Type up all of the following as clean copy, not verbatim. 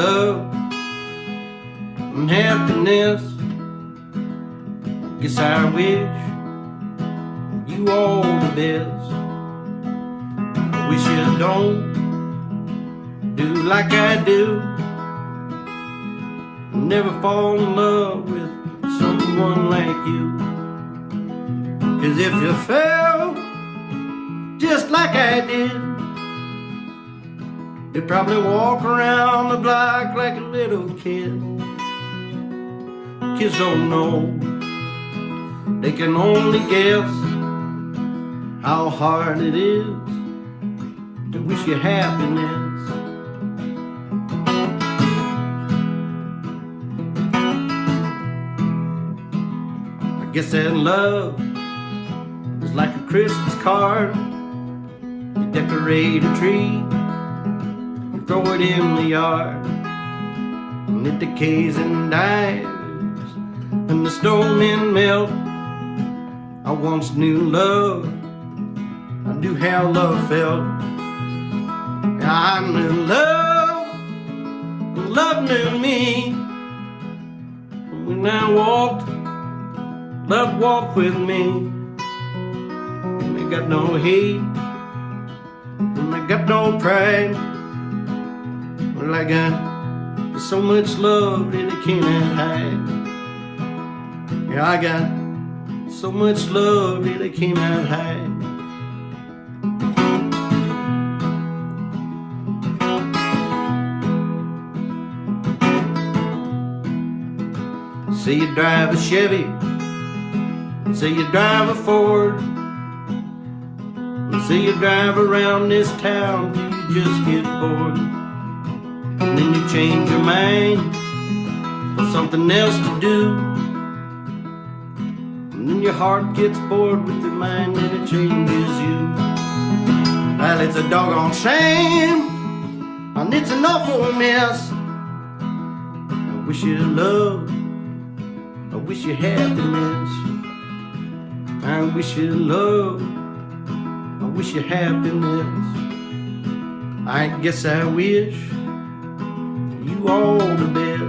love and happiness. Guess I wish you all the best. I wish you don't do like I do, never fall in love with someone like you. 'Cause if you fell just like I did, you'd probably walk around the block like a little kid. Kids don't know, they can only guess how hard it is to wish you happiness. I guess that love is like a Christmas card. You decorate a tree, you throw it in the yard, and it decays and dies, and the snowmen melt. I once knew love, I knew how love felt. I knew love, and love knew me. When I walked, love walked with me. And I got no hate, and I got no pride. Well, I got so much love that I cannot hide. Yeah, I got so much love that I cannot hide. Say you drive a Chevy, say you drive a Ford, say you drive around this town till you just get bored, and then you change your mind for something else to do, and then your heart gets bored with your mind and it changes you. Well, it's a doggone shame, and it's an awful mess. I wish you love, I wish you happiness. I wish you love, I wish you happiness. I guess I wish you all the best.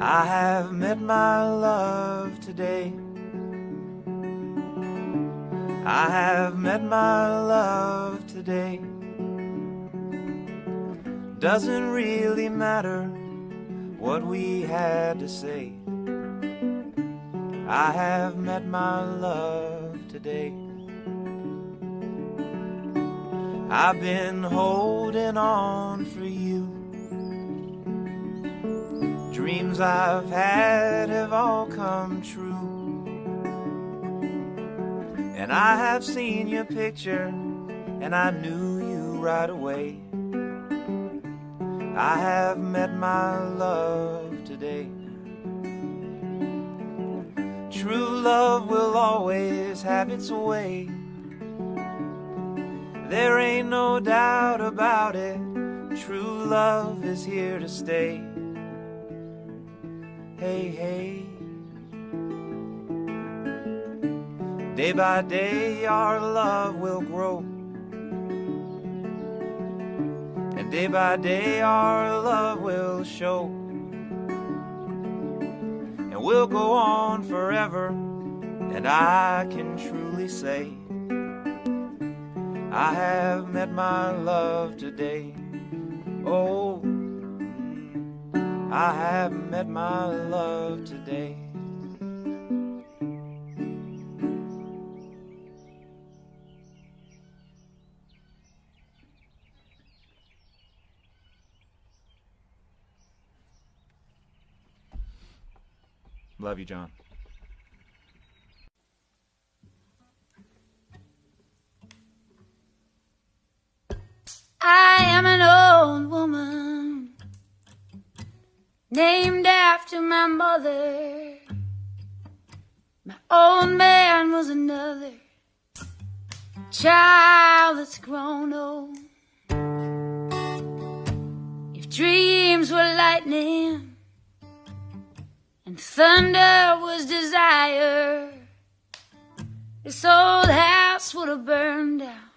I have met my love today. I have met my love today. Doesn't really matter what we had to say. I have met my love today. I've been holding on for you. Dreams I've had have all come true. And I have seen your picture, and I knew you right away. I have met my love today. True love will always have its way. There ain't no doubt about it. True love is here to stay. Hey, hey. Day by day our love will grow, and day by day our love will show, and we'll go on forever. And I can truly say I have met my love today. Oh, I have met my love today. Love you, John. named after my mother. My old man was another child that's grown old. If dreams were lightning and thunder was desire, this old house would have burned down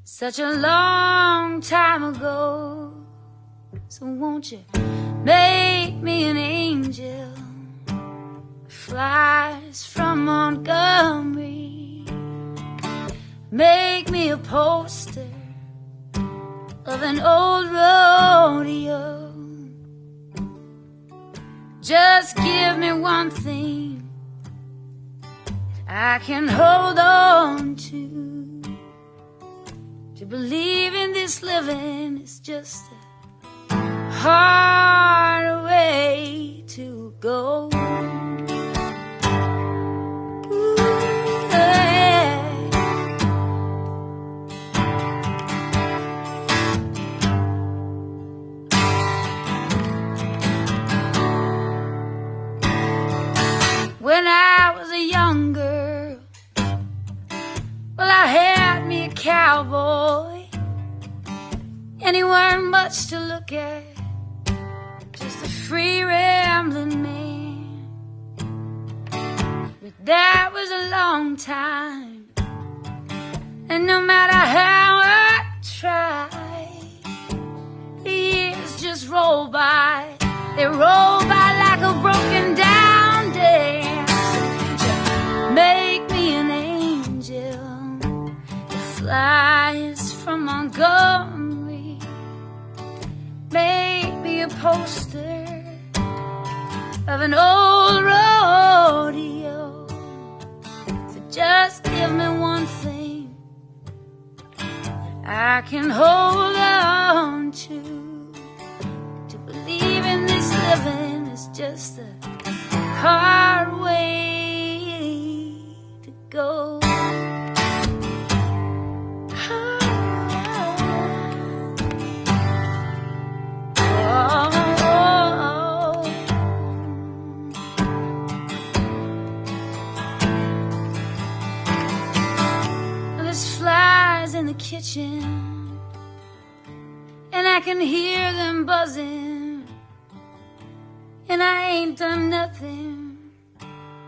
such a long time ago. So won't you make me an angel that flies from Montgomery? Make me a poster of an old rodeo. Just give me one thing I can hold on to. To believe in this living is just a hard way to go. Ooh, yeah. When I was a young girl, well, I had me a cowboy, and he weren't much to look at, just a free rambling man. But that was a long time, and no matter how I tried, the years just roll by. They roll by like a broken down dance. Make me an angel that flies from Montgomery. Make me a poster of an old rodeo. So just give me one thing I can hold on to. To believe in this living is just a hard way to go. In the kitchen, and I can hear them buzzing, and I ain't done nothing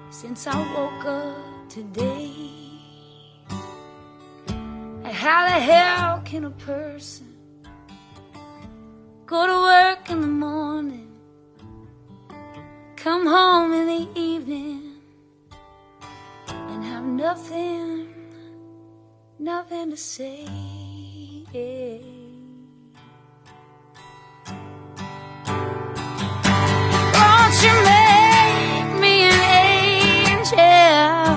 since I woke up today. How the hell can a person go to work in the morning, come home in the evening, and have nothing to say? Won't you make me an angel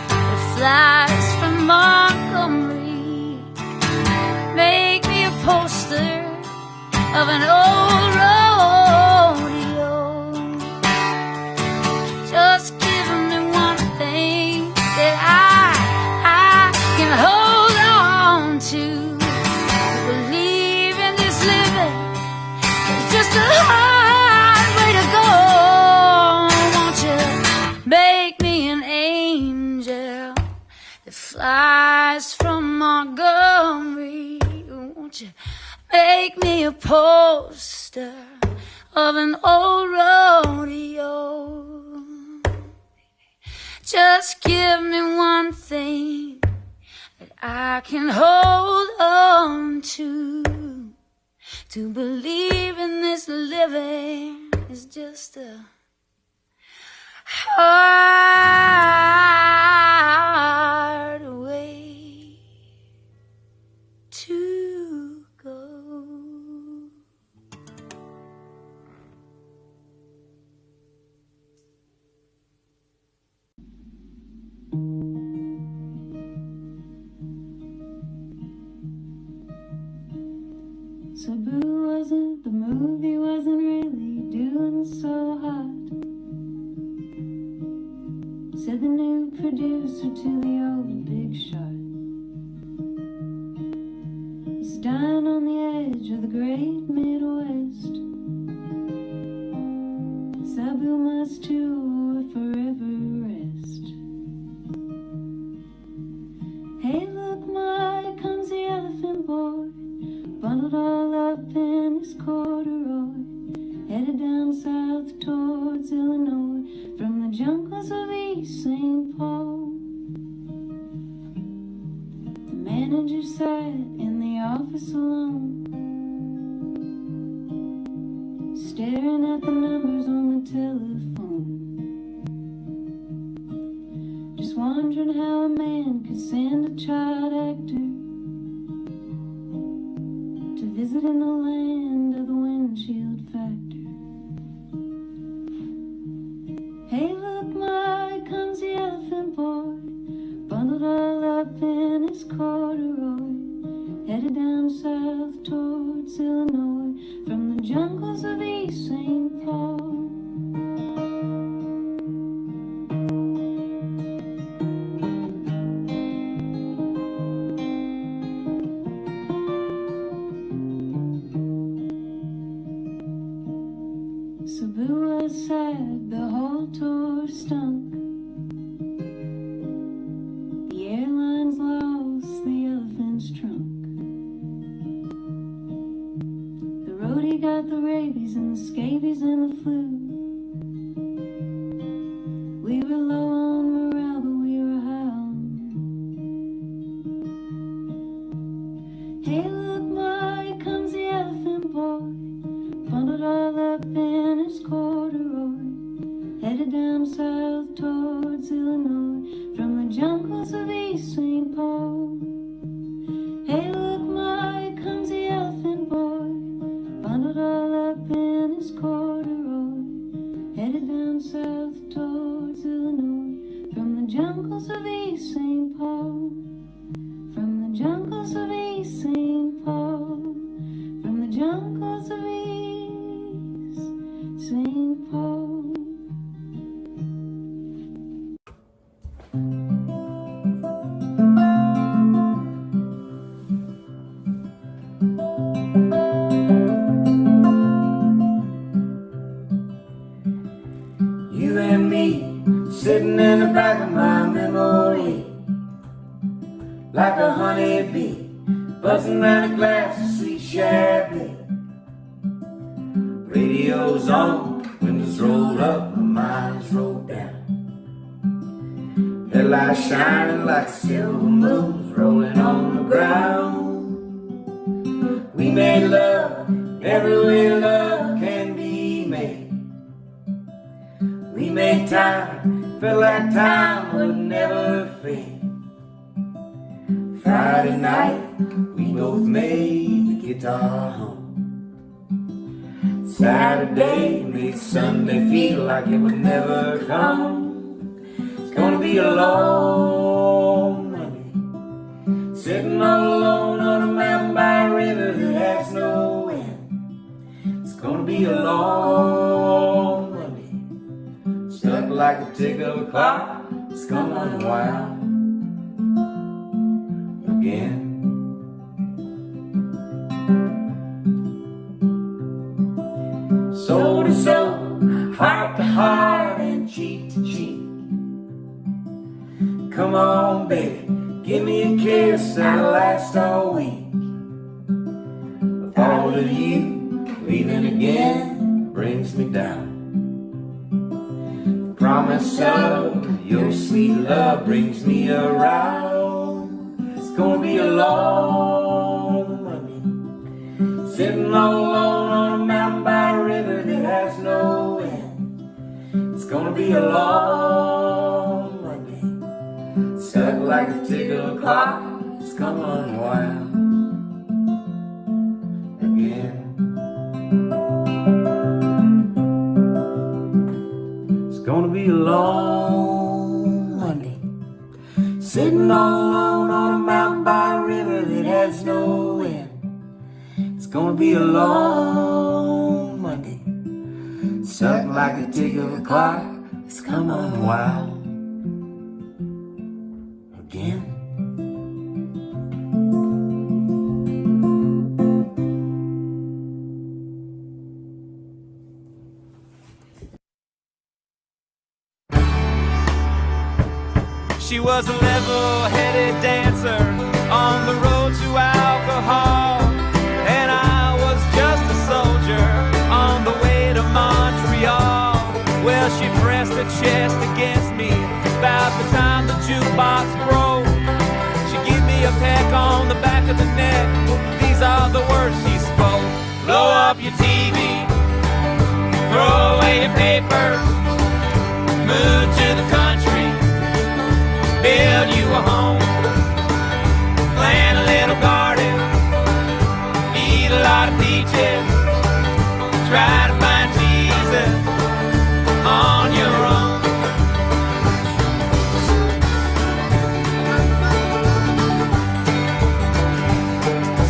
that flies from Montgomery? Make me a poster of an old rodeo. Just give me one thing that I can hold on to. Believe in this living is just a hard way to go. Won't you make me an angel that flies from Montgomery? Won't you make me a poster of an old rodeo? Just give me one thing that I can hold on to. To believe in this living is just a hard way to go. Sabu wasn't, the movie wasn't really doing so hot. Said the new producer to the old big shot. He's dying on the edge of the great Midwest. Hey, look, my, comes the elephant boy, bundled all up in his corduroy, headed down south towards Illinois, from the jungles of East St. Paul. The manager sat in the office alone, staring at the numbers on the telephone, just wondering how a man could send a child actor to visit in the land of the windshield factor. Hey, look, my, comes the elephant boy, bundled all up in his corduroy, headed down south towards Illinois, from the jungles of East St. Paul. Sabu was sad, the whole tour stunk. The airlines lost the elephant's trunk. The roadie got the rabies and the scabies and the flu. We were low on morale, but we were high on. Hey, look, my, comes the elephant boy, bundled all up in his corduroy, headed down south towards Illinois, from the jungles of East St. Paul. Hey, look, my, comes the elephant boy, bundled all up in his corduroy, headed down south towards Illinois, from the jungles of East St. Paul, from the jungles of East St. Paul, from the jungles of East St. Paul. You and me, sitting in the back of my memory, like a honeybee, buzzing around a glass of sweet Chablis. Radio's on, windows rolled up, my mind's rolled down. Headlights shining like silver moons rolling on the ground. We made love every way love can be made. We made time, felt like time would never fade. Friday night, we both made the guitar hum. Saturday made Sunday feel like it would never come. It's gonna be a long Monday, sitting all alone on a mountain by a river that has no end. It's gonna be a long Monday, stuck like a tick of a clock. It's gonna unwind again. Soul to soul, heart to heart, and cheek to cheek. Come on, baby, give me a kiss that'll last all week. The thought of you leaving again brings me down. The promise of your sweet love brings me around. It's gonna be a long Monday, sitting all alone on a mountain by a river that has no end. It's gonna be a long Monday, stuck like a tick of a clock. It's gonna unwind again. It's gonna be a long Monday, sitting all alone on a mountain by a river that has no end. It's gonna be a long Monday, stuck like a tick of a clock. It's come unwound again. She was a level-headed dancer up your TV, throw away your paper, move to the country, build you a home, plant a little garden, eat a lot of peaches, try to find Jesus on your own.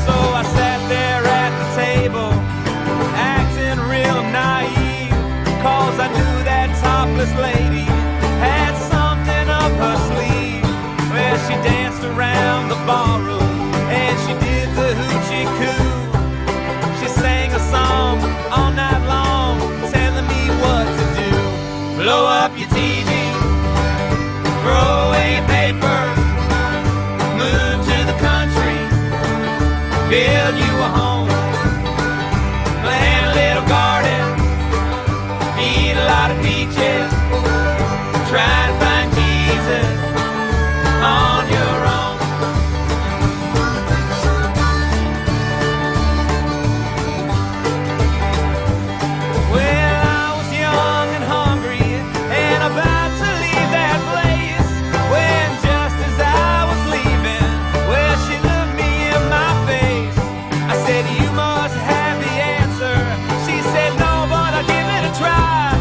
So I sat there at the table, acting real naive, 'cause I knew that topless lady had something up her sleeve. Well, she danced around the ballroom and she did the hoochie coo. She sang a song all night long, telling me what to do. Blow up your TV, throw away your paper, move to the country, build you a home, plant a little garden, eat a lot of peaches, try to find Jesus on your own. Well, I was young and hungry and about to leave that place, when just as I was leaving, well, she looked me in my face. I said, you must have the answer. She said, no, but I'll give it a try.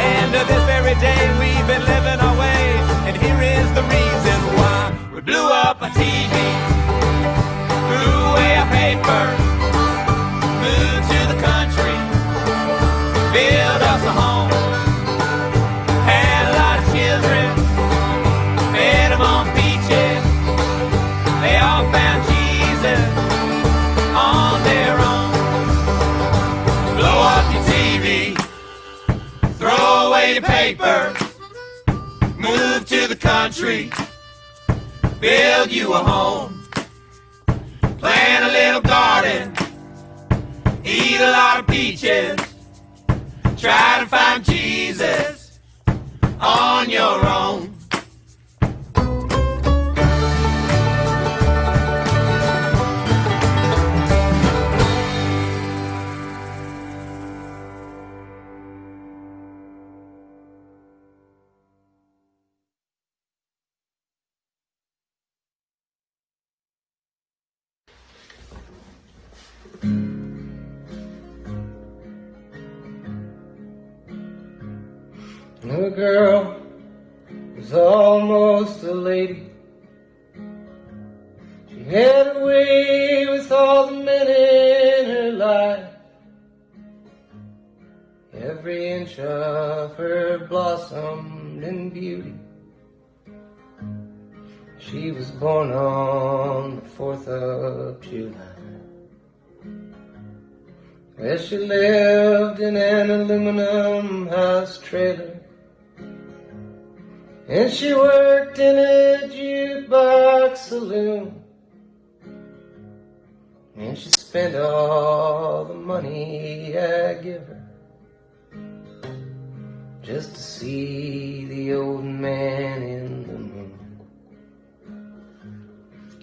And to this very day we've been living our way, and here is the reason why. We blew up a TV, threw away our paper, moved to the country, built us a home, had a lot of children, fed them on peaches, they all found Jesus on their own. Blow up your TV, throw away your paper, move to the country, build you a home, plant a little garden, eat a lot of peaches, try to find Jesus on your own. The girl was almost a lady. She had a way with all the men in her life. Every inch of her blossomed in beauty. She was born on the 4th of July. Where she lived in an aluminum house trailer. And she worked in a jukebox saloon. And she spent all the money I give her just to see the old man in the moon.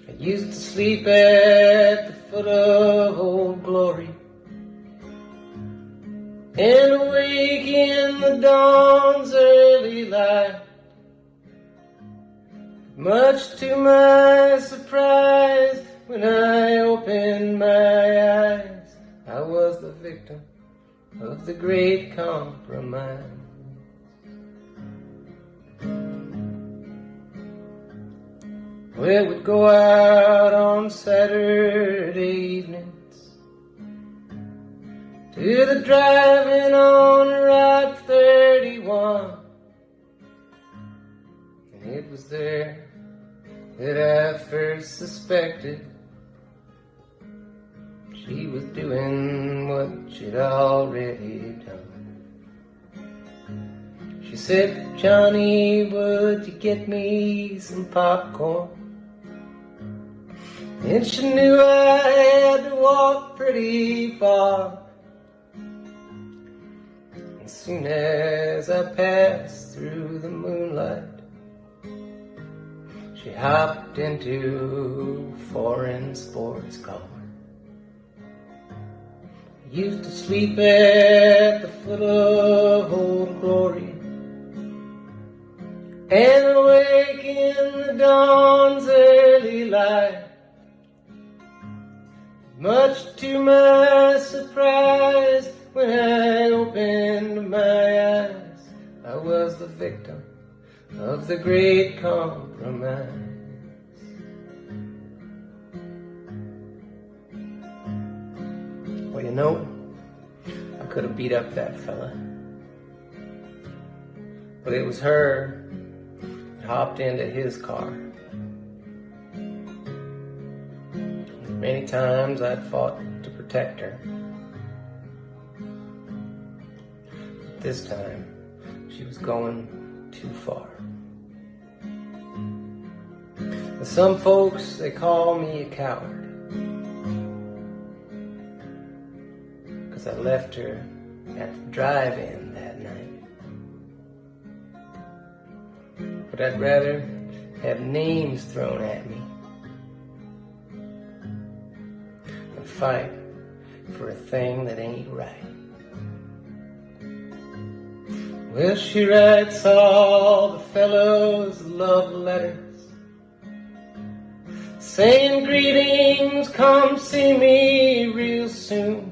I used to sleep at the foot of Old Glory and awake in the dawn's early light. Much to my surprise, when I opened my eyes, I was the victim of the great compromise. We would go out on Saturday evenings to the drive-in on Route 31. And it was there that I first suspected she was doing what she'd already done. She said, Johnny, would you get me some popcorn? And she knew I had to walk pretty far. As soon as I passed through the moonlight, she hopped into a foreign sports car. Used to sleep at the foot of Old Glory and awake in the dawn's early light. Much to my surprise, when I opened my eyes, I was the victim of the great compromise. Well, you know, I could have beat up that fella, but it was her that hopped into his car. Many times I'd fought to protect her. But this time, she was going too far. And some folks, they call me a coward, 'cause I left her at the drive-in that night. But I'd rather have names thrown at me than fight for a thing that ain't right. Well, she writes all the fellows love letters, saying greetings, come see me real soon.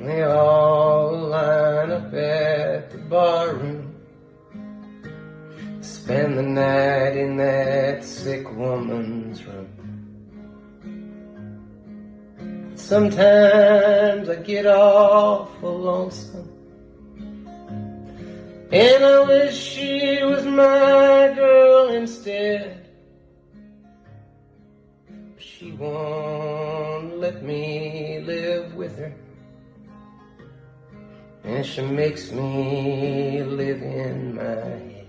They all line up at the bar room, spend the night in that sick woman's room. Sometimes I get awful lonesome, and I wish she was my girl instead. She won't let me live with her, and she makes me live in my head.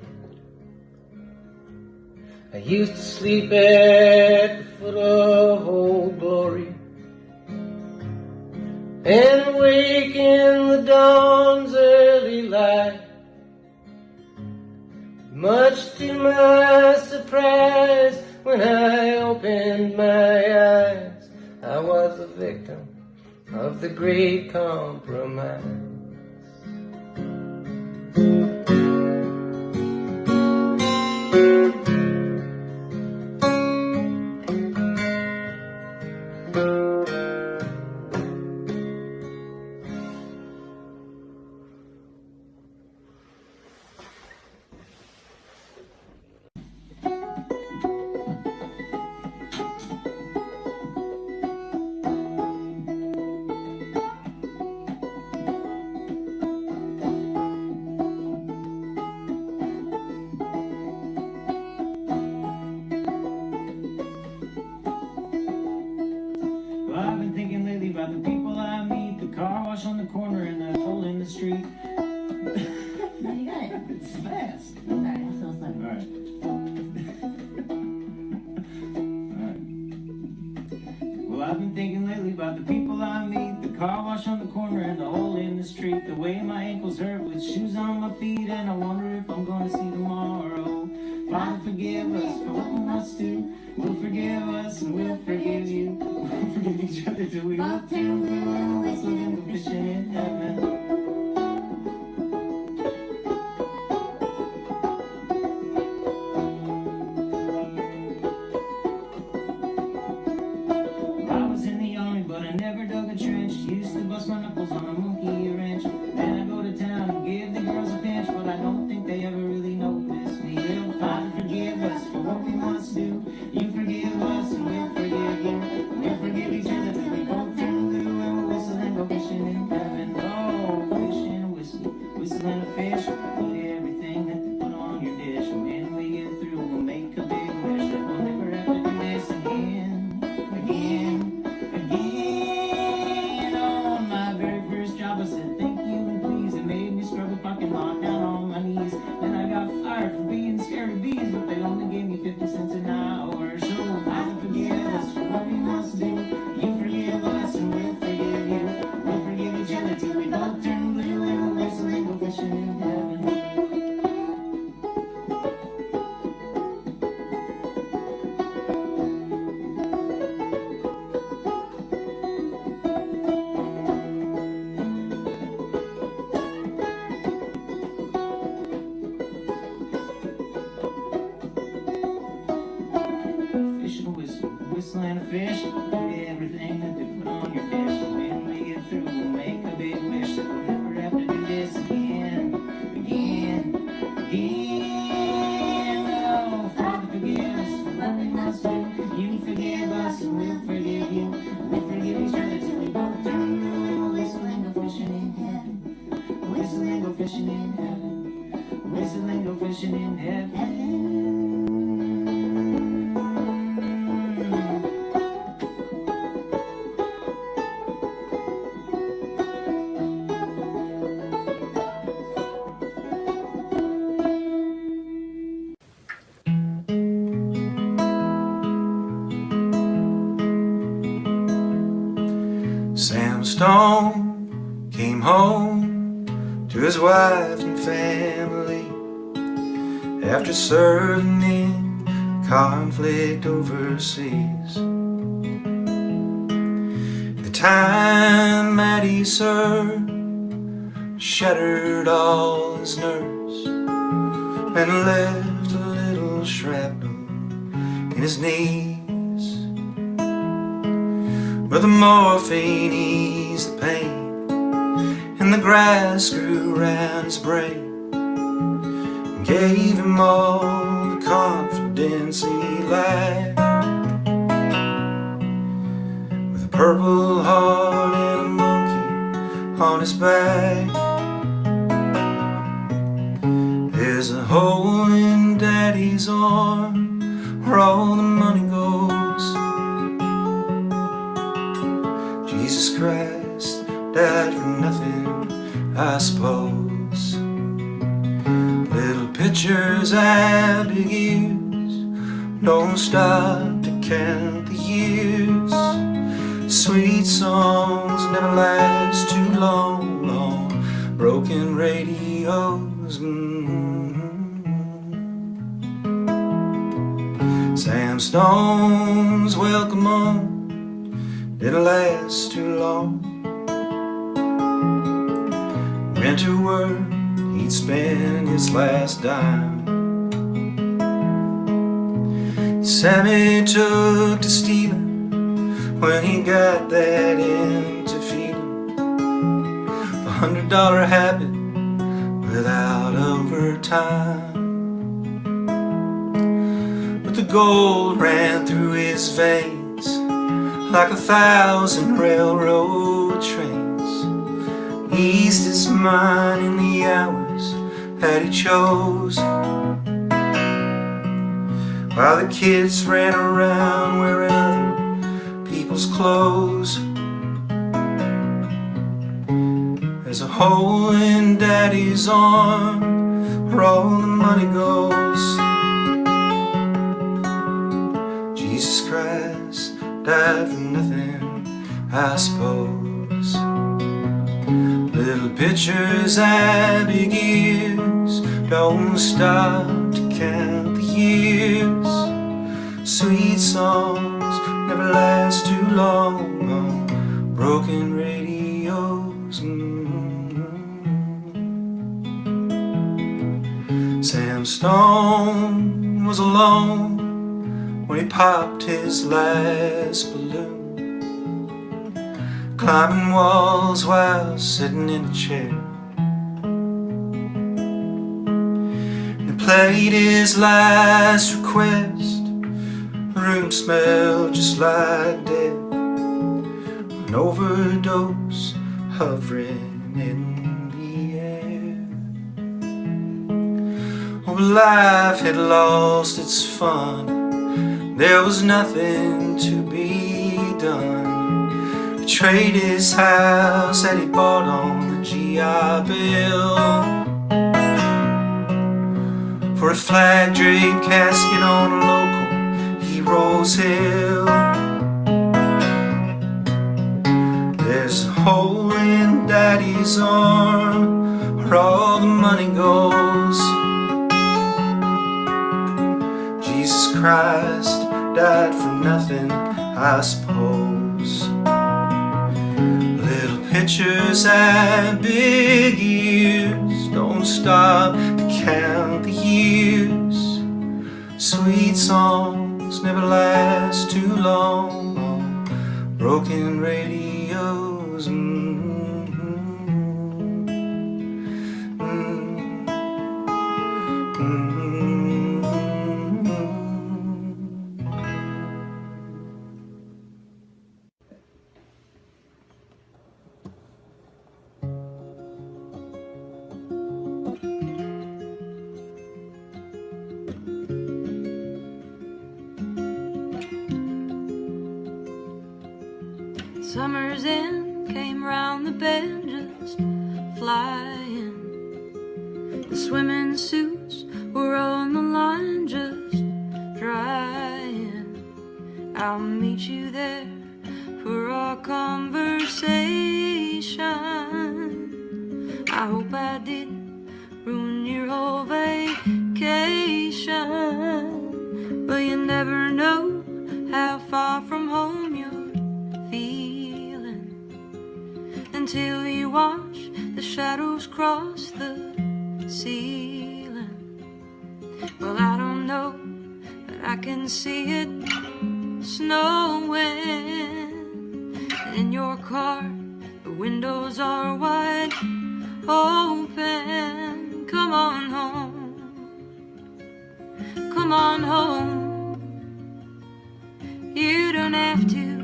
I used to sleep at the foot of Old Glory and wake in the dawn's early light. Much to my surprise, when I opened my eyes, I was a victim of the great compromise. fish and a whistle, whistle and a fish. Do everything that they put on your dish. When we get through, we'll make a big wish that we'll never have to do this again. Oh, Father, forgive us for nothing else do. You forgive us and we'll forgive you. We forgive each other till we both turn blue. Whistling, go fishing in heaven. Whistling, go fishing in heaven. Whistling, go fishing in heaven. Sam Stone came home to his wife and family after serving in conflict overseas. The time that he served shattered all his nerves and left a little shrapnel in his knees. But the morphine eased the pain, and the grass grew around his brain, and gave him all the confidence he lacked. With a purple heart and a monkey on his back, there's a hole in Daddy's arm where all the money goes. Jesus Christ died for nothing, I suppose. Little pictures have big ears, don't stop to count the years. Sweet songs never last too long, long broken radios. Sam Stone's welcome home didn't last too long. Went to work, he'd spend his last dime. Sammy took to stealing when he got that into feeling. The $100 habit without overtime. But the gold ran through his veins like 1,000 railroad trains, eased his mind in the hours that he chose, while the kids ran around wearing other people's clothes. There's a hole in Daddy's arm where all the money goes. Jesus Christ died for nothing, I suppose. Little pictures and big ears don't stop to count the years. Sweet songs never last too long on broken radios. Sam Stone was alone when he popped his last balloon, climbing walls while sitting in a chair. He played his last request. The room smelled just like death, an overdose hovering in the air. Oh, life had lost its fun, there was nothing to be done. He traded his house that he bought on the GI Bill for a flag-draped casket on a local hero's hill. There's a hole in Daddy's arm where all the money goes. Jesus Christ died for nothing, I suppose. Little pictures and big ears don't stop to count the years. Sweet songs songs never last too long on broken radios. Summer's end came round the bend, just flying. The swimming suits were on the line, just drying. I'll meet you there for our conversation. I hope I didn't ruin your whole vacation, but you never know how far from home you're feeling until you watch the shadows cross the ceiling. Well, I don't know, but I can see it snowing. And in your car, the windows are wide open. Come on home, come on home. You don't have to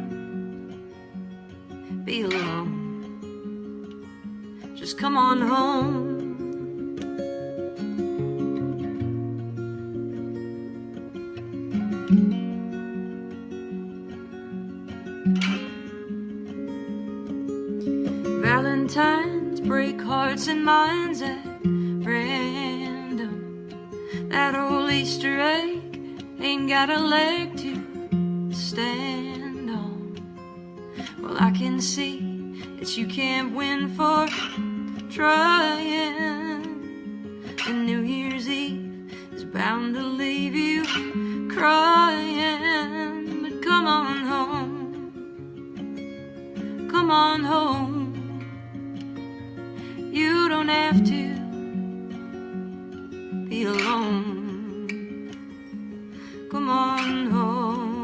be alone. Just come on home. Valentines break hearts and minds at random. That old Easter egg ain't got a leg to stand on. Well, I can see that you can't win for trying. And New Year's Eve is bound to leave you crying. But come on home, come on home. You don't have to be alone. Come on home.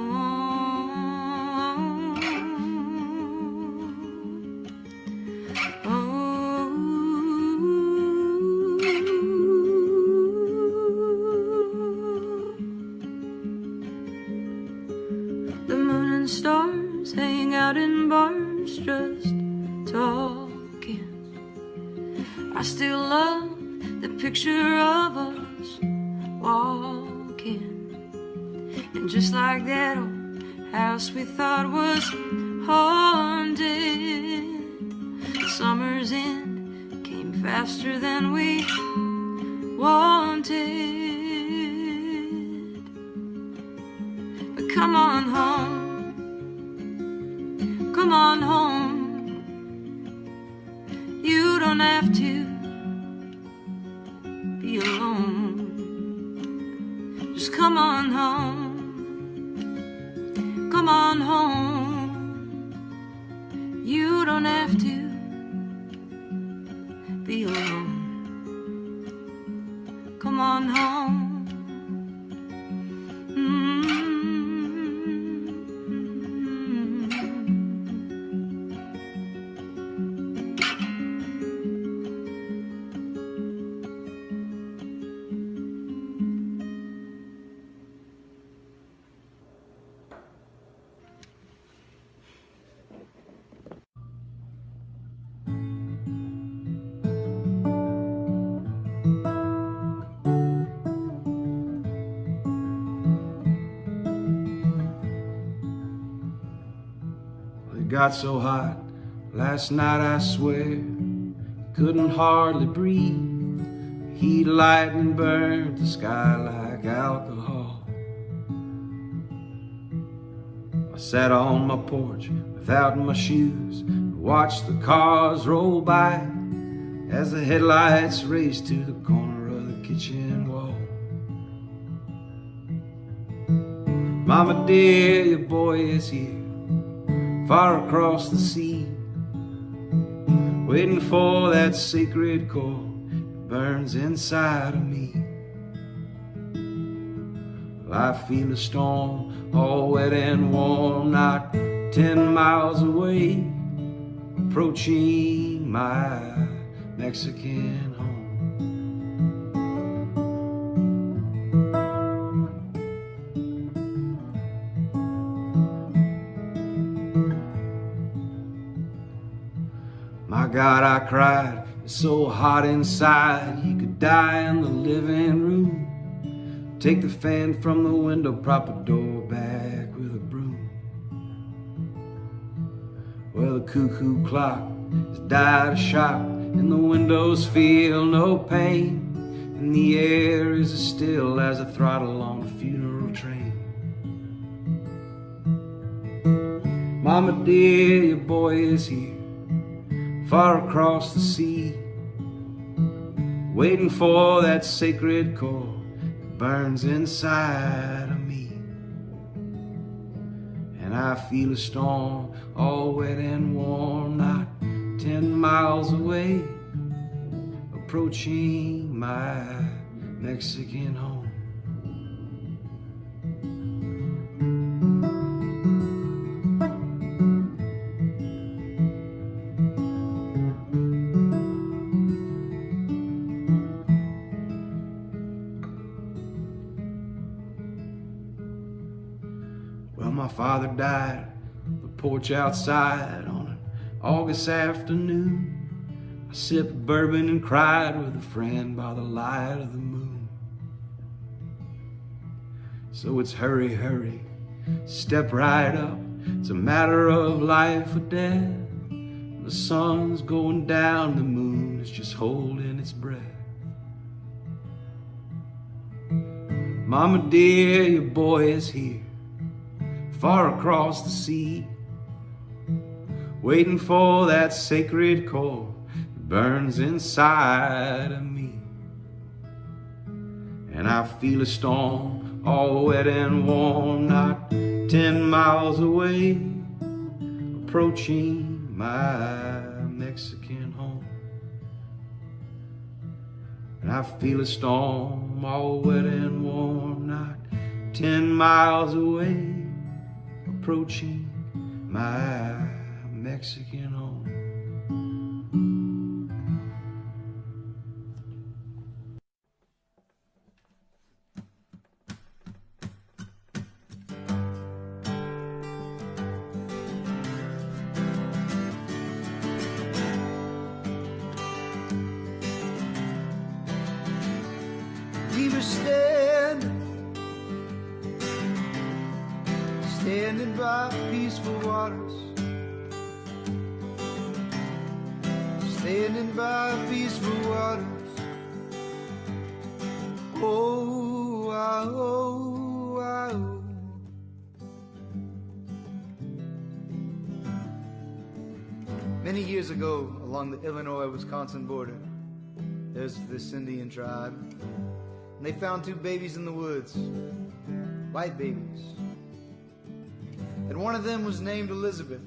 The moon and stars hang out in bars just talking. I still love the picture of us walking. And just like that old house we thought was haunted, summer's end came faster than we wanted. But come on home, come on home. You don't have to be alone. Just come on home, come on home. You don't have to be alone. Come on home. It got so hot last night, I swear, couldn't hardly breathe. Heat, lightning burned the sky like alcohol. I sat on my porch without my shoes and watched the cars roll by as the headlights raced to the corner of the kitchen wall. Mama dear, your boy is here, far across the sea, waiting for that sacred core that burns inside of me. Well, I feel a storm, all wet and warm, not 10 miles away, approaching my Mexican home. My God, I cried, it's so hot inside, you could die in the living room. Take the fan from the window, prop a door back with a broom. Well, the cuckoo clock has died a shot, and the windows feel no pain, and the air is as still as a throttle on a funeral train. Mama dear, your boy is here, far across the sea, waiting for that sacred core that burns inside of me. And I feel a storm, all wet and warm, not 10 miles away, approaching my Mexican home. My father died on the porch outside on an August afternoon. I sipped bourbon and cried with a friend by the light of the moon. So it's hurry, hurry, step right up. It's a matter of life or death. The sun's going down, the moon is just holding its breath. Mama dear, your boy is here, far across the sea, waiting for that sacred core that burns inside of me. And I feel a storm, all wet and warm, not 10 miles away, approaching my Mexican home. And I feel a storm, all wet and warm, not 10 miles away, approaching my Mexican home. We were standing by peaceful waters, standing by peaceful waters. Oh, ah, oh, ah, oh. Many years ago, along the Illinois-Wisconsin border, there's this Indian tribe, and they found two babies in the woods, white babies. And one of them was named Elizabeth.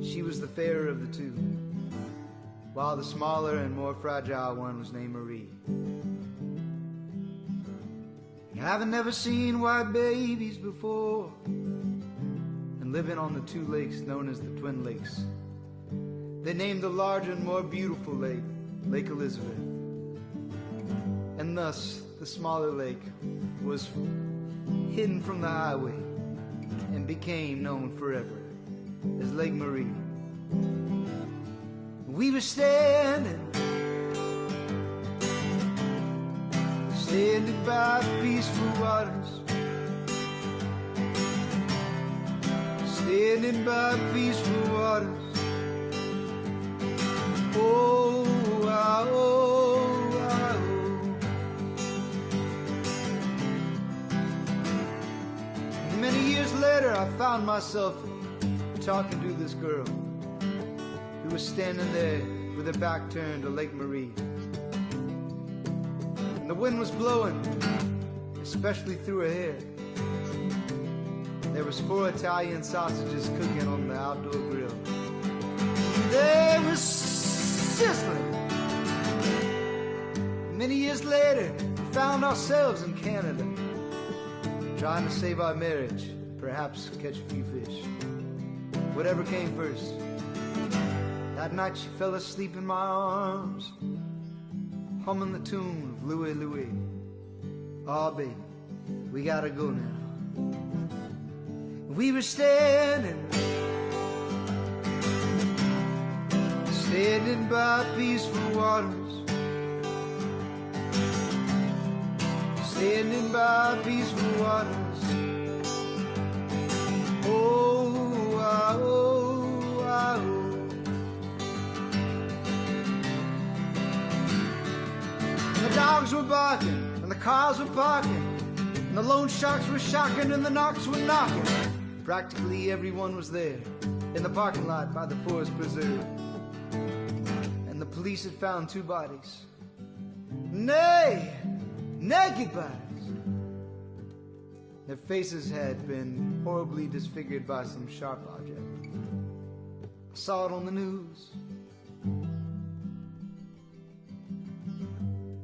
She was the fairer of the two, while the smaller and more fragile one was named Marie. And having never seen white babies before, and living on the two lakes known as the Twin Lakes, they named the larger and more beautiful lake, Lake Elizabeth. And thus, the smaller lake was hidden from the highway and became known forever as Lake Marie. We were standing by peaceful waters, standing by peaceful waters. Oh, ah, oh, ah, oh. Many years later, I found myself talking to this girl who was standing there with her back turned to Lake Marie. And the wind was blowing, especially through her hair. There was 4 Italian sausages cooking on the outdoor grill. They were sizzling. Many years later, we found ourselves in Canada, trying to save our marriage, perhaps catch a few fish. Whatever came first. That night she fell asleep in my arms, humming the tune of Louie Louie. Oh baby, we gotta go now. We were standing by peaceful waters, standing by peaceful waters. Oh, ah, oh, ah, oh. And the dogs were barking, and the cars were parking, and the loan sharks were shocking, and the knocks were knocking. Practically everyone was there, in the parking lot by the Forest Preserve. And the police had found 2 bodies. Nay, naked bodies. Their faces had been horribly disfigured by some sharp object. I saw it on the news.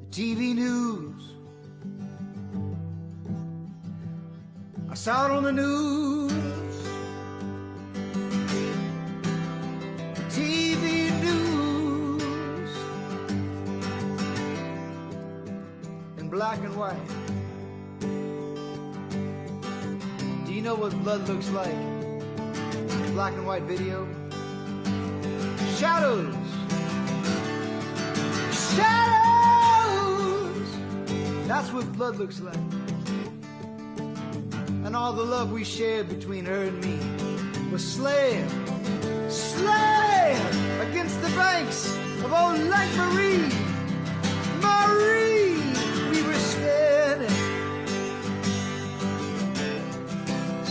The TV news. I saw it on the news. TV news. In black and white. Do you know what blood looks like? Black and white video. Shadows. Shadows. That's what blood looks like. And all the love we shared between her and me was slain against the banks of old Lake Marie. Marie, we were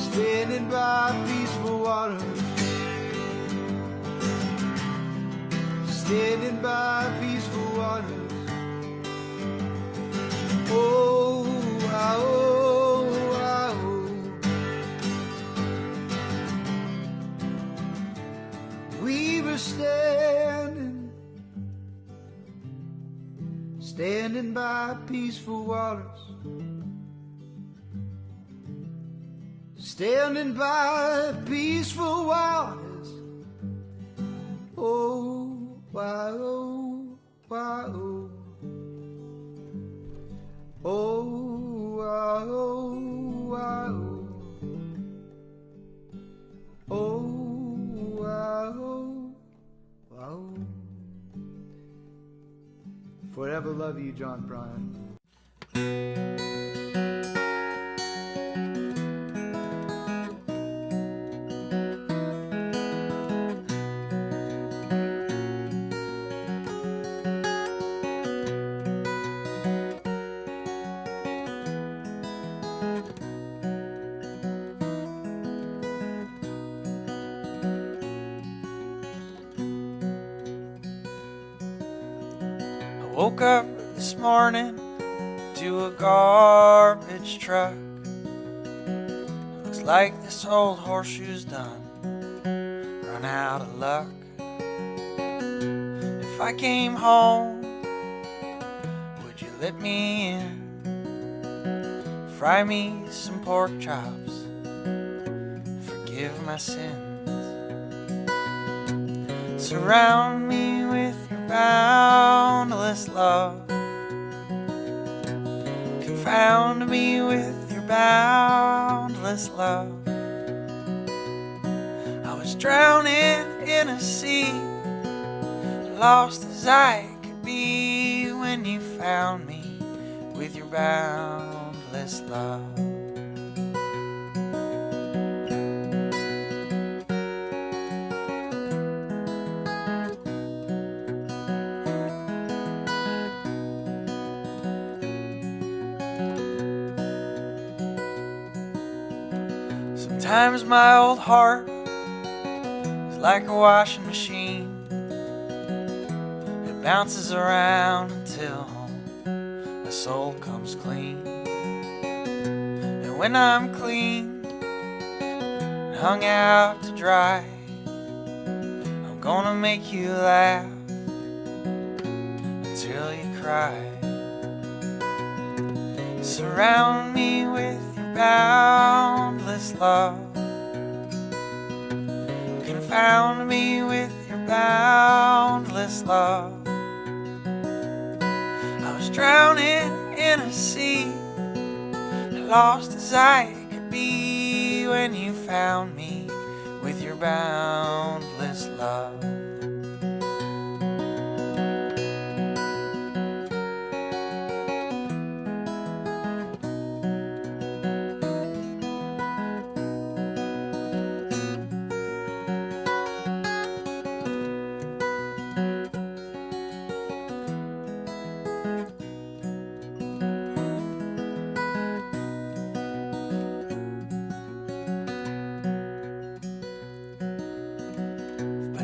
standing by peaceful waters, standing by peaceful waters. Oh, ah, oh, ah, oh. We were standing by peaceful waters, standing by peaceful waters. Oh, why, oh, why, oh. Oh, why, oh, why, oh. Oh, why, oh, why, oh. Forever love you, John Prine. Woke up this morning to a garbage truck. Looks like this old horseshoe's done run out of luck. If I came home, would you let me in? Fry me some pork chops, forgive my sins. Surround me with your boundless love, confound me with your boundless love. I was drowning in a sea, lost as I could be, when you found me with your boundless love. Sometimes my old heart is like a washing machine. It bounces around until my soul comes clean. And when I'm clean and hung out to dry, I'm gonna make you laugh until you cry. Surround me with your boundless love. Confound me with your boundless love. I was drowning in a sea, lost as I could be, when you found me with your boundless love.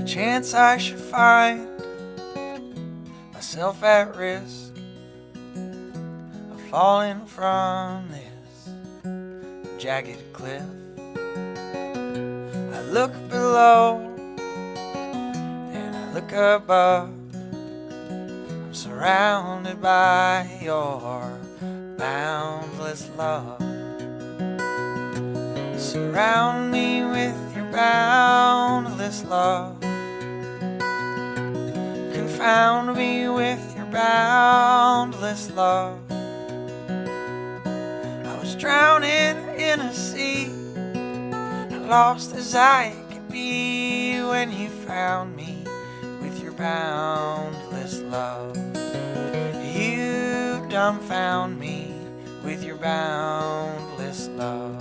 Chance I should find myself at risk of falling from this jagged cliff. I look below and I look above. I'm surrounded by your boundless love. Surround me with your boundless love. Confound me with your boundless love. I was drowning in a sea, lost as I could be, when you found me with your boundless love. You dumbfound me with your boundless love.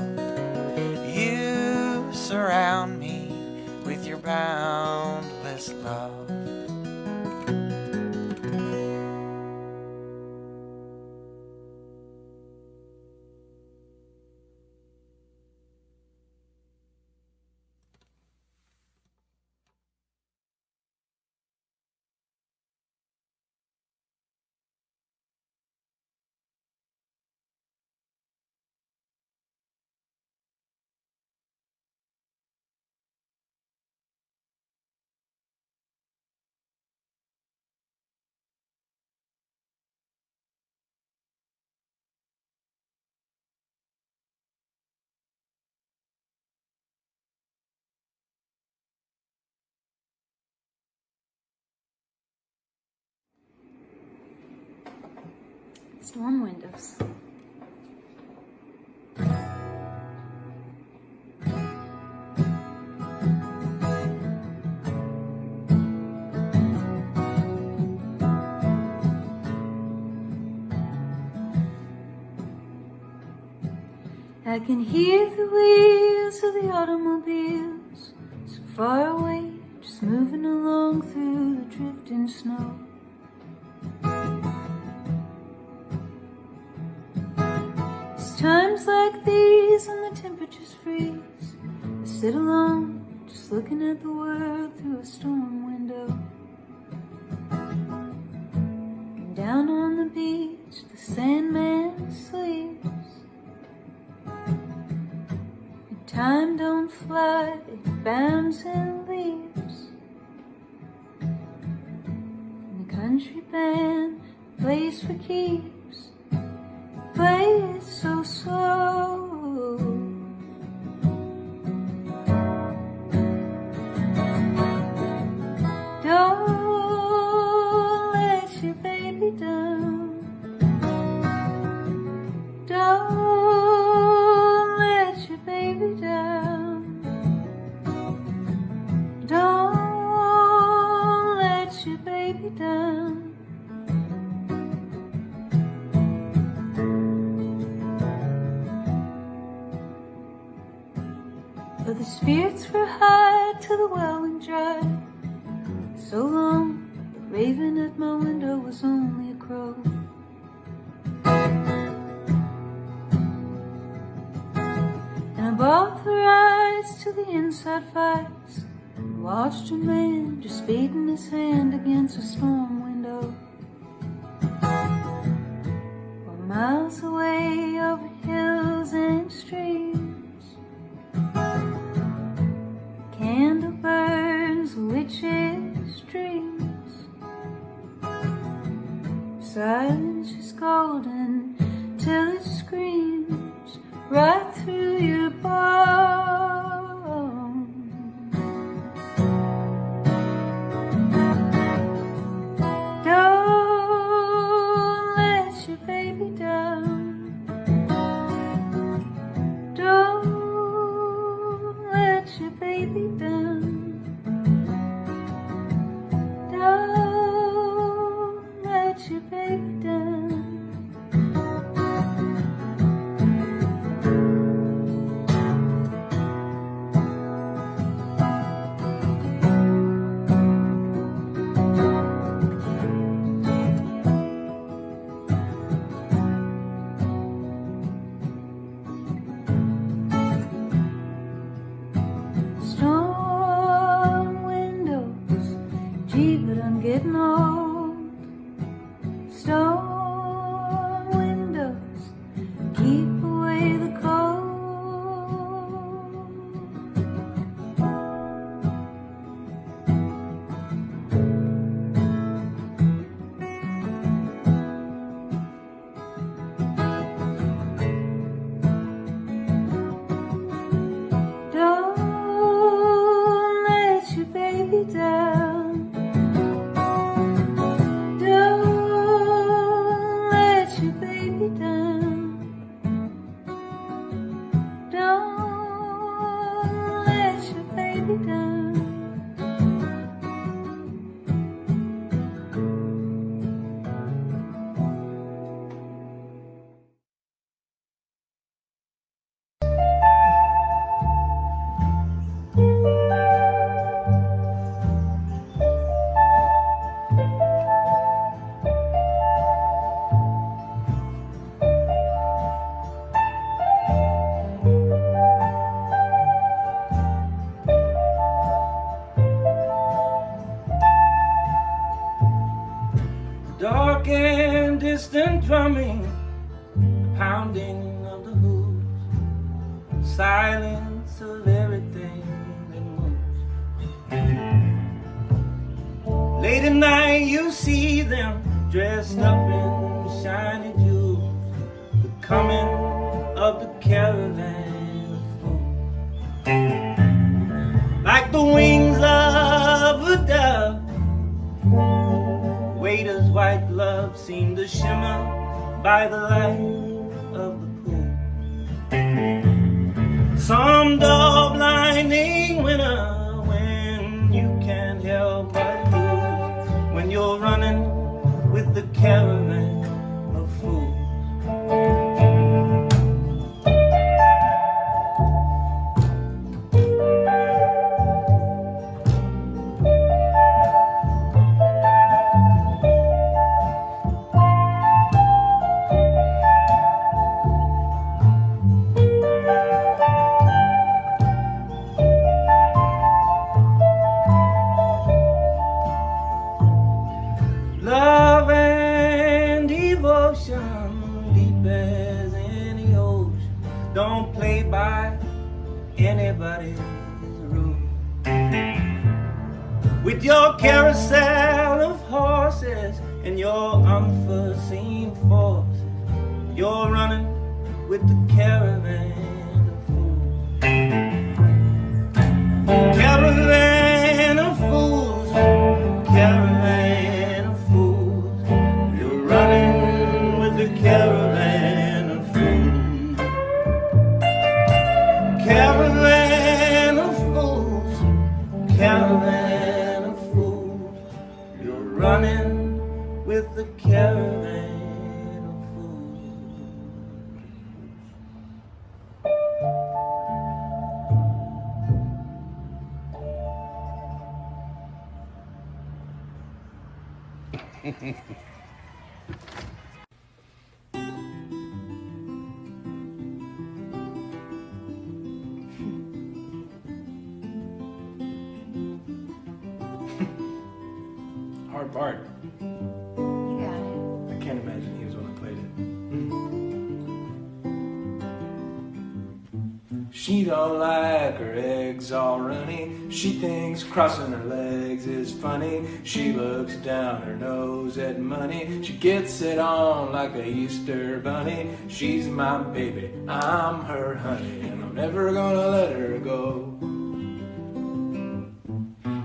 You surround me with your boundless love. Storm windows. I can hear the wheels of the automobiles so far away, just moving along through the drifting snow. It's times like these when the temperatures freeze, I sit alone, just looking at the world through a storm window. And down on the beach, the Sandman sleeps. Time don't fly, it bounds and leaves. And the country band plays for keeps, play it so slow. Don't let your baby down. Don't let your baby down. Don't let your baby down. Though the spirits were high till the well went dry, so long the raven at my window was only a crow. And I bought the rise to the inside fights and watched a man just beating his hand against a storm window. While miles away over hills and streams, a candle burns a witch's dreams. Silence is golden till it screams right let your baby down. Don't let your baby down. Strong windows, gee, but I'm getting old. Strong windows, keep away the cold. Don't let your baby down. Don't let your baby down. Don't let your baby down. Dark and distant drumming, pounding of the hooves, silence of everything that moves. Late at night you see them dressed up in shiny jewels, the coming of the caravan of fools. Like the wings of a dove, waiter's white gloves seem to shimmer by the light of the pool. Some dull blinding winter when you can't help but lose, when you're running with the caravan of fools. Love and devotion, deep as any ocean, don't play by anybody's rules. With your carousel of horses and your unforeseen forces, you're running with the caravan of fools. Caravan of fools, caravan of fools, you're running with the caravan of fools. Caravan of fools, caravan of fools, you're running with the caravan of fools. Hard part. You got it. I can't imagine he was when I played it. She don't like her eggs all runny. She thinks crossing her legs is funny. She looks down her nose at money. She gets it on like the Easter bunny. She's my baby, I'm her honey, and I'm never gonna let her go.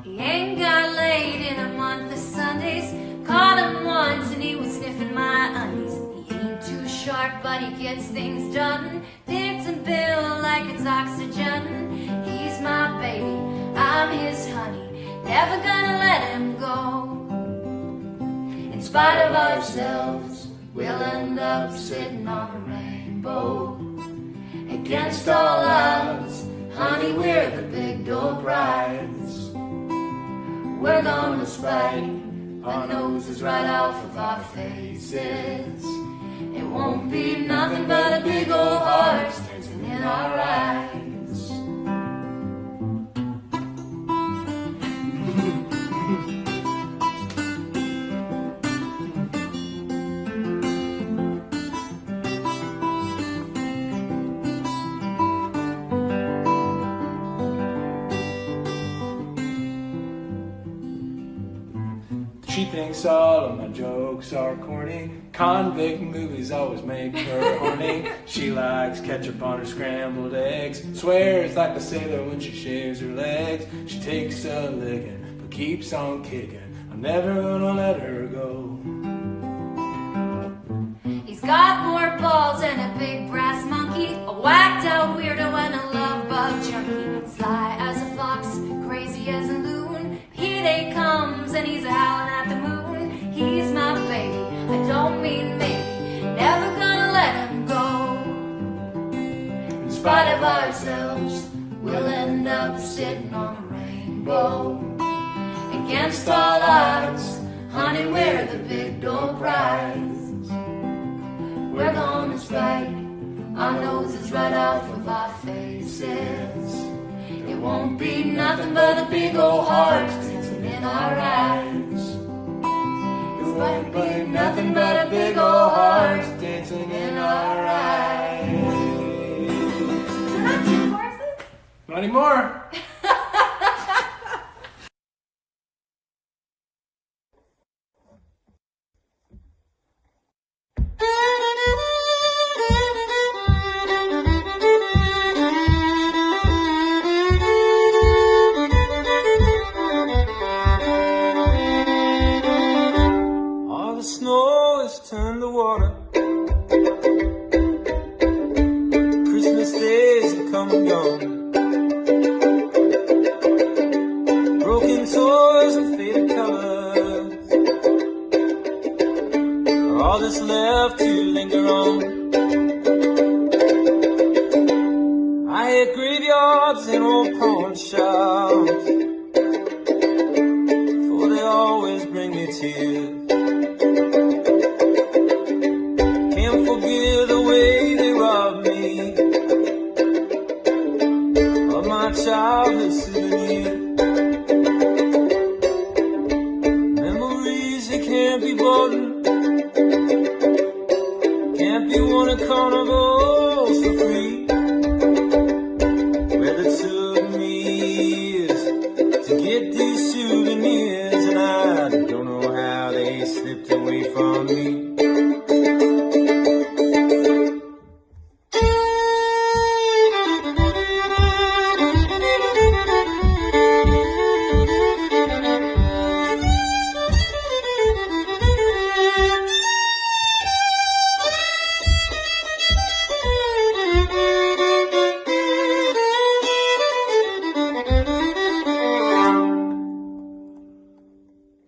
He ain't got laid in a month of Sundays. Called him once and he was sniffing my undies. He ain't too sharp, but he gets things done. Fits and bill like it's oxygen. He's my I'm his honey, never gonna let him go. In spite of ourselves, we'll end up sitting on a rainbow. Against all odds, honey, we're the big door prize. We're gonna spike our noses right off of our faces. It won't be nothing but a big old heart dancing in our eyes. She thinks all of my jokes are corny. Convict movies always make her horny. She likes ketchup on her scrambled eggs. Swears like a sailor when she shaves her legs. She takes a licking, but keeps on kicking. I'm never gonna let her go. He's got more balls than a big brass monkey, a whacked out weirdo and a love bug junkie. Sly as a fox, crazy as a loon. Here they comes and he's howling at the moon. He's my baby, I don't mean maybe, never gonna let him go. In spite of ourselves, we'll end up sitting on a rainbow. Against all odds, honey, we're the big door prize. We're gonna spike our noses right off of our faces. It won't be nothing but a big old heart dancing in our eyes. It won't be nothing but a big old heart dancing in our eyes. Is that 2 choruses? Not anymore. Snow has turned to water. Christmas days have come and gone. Broken toys and faded colors are all that's left to linger on. I hit graveyards and old pawn shops, for they always bring me tears. Forgive the way they robbed me of my childhood souvenirs. Memories, they can't be bought, can't be won at carnivals for free. Where it took me years to get these souvenirs, and I don't know how they slipped away from me.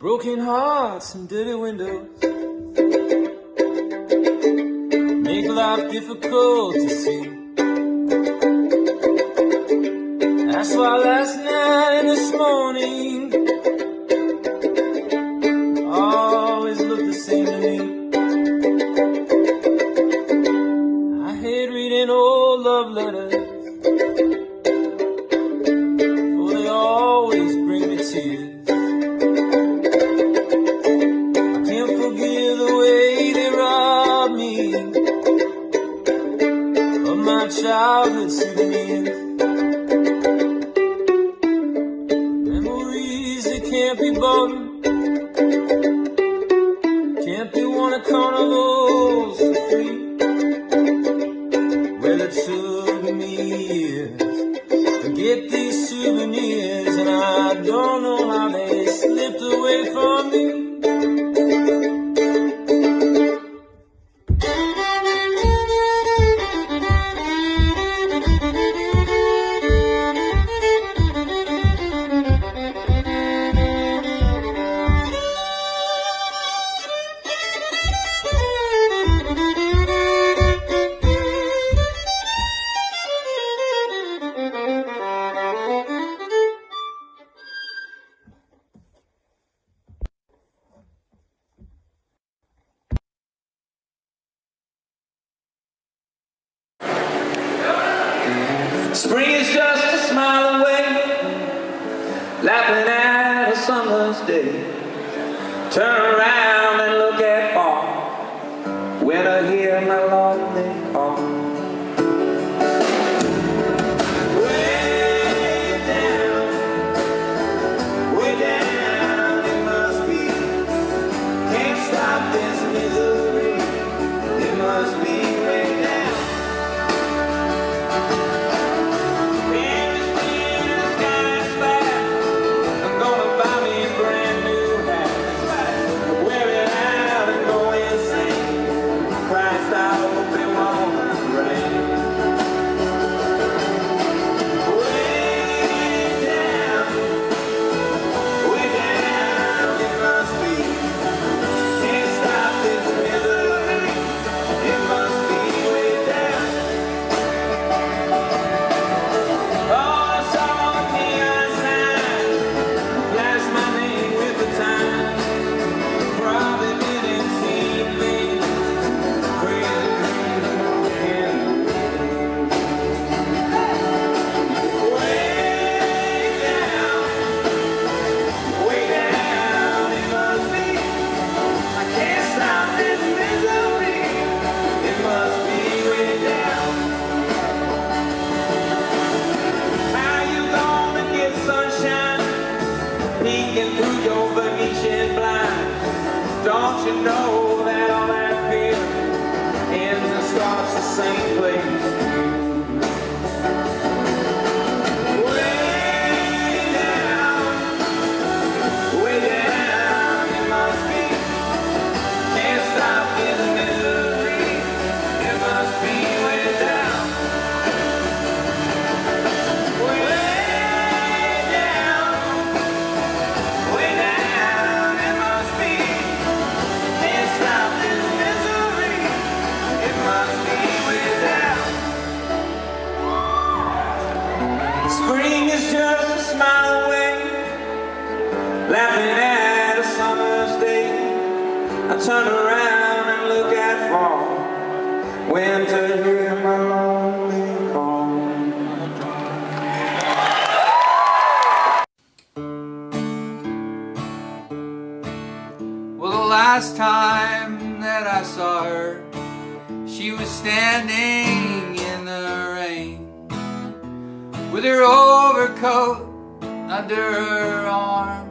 Broken hearts and dirty windows make life difficult to see. That's why last night and this morning always look the same to me. I hate reading old love letters, for they always bring me tears. Childhood souvenirs, memories that can't be bought, can't be won at carnivals for free. Well, it took me years to get these souvenirs, and I don't know how they slipped away from me. summer's day. Turn around and look at fall. When I hear my lonely call. Way down it must be. Can't stop this misery. It must be way down. In the sky's flat. I'm gonna buy me a brand new hat. Wear it out and go insane. Christ, I hope it won't rain. Way down it must be. Can't stop this misery. It must be way down. Oh, I saw a neon sign. Flash my name with the time. Probably didn't see me. Crazy dreams way down it must be. I can't stop this misery. It must be way down. How you gonna get sunshine peeking through your Venetian blinds? Don't you know that all that fear ends and starts the same place? Way down it must be. Can't stop this misery. It must be way down. Way down it must be. Can't stop this misery. It must be way down. Spring is just a smile away, laughing at a summer's day. I turn around and look at fall. Winter, hear my lonely call. Well, the last time that I saw her, she was standing in the rain with her overcoat under her arm,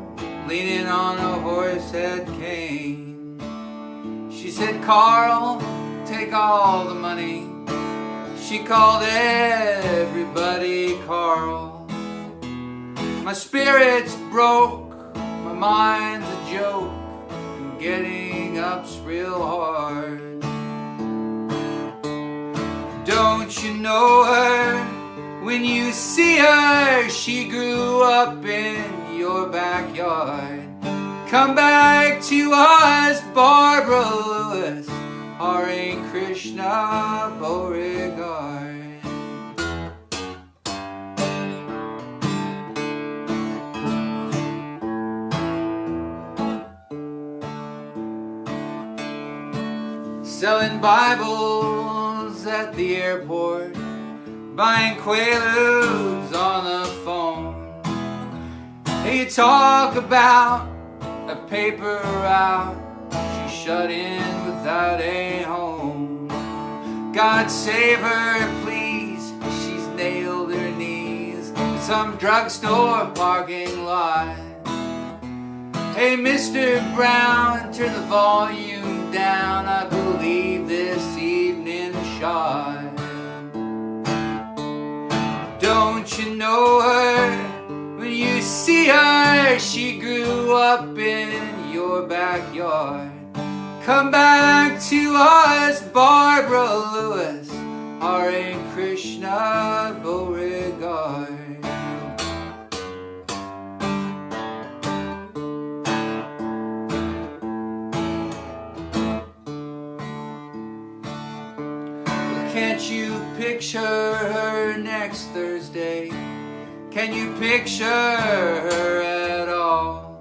leaning on a horse-head cane. She said, "Carl, take all the money." She called everybody Carl. My spirit's broke, my mind's a joke, and getting up's real hard. Don't you know her? When you see her, she grew up in your backyard. Come back to us, Barbara Lewis, Hare Krishna, Beauregard. Selling Bibles at the airport, buying Quaaludes on the phone. Hey, you talk about a paper route, she's shut in without a home. God save her, please, she's nailed her knees in some drugstore parking lot. Hey, Mr. Brown, turn the volume down, I believe this evening's shot. Don't you know her? When you see her, she grew up in your backyard. Come back to us, Barbara Lewis, Hare Krishna, Beauregard. Can't you picture her next Thursday? Can you picture her at all?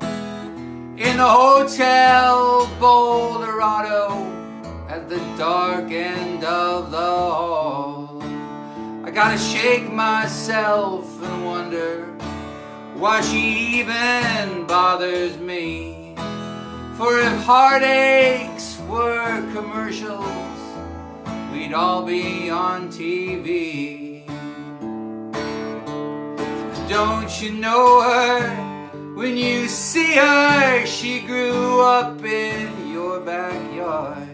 In the Hotel Boulderado, at the dark end of the hall. I gotta shake myself and wonder why she even bothers me. For if heartaches were commercials, we'd all be on TV. Don't you know her? When you see her, she grew up in your backyard.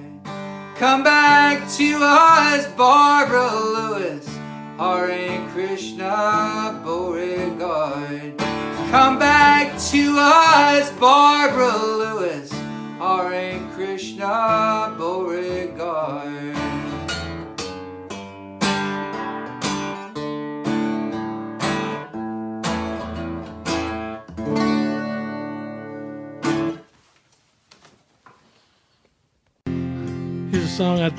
Come back to us, Barbara Lewis, Hare Krishna Beauregard. Come back to us, Barbara Lewis, Hare Krishna Beauregard. Here's a song that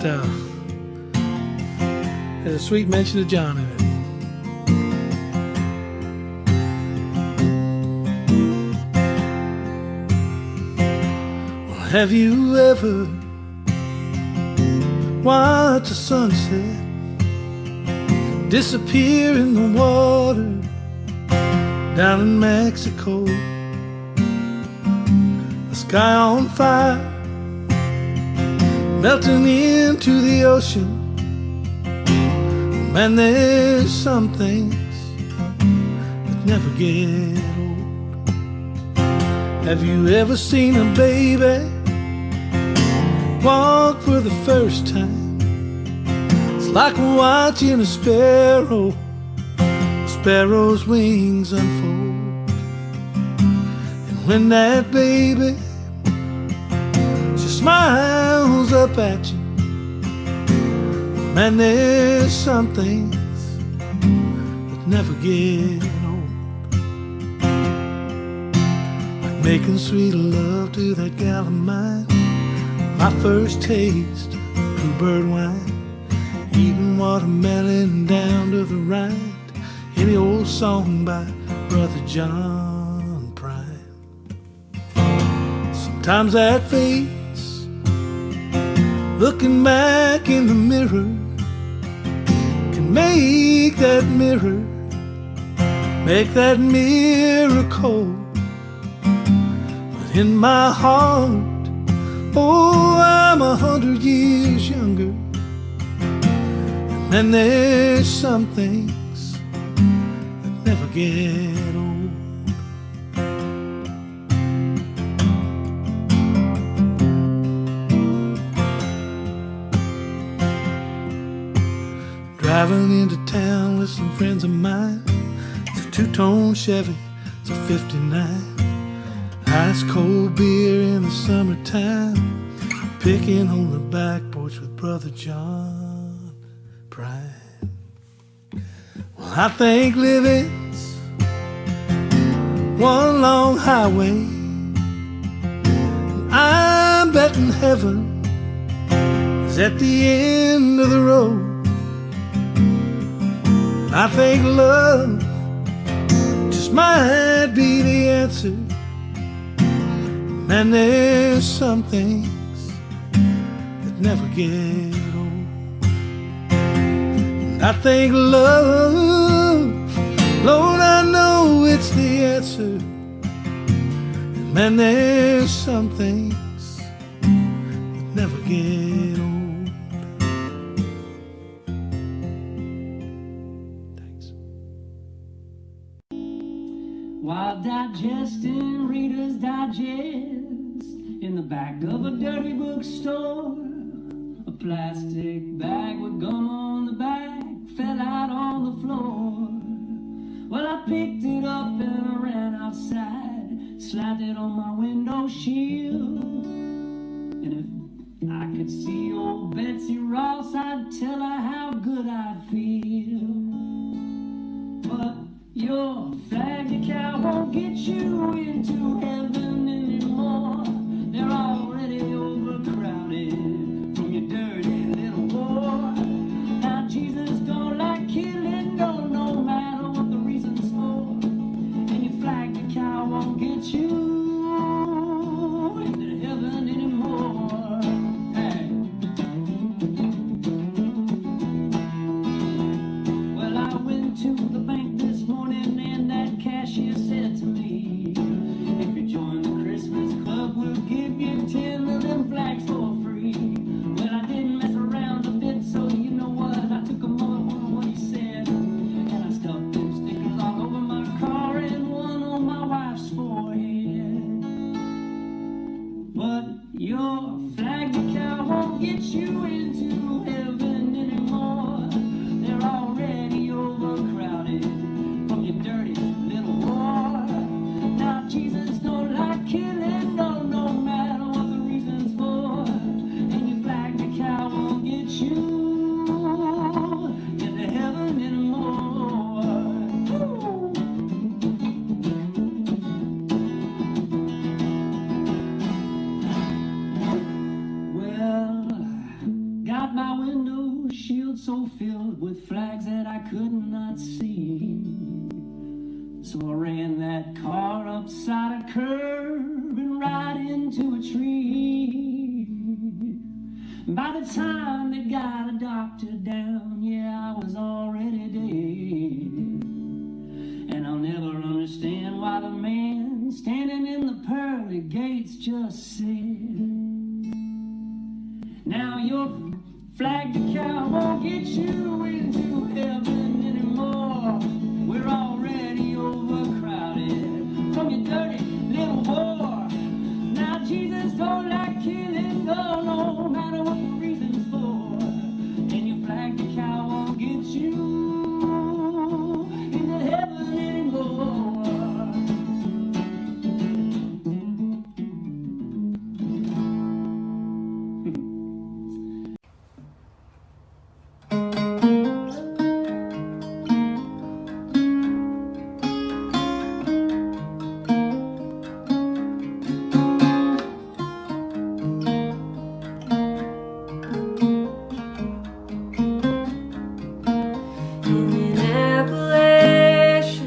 has a sweet mention of John in it. Well, have you ever watched the sunset disappear in the water down in Mexico? The sky on fire, melting into the ocean. Man, there's some things that never get old. Have you ever seen a baby walk for the first time? It's like watching a sparrow's wings unfold. And when that baby smiles up at you, man, there's some things that never get old. Like making sweet love to that gal of mine, my first taste of bluebird wine, eating watermelon down to the rind, any old song by Brother John Prine. Sometimes that face looking back in the mirror can make that mirror cold. But in my heart, oh, I'm 100 years younger. And then there's some things that never get old. Driving into town with some friends of mine, it's a two-tone Chevy, it's a 59. Ice cold beer in the summertime, picking on the back porch with Brother John Prine. Well, I think living's one long highway, and I'm betting heaven is at the end of the road. I think love just might be the answer. And there's some things that never get old. And I think love, Lord, I know it's the answer. And man, there's some things that never get old. While digesting Reader's Digest in the back of a dirty bookstore, a plastic bag with gum on the back fell out on the floor. Well, I picked it up and I ran outside, slapped it on my window shield. And if I could see old Betsy Ross, I'd tell her how good I feel. But your flag decal won't get you into heaven anymore. They're already overcrowded from your dirty little war. Now Jesus don't like killing, no matter what the reason's for. And your flag decal won't get you into heaven anymore. Hey. Well, I went to the bank this morning and that cashier said to get you into heaven anymore. They're already overcrowded from your dirty little war. Now Jesus don't like killing, no matter what the reason's for. And your flag the cow won't get you into heaven anymore. Well, got my window shield so filled with flags that I could not see. So I ran that car upside a curb and right into a tree. By the time they got a doctor down, yeah, I was already dead. And I'll never understand why the man standing in the pearly gates just said, now your flag the cow won't get you into heaven anymore. We're already overcrowded from your dirty little war. Now Jesus don't like killing, no matter what the reason's for. And your flag the cow won't get you into heaven anymore. In Appalachian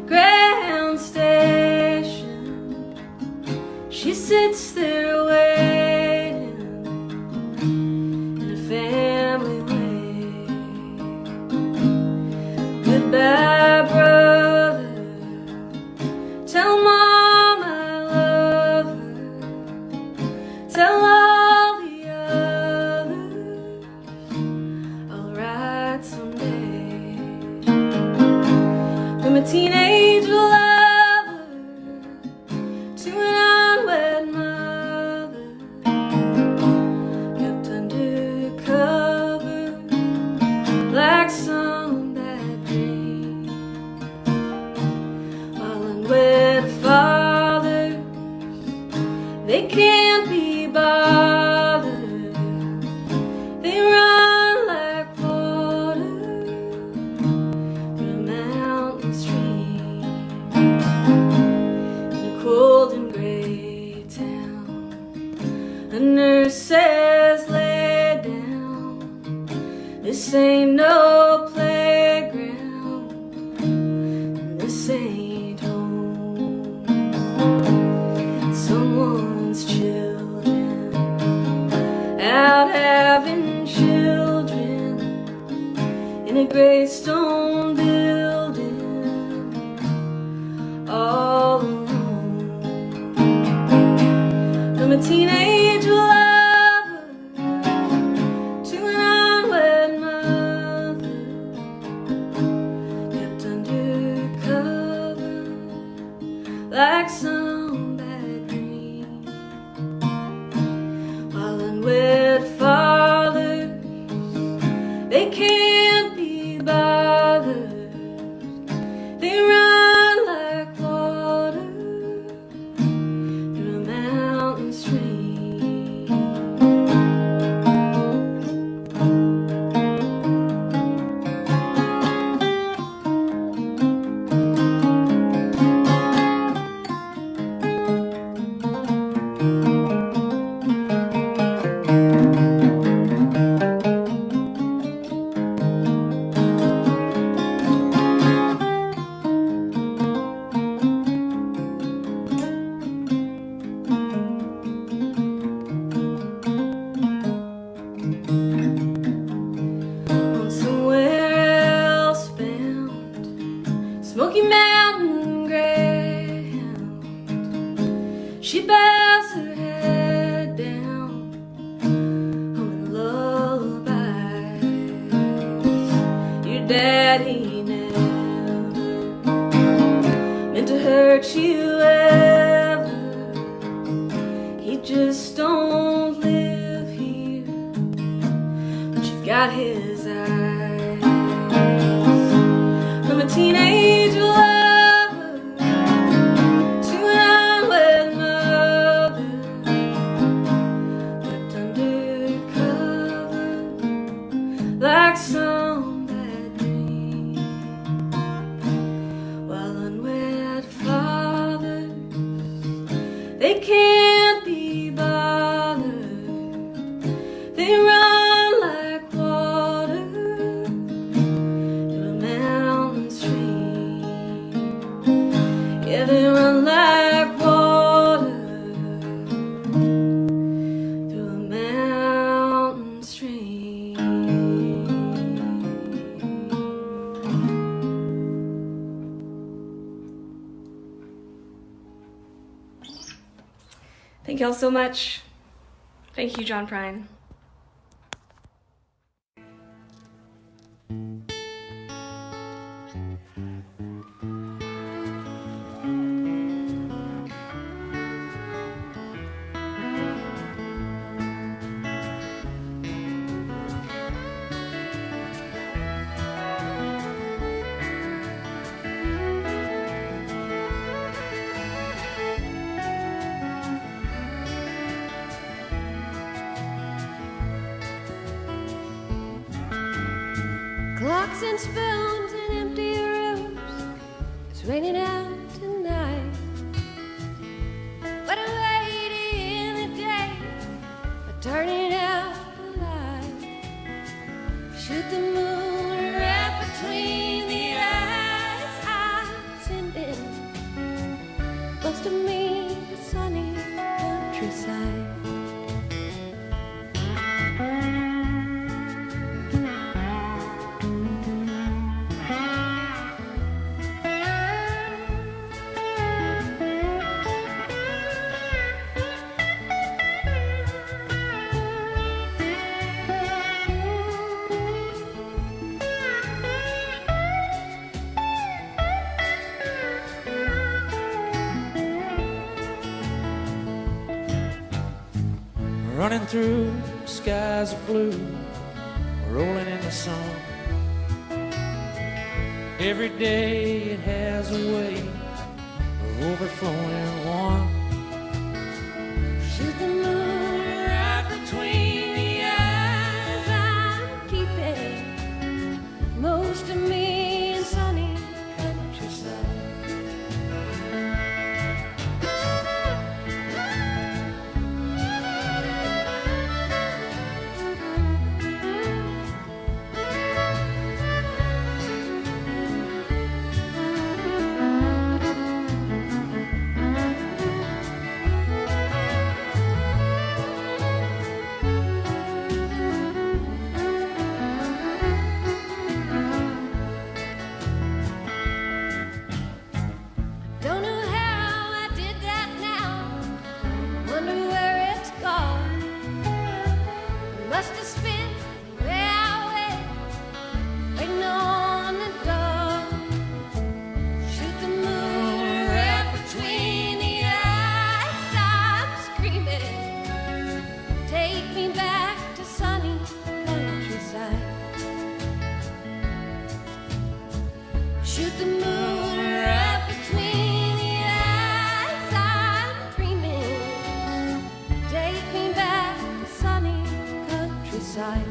Grand Station, she sits there waiting in a family way. Goodbye, brother. Tell Mom I love her. Tell all the others I'll write someday. From a teenage lover to an unwed mother, kept undercover like some bad dream. While unwed fathers, they can't be bothered. They run like water through a mountain stream. In a cold and gray town, a nurse says, lay down. This ain't no playground, and this ain't home. Someone's children out having children in a gray stone building, all alone. From a teenage lover to an unwed mother, kept undercover like some bad dream. While unwed fathers, they can't be bothered. They run like water through a mountain stream. On somewhere else bound, Smoky Mountain Greyhound, she bows her head down, humming lullabies. Your daddy never meant to hurt you ever. He just don't live got his eyes. From a teenage lover to an unwed mother, but undercover like some bad dream. While unwed fathers, they can't be bothered. They run like water to a mountain stream. Yeah, they run like water to a mountain stream. Thank y'all so much. Thank you, John Prine. Clocks and spoons in empty rooms. It's raining out tonight. But a lady in the day are turning out the light. Shoot the moon right between the eyes. I'm sending most of me the sunny countryside. Running through skies of blue, rolling in the sun. Every day it has a way of overflowing one. Shoot the moon right between the eyes. I'm keeping most of me in sunny countryside. Don't know how I did that now. Wonder where it's gone. Must have spent where I went, waiting on the dawn. Shoot the moon right between the eyes. I'm screaming, take me back to sunny countryside. Shoot the moon right between the eyes. I'm dreaming, take me back to sunny countryside.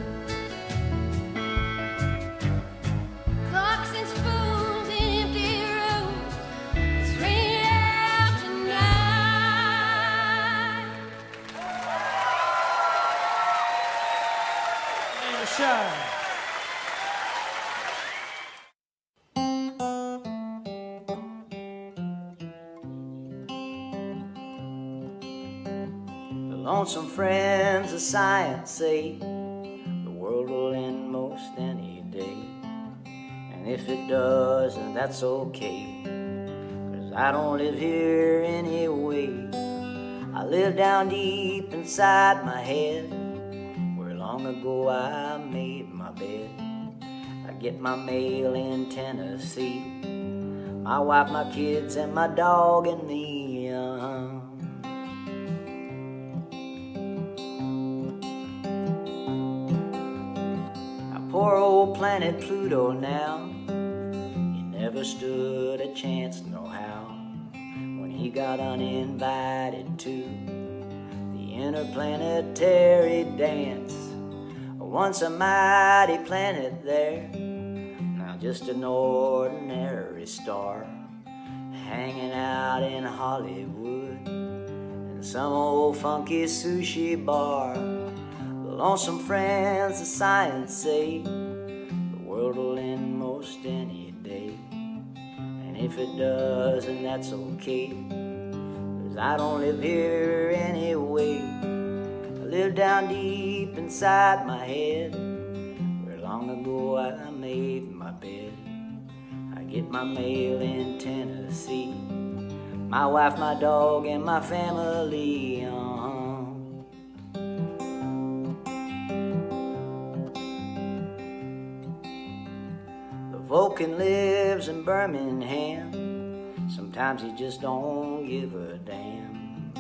Clocks and spoons in empty rooms. It's raining out tonight. Shine. The lonesome friends of science say the world will end most any day. And if it does, then that's okay, 'cause I don't live here anyway. I live down deep inside my head, where long ago I made my bed. I get my mail in Tennessee, my wife, my kids, and my dog and me. poor old planet Pluto now. He never stood a chance no how when he got uninvited to the interplanetary dance. Once a mighty planet there, now just an ordinary star, hanging out in Hollywood in some old funky sushi bar. The lonesome friends of science say the world will end most any day, and if it does, then that's okay, 'cause I don't live here anyway. I live down deep inside my head, where long ago I made my bed. I get my mail in Tennessee, my wife, my dog, and my family. The Vulcan lives in Birmingham. Sometimes he just don't give a damn.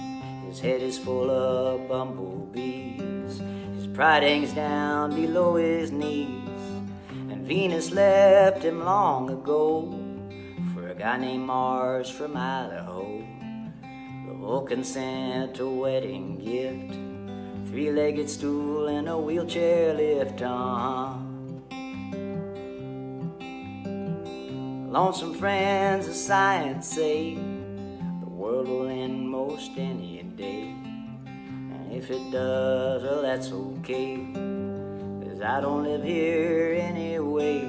His head is full of bumblebees. His pride hangs down below his knees. And Venus left him long ago for a guy named Mars from Idaho. The Vulcan sent a wedding gift, 3-legged stool and a wheelchair lift. Lonesome friends of science say the world will end most any day, and if it does, well, that's okay, 'cause I don't live here anyway.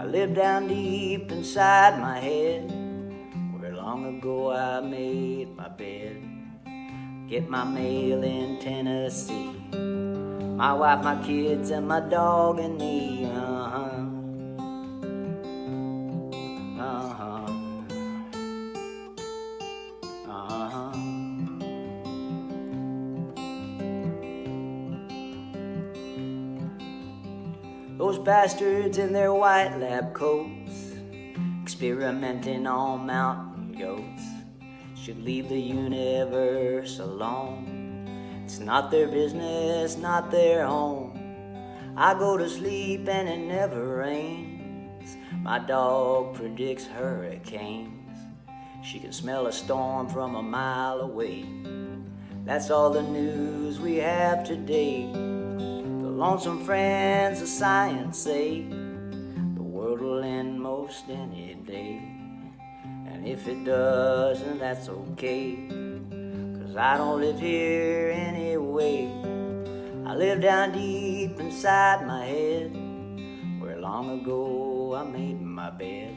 I live down deep inside my head, where long ago I made my bed. Get my mail in Tennessee, my wife, my kids, and my dog and me. Those bastards in their white lab coats, experimenting on mountain goats, should leave the universe alone. It's not their business, not their home. I go to sleep and it never rains. My dog predicts hurricanes. She can smell a storm from a mile away. That's all the news we have today. The lonesome friends of science say the world will end most any day, and if it does, then that's okay, 'cause I don't live here anyway. I live down deep inside my head, where long ago I made my bed.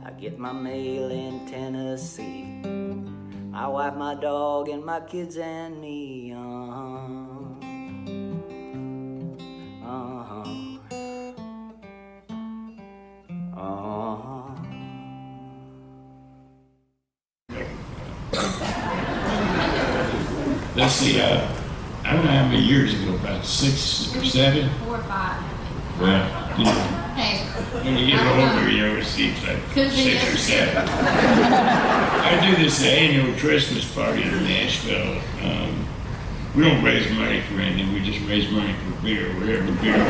I get my mail in Tennessee, my wife, my dog, and my kids and me. Let's see, I don't know how many years ago, about 6 or 7? 4 or 5. Well, you know, Hey. when you get older, you know, it seems like 6 or 7. I do this annual Christmas party in Nashville. We don't raise money for anything, we just raise money for beer, whatever beer.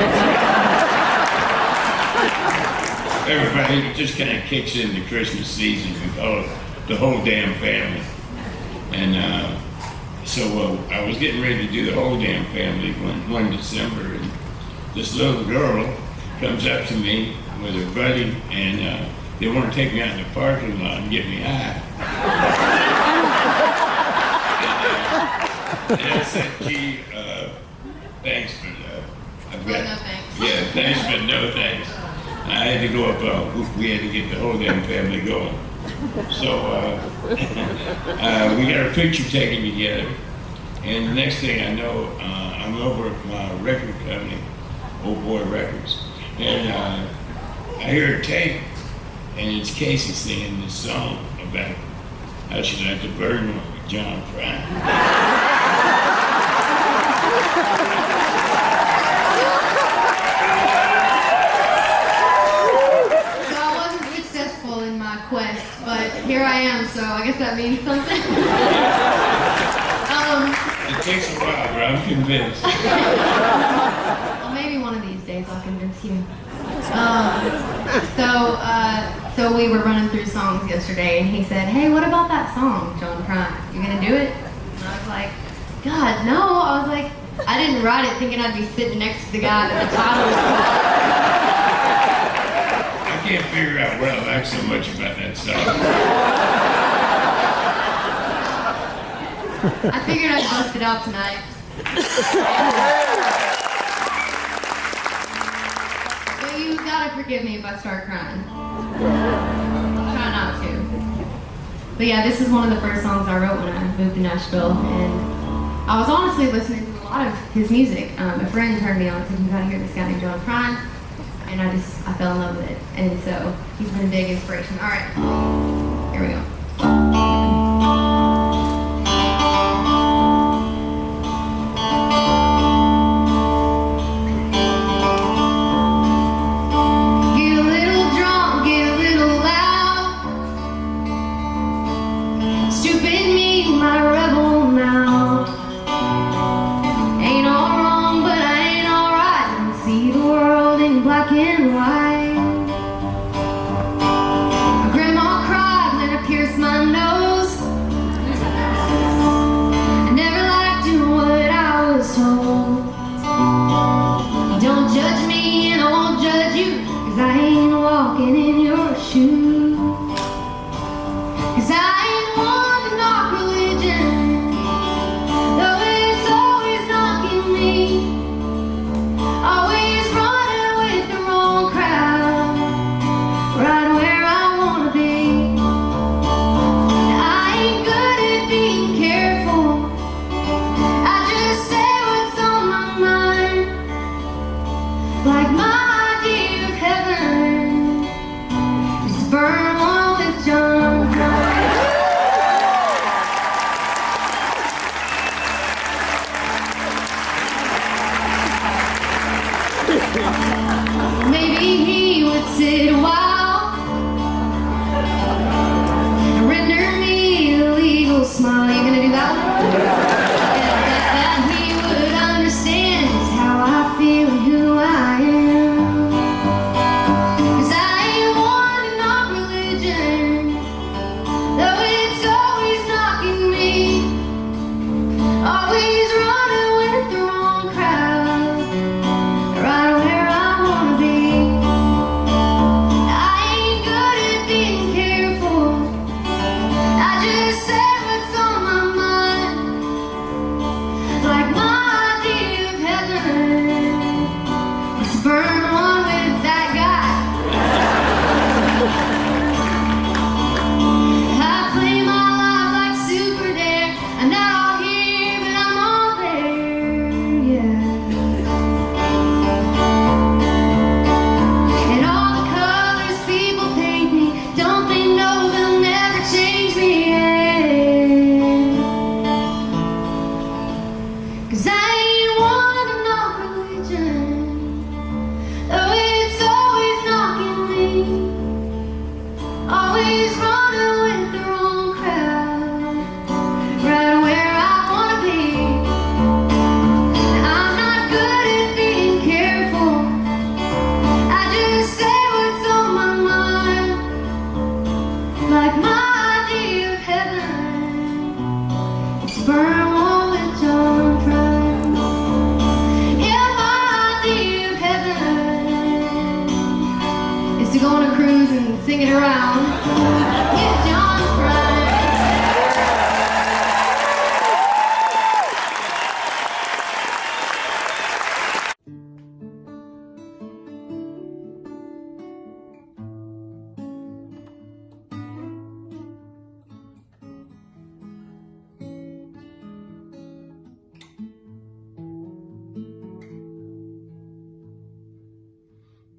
Everybody just kind of kicks in the Christmas season with the whole damn family. And so I was getting ready to do the whole damn family one December, and this little girl comes up to me with her buddy, and they want to take me out in the parking lot and get me high. And I said, gee, thanks, but I've got... No thanks. Yeah, thanks, but no thanks. I had to go up, we had to get the whole damn family going. So we got our picture taken together, and the next thing I know, I'm over at my record company, Old Boy Records, and I hear a tape, and it's Casey singing this song about how she liked to burn with John Prine. Quest, but here I am, so I guess that means something. It takes a while, but I'm convinced. Well, maybe one of these days I'll convince you. So we were running through songs yesterday, and he said, "Hey, what about that song, John Prine? You gonna do it?" And I was like, "God, no." I was like, I didn't write it thinking I'd be sitting next to the guy that the title was called. I can't figure out what I like so much about that song. I figured I'd bust it out tonight. But you gotta forgive me if I start crying. I'll try not to. But yeah, this is one of the first songs I wrote when I moved to Nashville, and I was honestly listening to a lot of his music. A friend turned me on and said, "You gotta hear this guy named John Prine," and I fell in love with it. And so he's been a big inspiration. All right, here we go.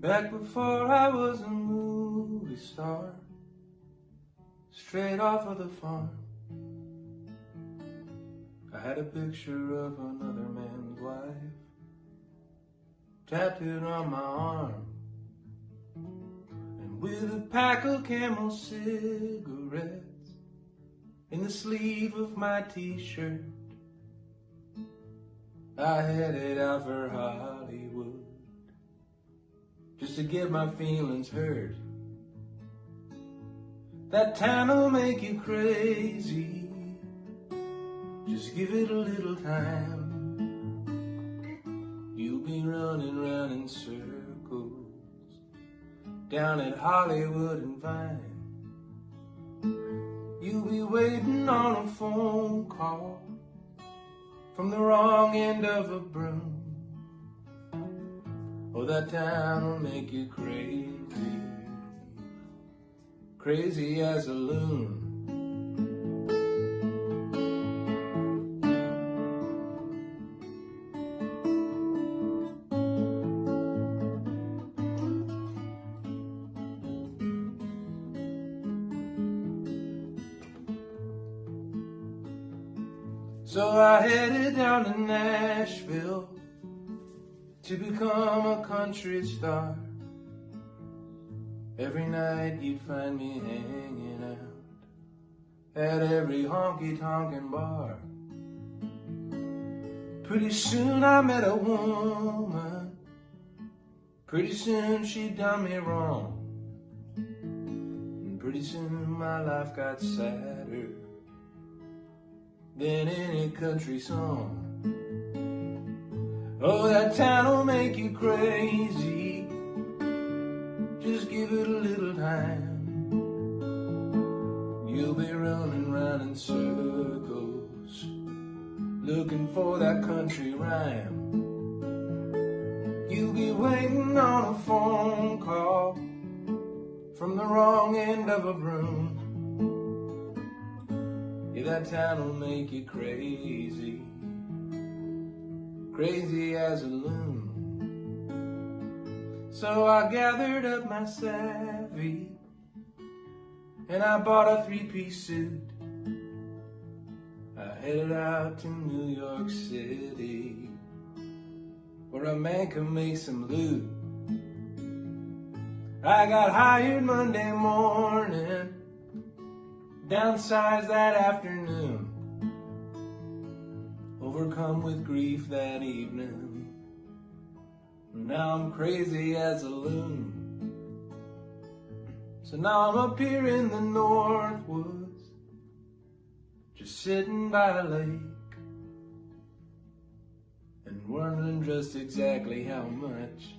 Back before I was a movie star, straight off of the farm, I had a picture of another man's wife tattooed on my arm. And with a pack of Camel cigarettes in the sleeve of my t-shirt, I headed out for Hollywood just to get my feelings hurt. That town'll make you crazy. Just give it a little time. You'll be running round in circles down at Hollywood and Vine. You'll be waiting on a phone call from the wrong end of a broom. Oh, that town'll make you crazy, crazy as a loon. So I headed down to Nashville to become a country star. Every night you'd find me hanging out at every honky-tonkin' bar. Pretty soon I met a woman. Pretty soon she done me wrong. And pretty soon my life got sadder than any country song. Oh, that town'll make you crazy. Just give it a little time. You'll be running round in circles looking for that country rhyme. You'll be waiting on a phone call from the wrong end of a broom. Yeah, that town'll make you crazy, crazy as a loon. So I gathered up my savvy and I bought a three-piece suit. I headed out to New York City where a man can make some loot. I got hired Monday morning, downsized that afternoon, overcome with grief that evening. Now I'm crazy as a loon. So now I'm up here in the North Woods, just sitting by a lake and wondering just exactly how much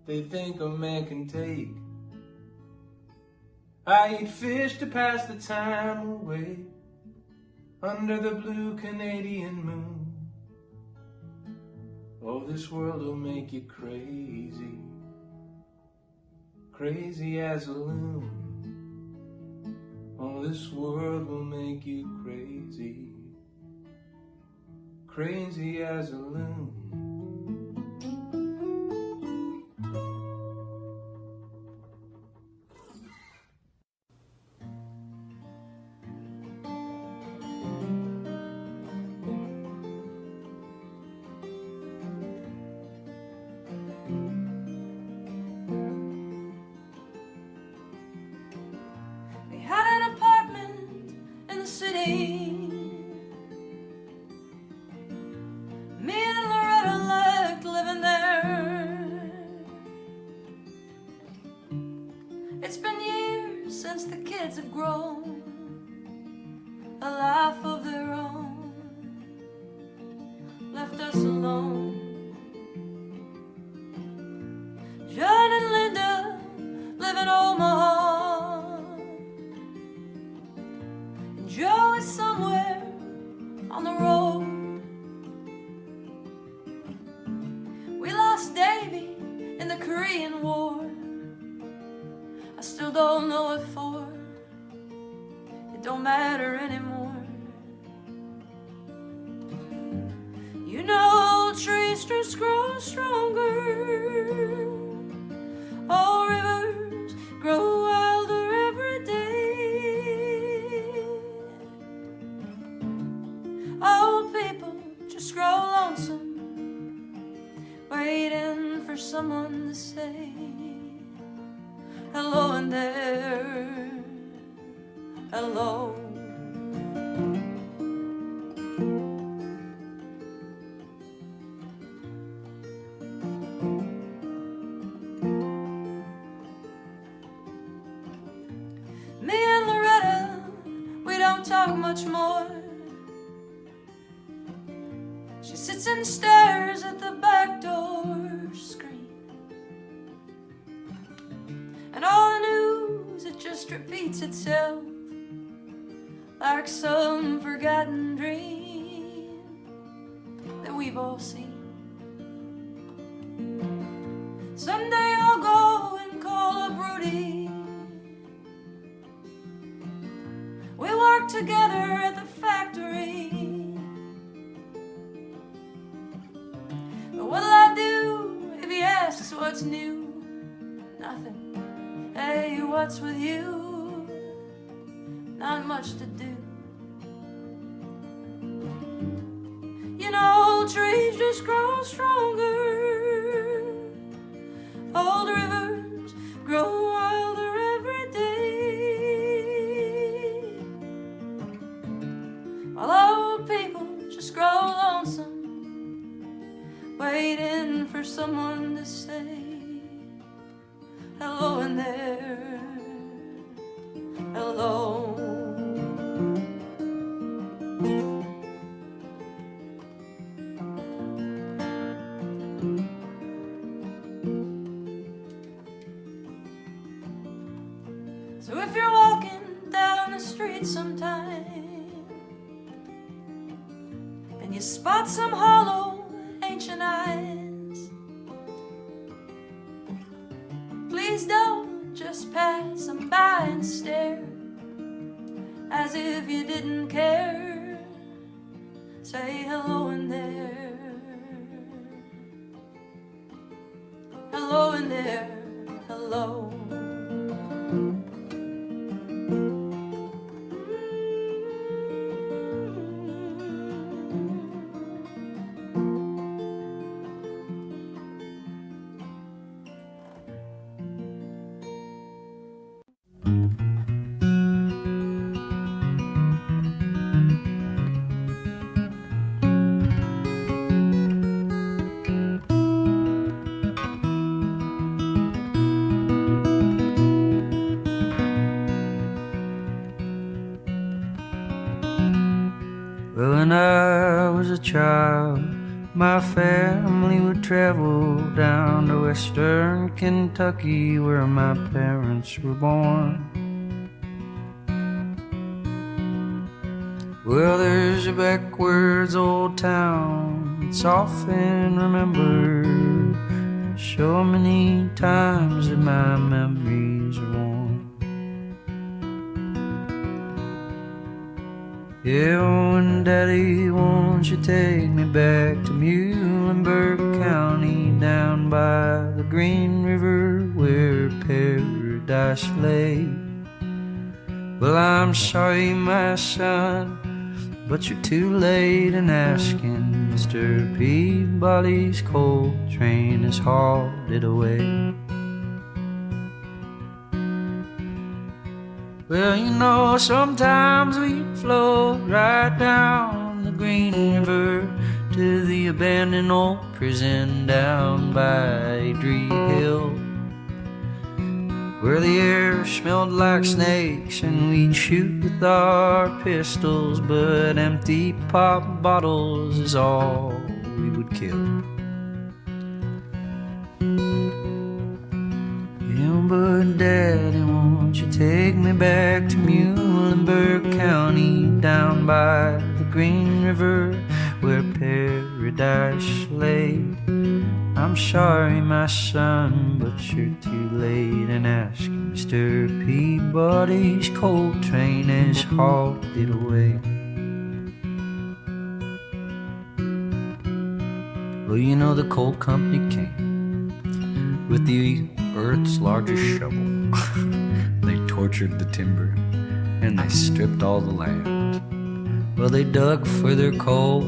they think a man can take. I eat fish to pass the time away under the blue Canadian moon. Oh, this world will make you crazy, crazy as a loon. Oh, this world will make you crazy, crazy as a loon. talk much more. She sits and stares at the back door screen, and all the news, it just repeats itself like some forgotten dream that we've all seen. Someday I'll go and call up Rudy. We work together at the factory. But what'll I do if he asks what's new? Nothing. Hey, what's with you? Not much to do. You know, trees just grow stronger. Old rivers grow wilder every day, while old people just grow lonesome, waiting for someone to say hello in there, hello. So if you're walking down the street sometime and you spot some hollow ancient eyes, please don't just pass them by and stare as if you didn't care. Say hello in there, hello in there, hello. When I was a child, my family would travel down to western Kentucky, where my parents were born. Well, there's a backwards old town that's often remembered. So many times that my memories are worn. Yeah, when Daddy, won't you take me back to Muhlenberg County, down by the Green River where paradise lay. Well, I'm sorry, my son, but you're too late in asking. Mr. Peabody's coal train has hauled it away. Well, you know, sometimes we float right down the Green River to the abandoned old prison down by Adrie Hill, where the air smelled like snakes and we'd shoot with our pistols, but empty pop bottles is all we would kill. Yeah, but Daddy, won't you take me back to Muhlenberg County, down by the Green River where paradise lay. I'm sorry, my son, but you're too late in asking. Mr. Peabody's coal train has hauled it away. Well, you know, the coal company came with the earth's largest shovel. They tortured the timber and they stripped all the land. Well, they dug for their coal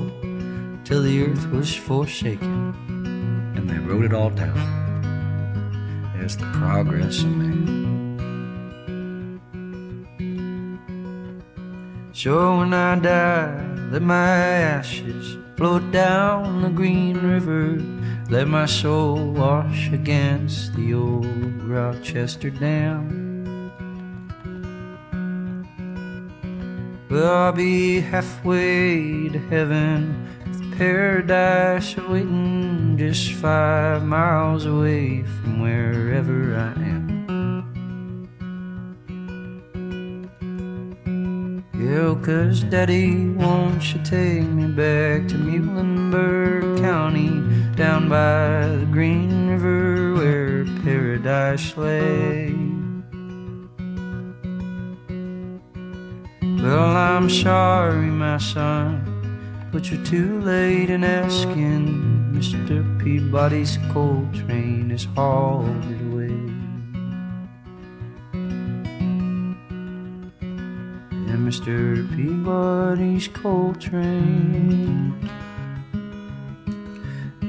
till the earth was forsaken, and they wrote it all down as the progress of man. So when I die, let my ashes float down the Green River, let my soul wash against the old Rochester Dam. Well, I'll be halfway to heaven with paradise awaiting just 5 miles away from wherever I am. Yeah, 'cause Daddy, won't you take me back to Muhlenberg County, down by the Green River where paradise lay? Well, I'm sorry, my son, but you're too late in asking. Mr. Peabody's coal train is hauled away. And Mr. Peabody's coal train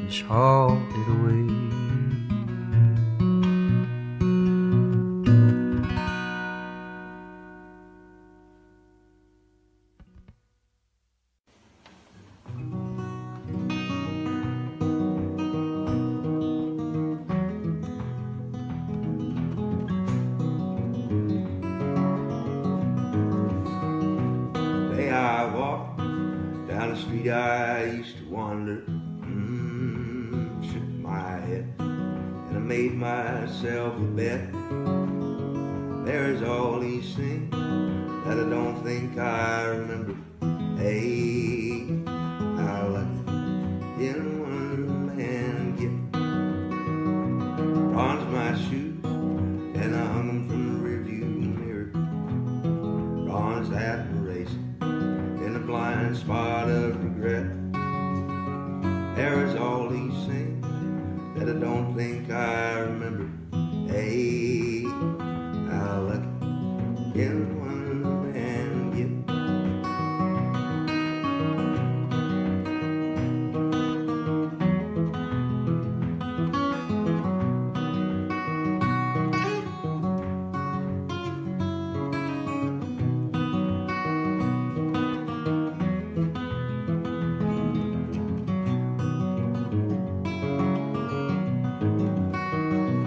is hauled away. I used to wander, shook my head, and I made myself a bet. There's all these things that I don't think I remember. Hey, how lucky can one man get? Bronze my shoes, and I hung them from the rearview mirror. Bronze admiration in a blind spot of regret. There's all these things that I don't think I remember. Hey, how lucky can one man get?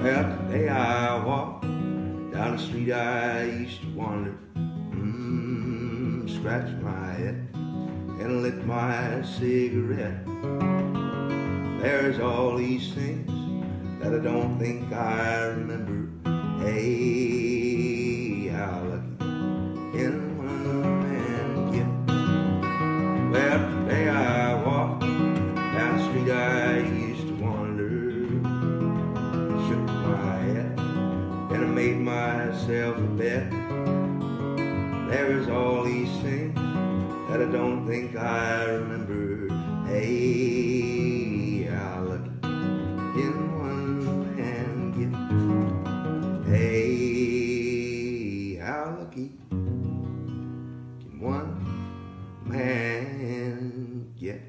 Well, today I walked down the street I used to wander, scratched my head and lit my cigarette. There's all these things that I don't think I remember. Hey, how lucky can one man get? Well, today I walked down the street I used to wander, shook my head and I made myself a bet. There's all these things that I don't think I remember. Hey, how lucky can one man get? Hey, how lucky can one man get?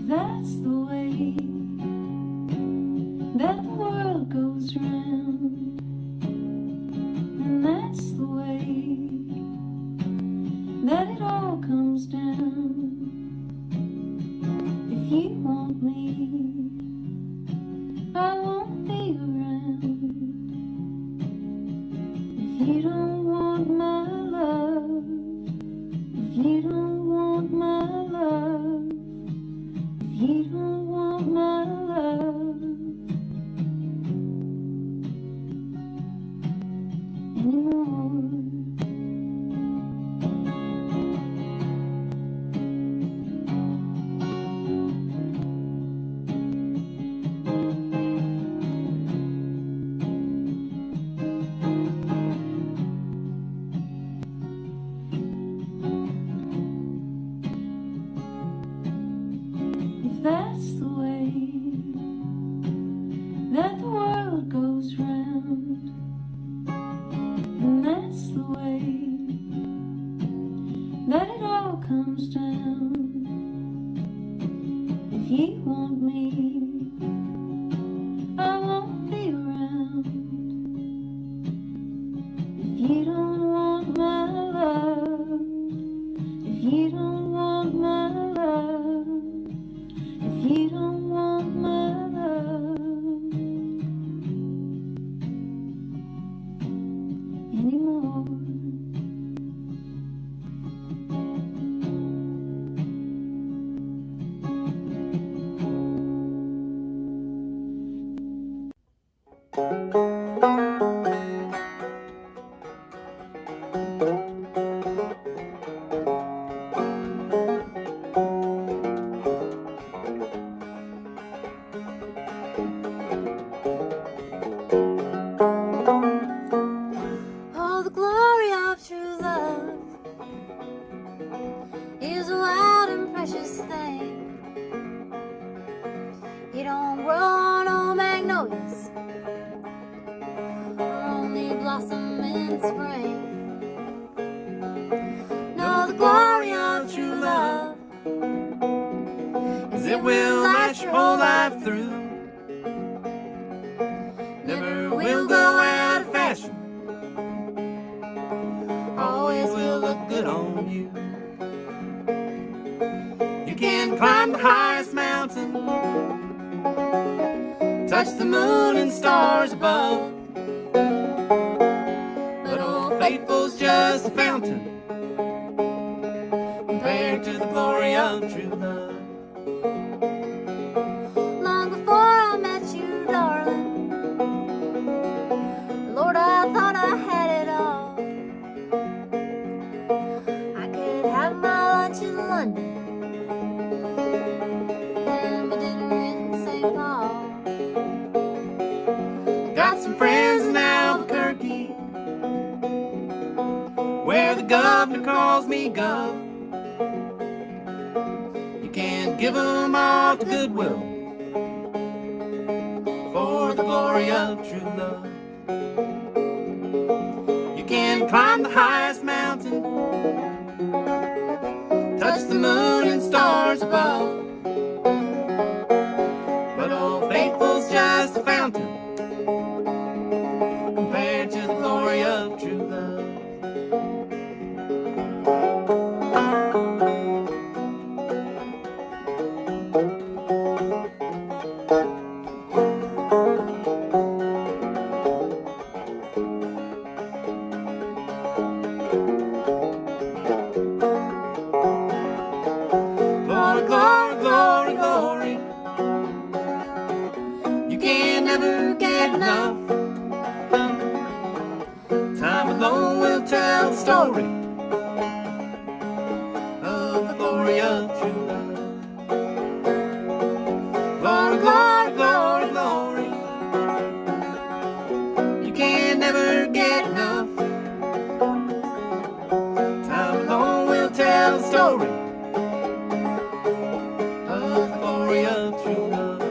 That If you want me, I won't be around. If you don't want my love, if you don't want my love, if you don't want my love anymore. If that's the way that the world goes round, then that's the way that it all comes down. If you want me, I won't be around. If you don't want my love, if you don't want my love, if you don't want my love anymore. Oh, the glory of true love is a wild and precious thing. You don't grow on old magnolias or only blossom in spring. No, the glory of true love is it will last your whole life through. Never will go out of fashion, always will look good on you. You can climb the highest mountain, touch the moon and stars above, but Old Faithful's just a fountain compared to the glory of true love. Long before I met you, darling, Lord, I thought I had it all. I could have my lunch in London and my dinner in St. Paul. Got some friends in Albuquerque where the governor calls me Gov. You can't give 'em all to Goodwill for the glory of true love. You can climb the highest mountain, touch the moon and stars above, but Old Faithful's just a fountain compared to the glory of true love. Glory, glory, glory, glory. You can never get enough. Time alone will tell the story of the glory of true love. Glory, glory, glory, glory. You can never get enough. Time alone will tell the story of the glory of true love.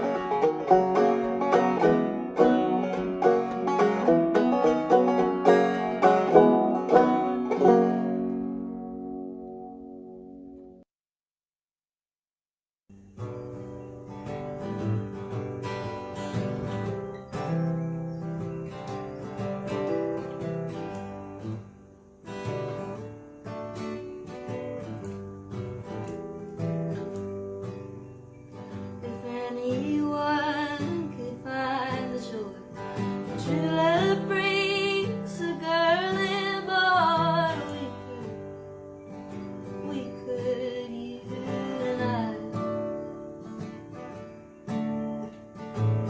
anyone could find the joy true love brings a girl and boy, we could, you and I.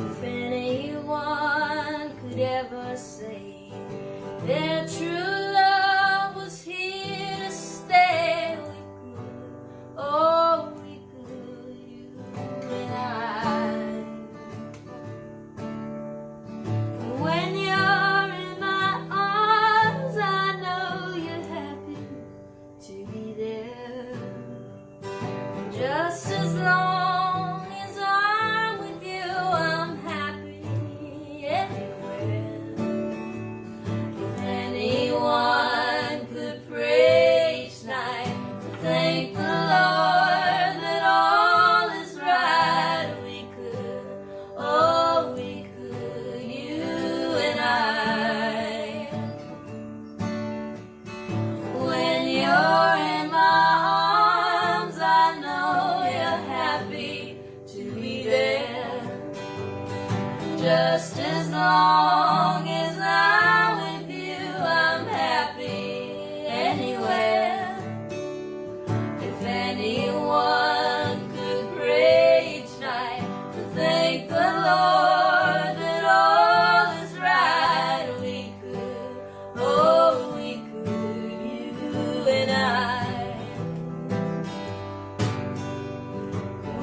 If anyone could ever say that true love was here to stay, we could, oh, we could, you and I. When you're in my arms, I know you're happy to be there. Just as long as I'm with you, I'm happy anywhere. If anyone could pray each night to thank the Lord that all is right, we could, oh, we could, you and I. When you're in my arms, I know you're happy to be there. Just as long as I'm with you, I'm happy anywhere. If anyone could pray each night to thank the Lord that all is right, we could, oh, we could, you and I.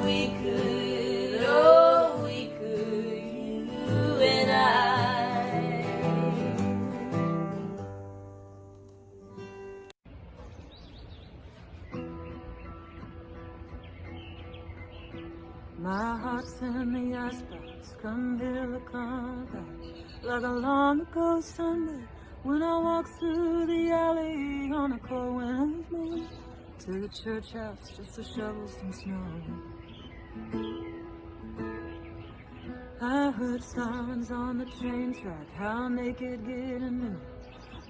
We could, oh, we could, you and I. My heart's in the icebox, come here, come back. Like a long ago Sunday, when I walked through the alley on a cold winter's morning to the church house just to shovel some snow. I heard sirens on the train track, how naked getting in.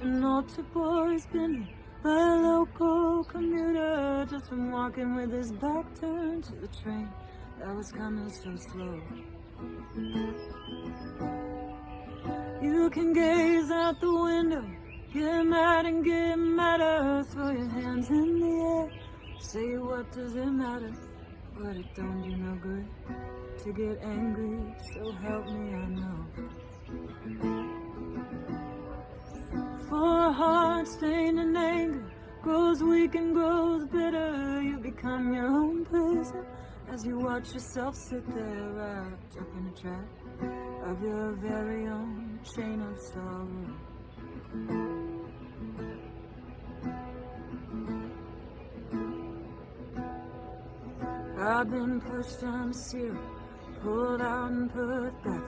An altar boy's been hit by a local commuter just from walking with his back turned to the train that was coming so slow. You can gaze out the window, get mad and get madder, throw your hands in the air, say what does it matter, but it don't do no good to get angry, so help me I know. For a heart stained in anger grows weak and grows bitter, you become your own prison as you watch yourself sit there wrapped up in a trap of your very own chain of sorrow. I've been pushed down the syrup, pulled out and put back,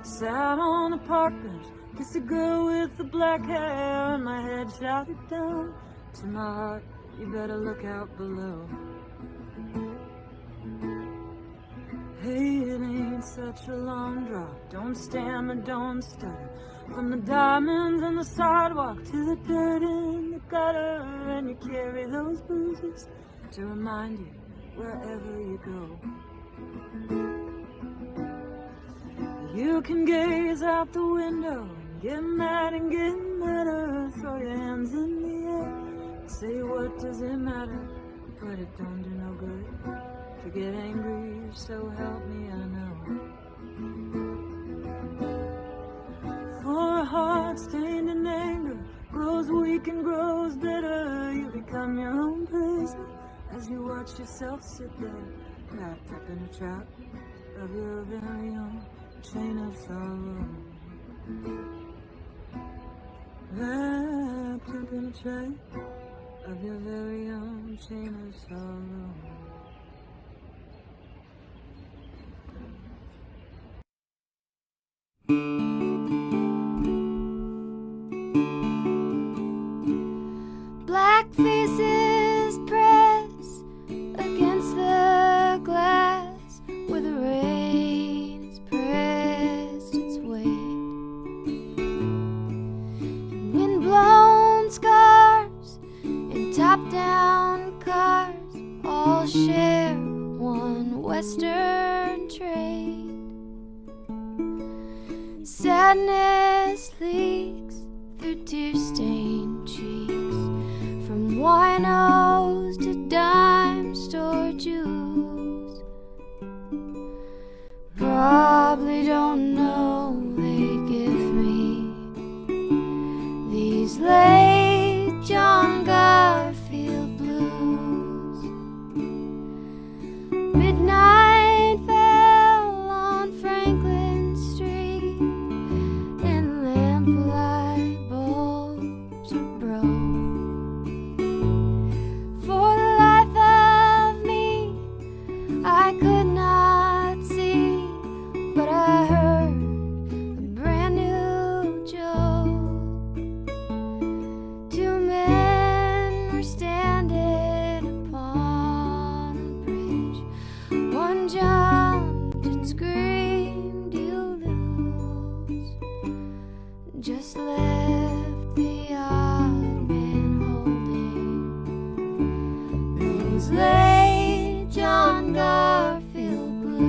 sat on a park bench, kissed a girl with the black hair, and my head shouted down to my heart, you better look out below. Hey, it ain't such a long drop, don't stammer, don't stutter, from the diamonds on the sidewalk to the dirt in the gutter, and you carry those bruises to remind you wherever you go. You can gaze out the window and get mad and get madder, throw your hands in the air, say what does it matter, but it don't do no good to get angry, so help me I know. For a heart stained in anger grows weak and grows bitter, you become your own prison as you watch yourself sit there wrapped up in a trap of your very own chain of sorrow. Wrapped up in a trap of your very own chain of sorrow. Black faces press against the glass where the rain has pressed its weight. And wind-blown scars and top-down cars all share one western trade. Sadness leaks through tear-stained cheeks, from winos to dime store Jews. Probably don't know they give me these late John Garfield blues. Midnight fell on Franklin Street, and lamplight bulbs were broke. For the life of me, I could not see, but I heard a brand new joke. Two men were standing upon a bridge. One jumped and screamed, "You lose." Just left the odd man holding those late John Garfield blues.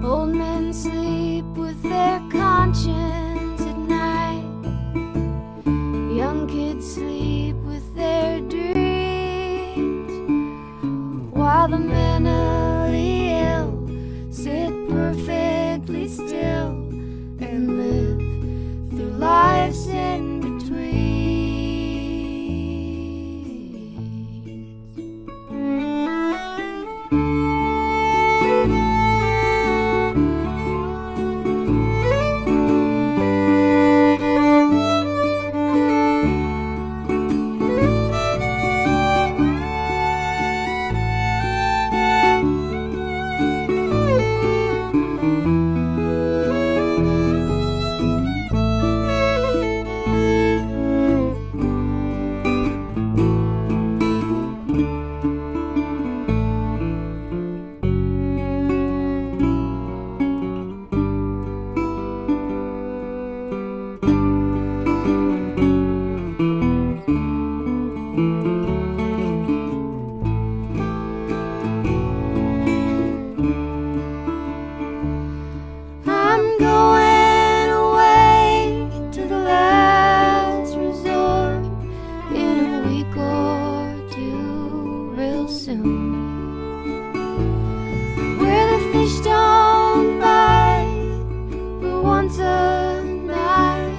Old men sleep with their conscience at night. Young kids sleep with their dreams, while the mentally ill sit perfectly still and live through life's in between. I'm going away to the last resort in a week or two, real soon, where the fish don't bite but once a night,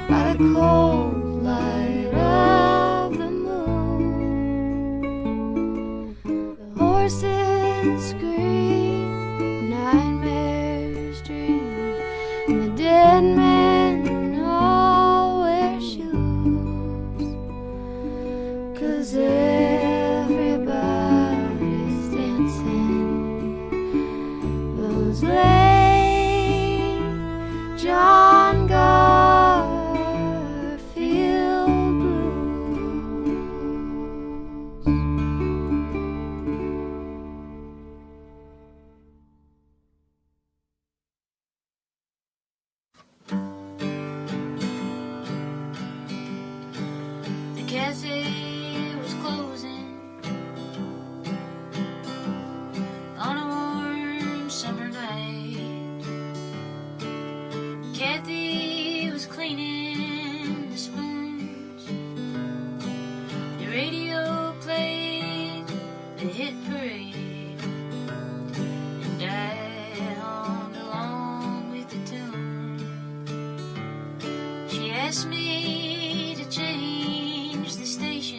by the cold light of the moon. The horses scream, nightmares dream, and the dead men all wear shoes, 'cause everybody's dancing those late John Garfield blues. The cafe was closing on a warm summer night. Kathy was cleaning the spoons. The radio played the hit parade, and I hummed along with the tune. She asked me to change the station.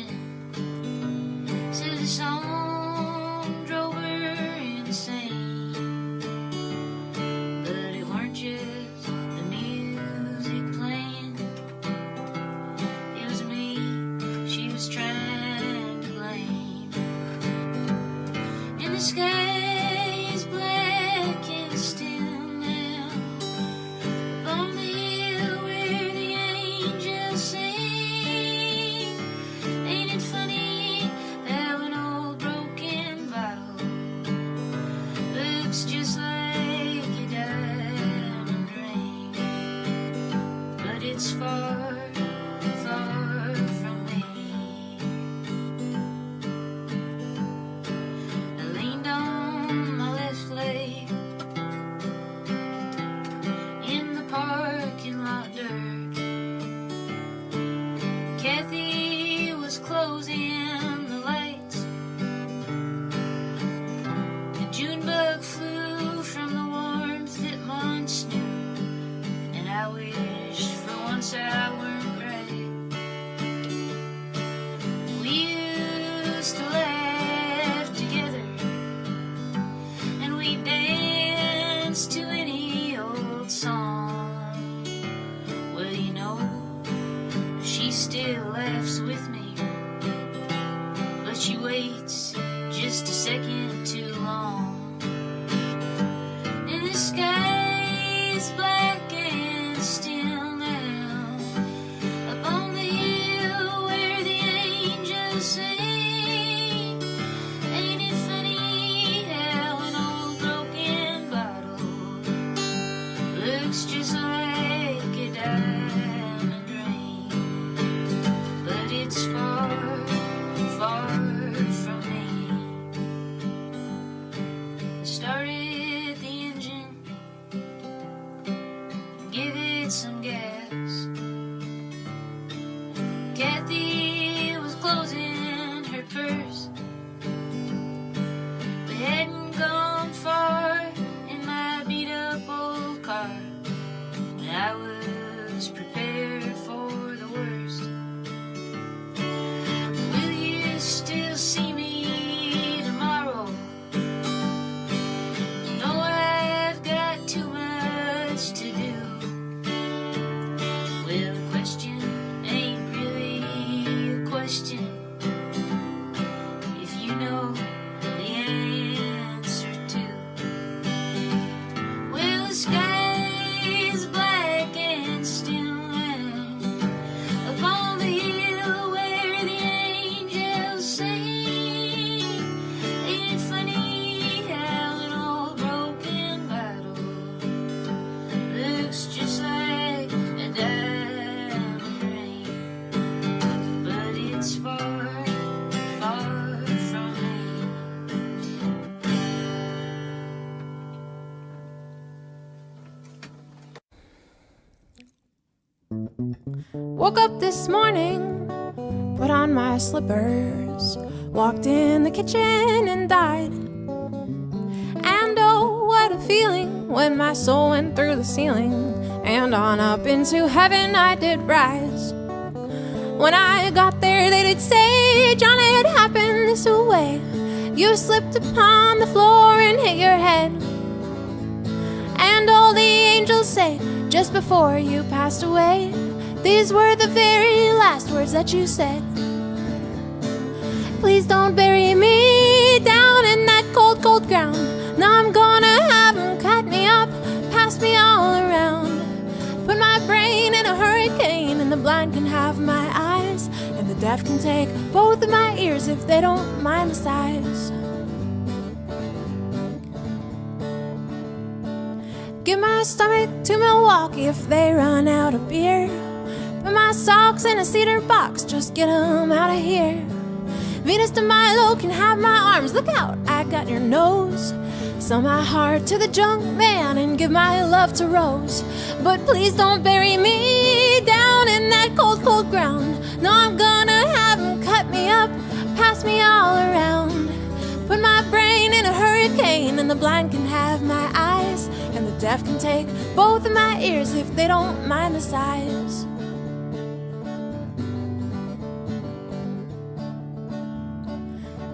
laughs with me, but she waits just a second too long. And the sky is black and still now, up on the hill where the angels sing. Ain't it funny how an old broken bottle looks just like a diamond ring, but it's far, far from me. Started the engine, give it some gas. Kathy was closing her purse. We hadn't gone far in my beat-up old car when I was prepared for the worst. Will you still see me tomorrow? No, I've got too much to do. Well, the question ain't really a question if you know the answer to. Well, the sky is black and still now, upon the hill where the angels sing. Ain't it funny how an old broken bottle looks just like a diamond ring, but it's far, far from me. Woke up this morning, put on my slippers, walked in the kitchen and died. And oh, what a feeling when my soul went through the ceiling, and on up into heaven I did rise. When I got there they did say, John, it happened this way. You slipped upon the floor and hit your head. And all the angels say, just before you passed away, these were the very last words that you said. Please don't bury me down in that cold, cold ground. Now I'm gonna have them cut me up, pass me all around. Put my brain in a hurricane, and the blind can have my eyes, and the deaf can take both of my ears if they don't mind the size. Give my stomach to Milwaukee if they run out of beer. Put my socks in a cedar box, just get 'em out of here. Venus de Milo can have my arms, look out, I got your nose. Sell my heart to the junk man and give my love to Rose. But please don't bury me down in that cold, cold ground. No, I'm gonna have 'em cut me up, pass me all around. Put my brain in a hurricane, and the blind can have my eyes, and the deaf can take both of my ears if they don't mind the size.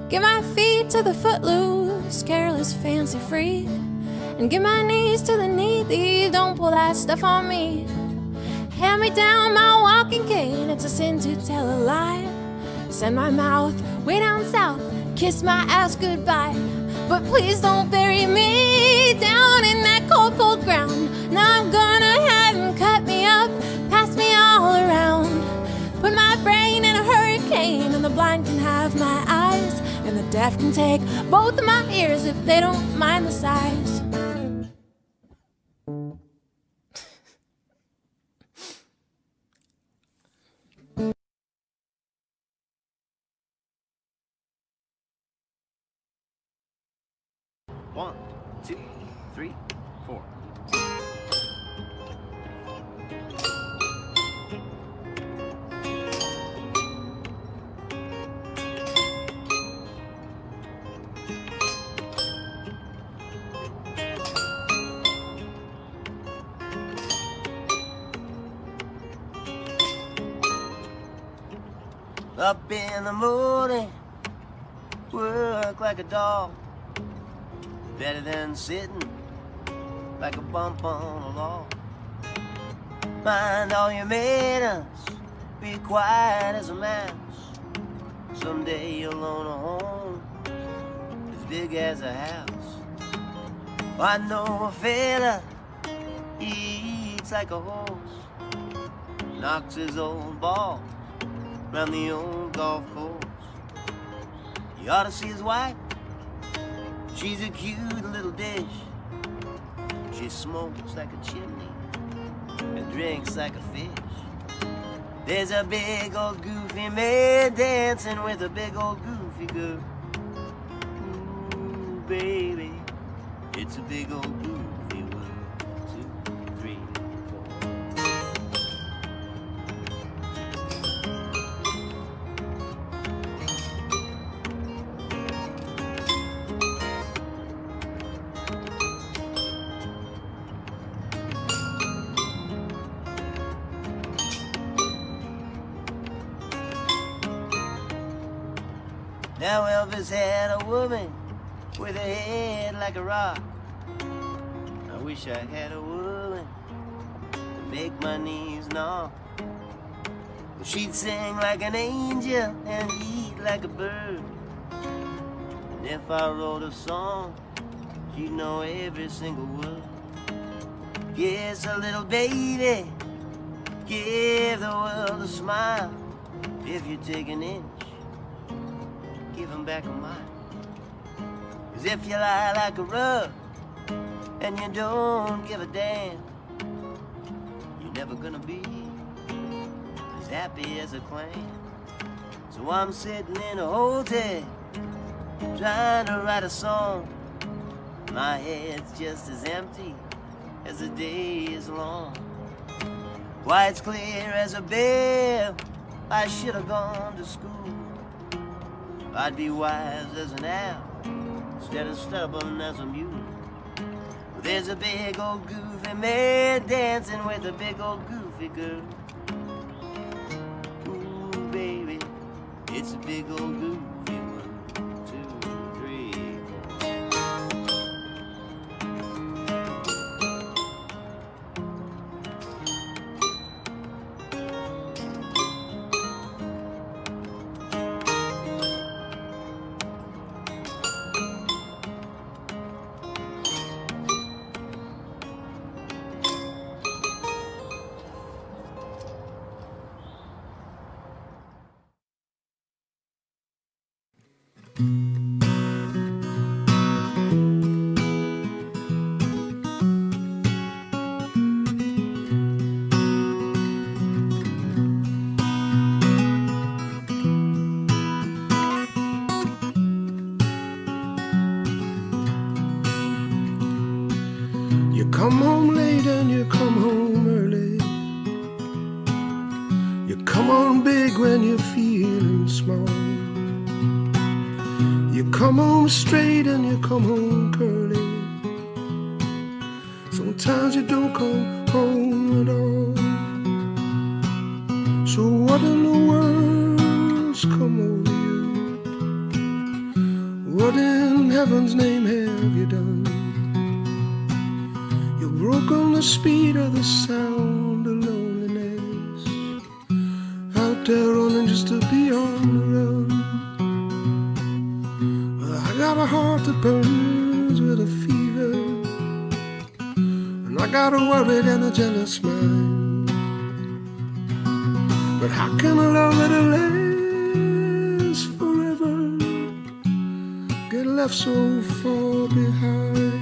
Give my feet to the footloose, careless, fancy free, and give my knees to the needy, don't pull that stuff on me. Hand me down my walking cane, it's a sin to tell a lie. Send my mouth way down south, kiss my ass goodbye. But please don't bury me down in that cold, cold ground. Now I'm gonna have them cut me up, pass me all around. Put my brain in a hurricane, and the blind can have my eyes, and the deaf can take both of my ears if they don't mind the size. One, two, three, four. Up in the morning, work like a dog. Better than sitting like a bump on a log. Mind all your manners, be quiet as a mouse. Someday you'll own a home as big as a house. I know a fella, he eats like a horse, knocks his old ball round the old golf course. You ought to see his wife, she's a cute little dish. She smokes like a chimney and drinks like a fish. There's a big old goofy man dancing with a big old goofy girl. Ooh, baby, it's a big old goofy world. 2, 3, 4. Now Elvis had a woman with a head like a rock. I wish I had a woman to make my knees knock. Well, she'd sing like an angel and eat like a bird. And if I wrote a song, she'd know every single word. Yes, a little baby, give the world a smile. If you take an inch, give him back a mile. 'Cause if you lie like a rug and you don't give a damn, you're never gonna be as happy as a clam. So I'm sitting in a hotel trying to write a song. My head's just as empty as the day is long. Why, it's clear as a bell, I should have gone to school. I'd be wise as an owl instead of stubborn as a mule. Well, there's a big old goofy man dancing with a big old goofy girl. Ooh, baby, it's a big old goofy world. 2, 3, 4. come home late and you come home early. You come on big when you're feeling small. You come home straight and you come home curly. Sometimes you don't come home at all. So what in the world's come over you? What in heaven's name have you done? You've broken the speed of the sound of loneliness. Out there running just to be on the run. Well, I got a heart that burns with a fever, and I got a worried and a jealous mind. But how can a love that lasts forever get left so far behind?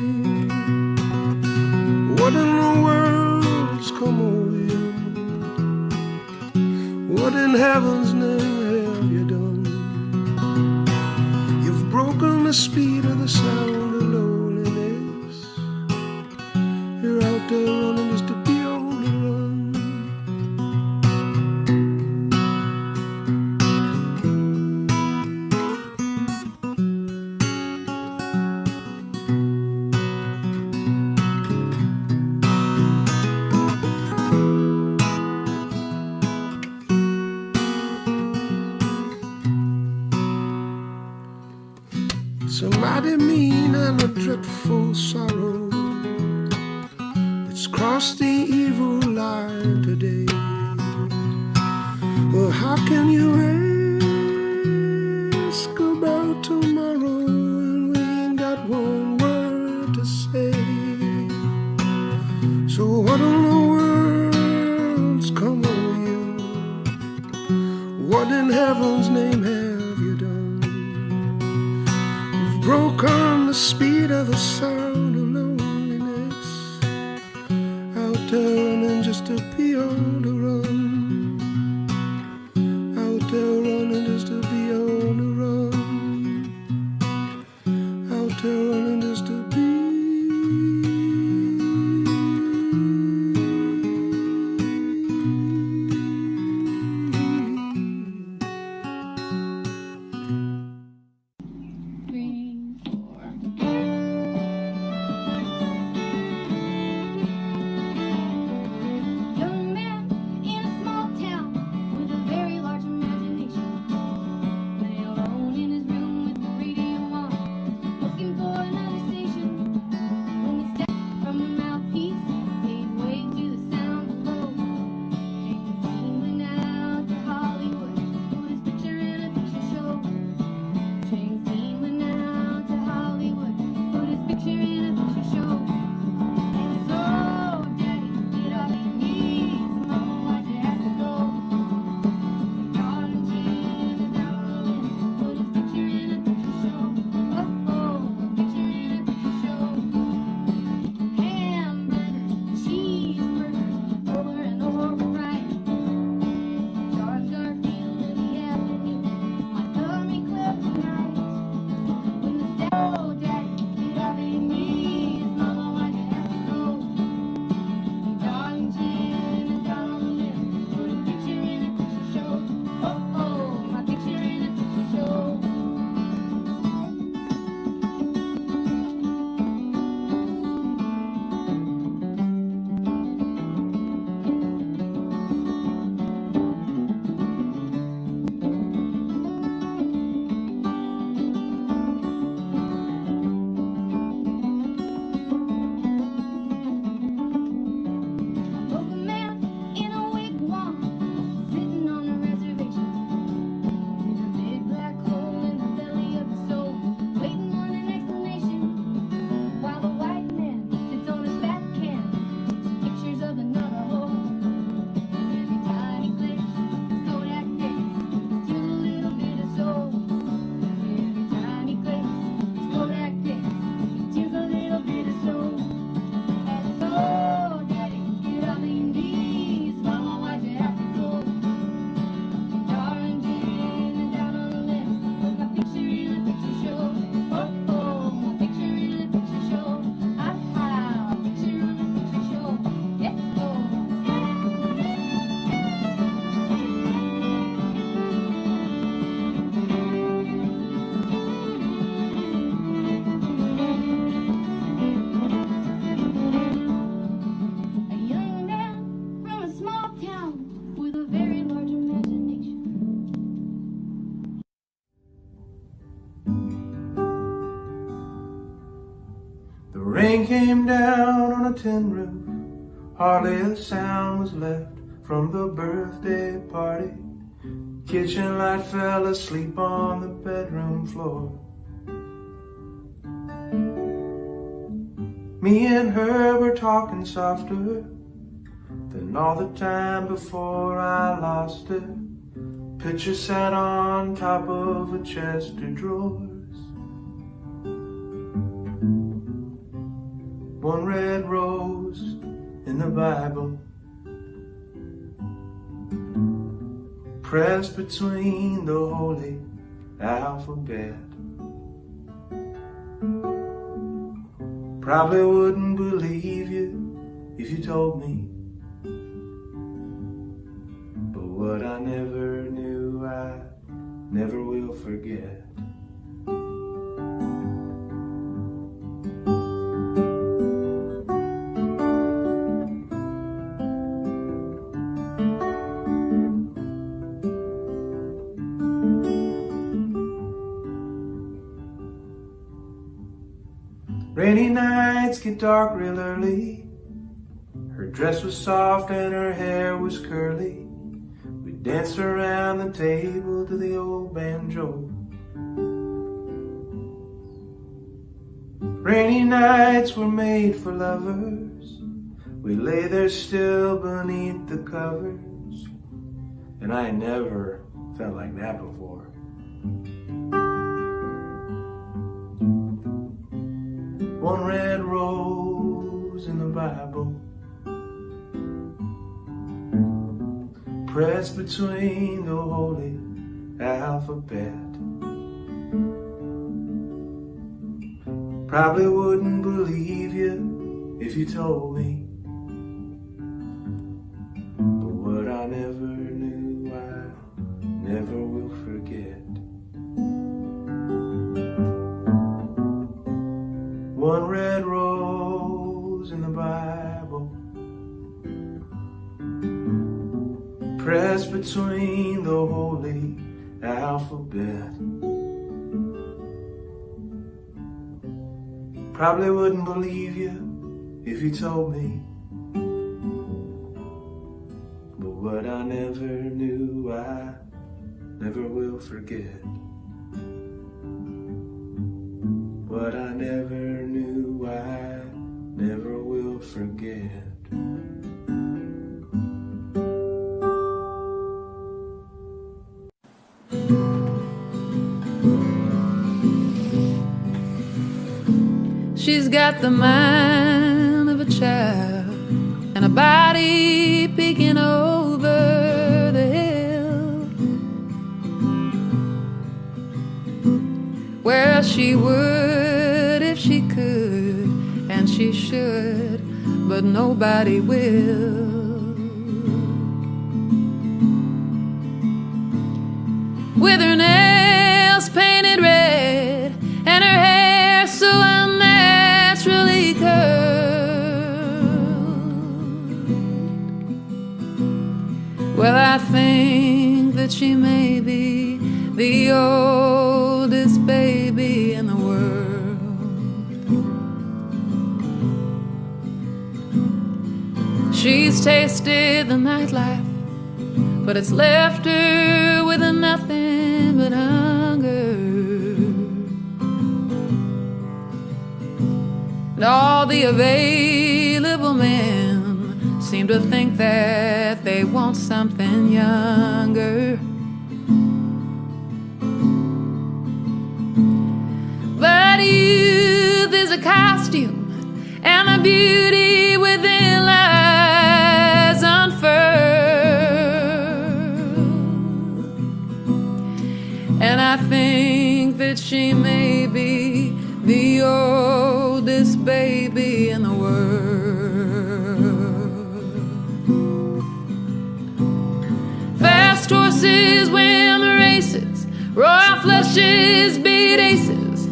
What in the world's come over you? What in heaven's name have you done? You've broken the speed of the sound of loneliness. You're out there running just to be on the run. Somebody mean and a dreadful sorrow, it's crossed the evil line today. How can you ask about tomorrow when we ain't got one word to say? So what in the world's come over you? What in heaven's name have you done? You've broken the speed of the sound of loneliness, out there running just to be on the run, out there running just to be on the run, out there running just to be. Young man in a small town with a very large imagination, lay alone in his room with the radio on, looking for another station. When he stepped from the mouthpiece, gave way to the sound below. James went out to Hollywood, put his picture in a picture show. James Dean went out to Hollywood, put his picture in a picture show. So, Daddy, get off your knees, Mama, why'd you have to go? Darling Jim is out on the limb, put his picture in a picture show. Oh, a picture in a picture show. Hamburgers, cheeseburgers, over and over right. George Garfield in the afternoon, Montgomery Club tonight. When the step, oh, Daddy, get off your knees, Mama, why'd you have to go? Darling Jim is out on the limb, put a picture in a picture show. Oh, my picture in a picture show. Local man in a wigwam, sitting on a reservation, with a big black hole in the belly of his soul, waiting on an explanation. While the white man sits on his fat can, takes pictures of another hole. And every time he clicks his Kodak pics, steals a little bit of soul. Every time he clicks his Kodak pics, steals a little bit of soul. And so, Daddy, get off your knees, Mama, why'd you have to go? Darling Jim is out on the limb, put my picture in a picture show. Oh, my picture in a picture show. Ah, picture in a picture show. Yes, a young man from a small town with a very large imagination. The rain came down on a tin roof, hardly a sound was left from the birthday party. Kitchen light fell asleep on the bedroom floor. Me and her were talking softer than all the time before I lost her. Picture sat on top of a chest of drawers. One red rose in the Bible, pressed between the holy alphabet. Probably wouldn't believe you if you told me, but what I never knew I never will forget. Rainy nights get dark real early. Her dress was soft and her hair was curly. We'd danced around the table to the old banjo. Rainy nights were made for lovers. We lay there still beneath the covers, and I never felt like that before. One red rose in the Bible, pressed between the holy alphabet. Probably wouldn't believe you if you told me, but what I never knew I never will forget. One red rose in the Bible, pressed between the holy alphabet. Probably wouldn't believe you if you told me, but what I never knew I never will forget. What I never knew I never will forget. She's got the mind of a child and a body peeking over the hill. Well, she would if she could, and she should, but nobody will. With her nails painted red and her hair so unnaturally curled, well, I think that she may be the oldest baby in the world. She's tasted the nightlife, but it's left her with a nothing but hunger. And all the available men seem to think that they want something younger. But youth is a costume, and the beauty within lies unfurled. And I think that she may be the oldest baby in the world. Fast horses win the races, royal flushes beat aces,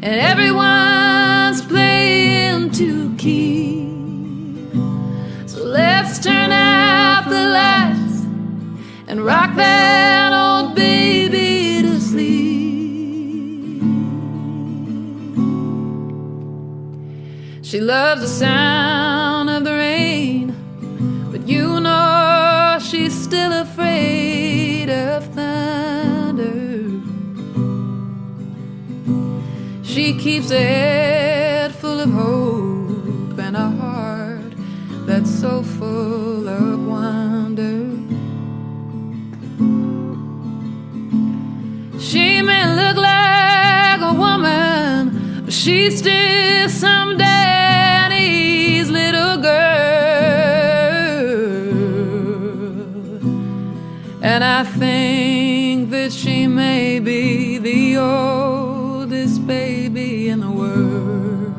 and everyone's playing to key. So let's turn out the lights and rock that old baby to sleep. She loves the sound of the rain, but you know she's still afraid of thunder. She keeps a head full of hope and a heart that's so full of wonder. She may look like a woman, but she's still some daddy's little girl. And I think that she may be the oldest baby in the world.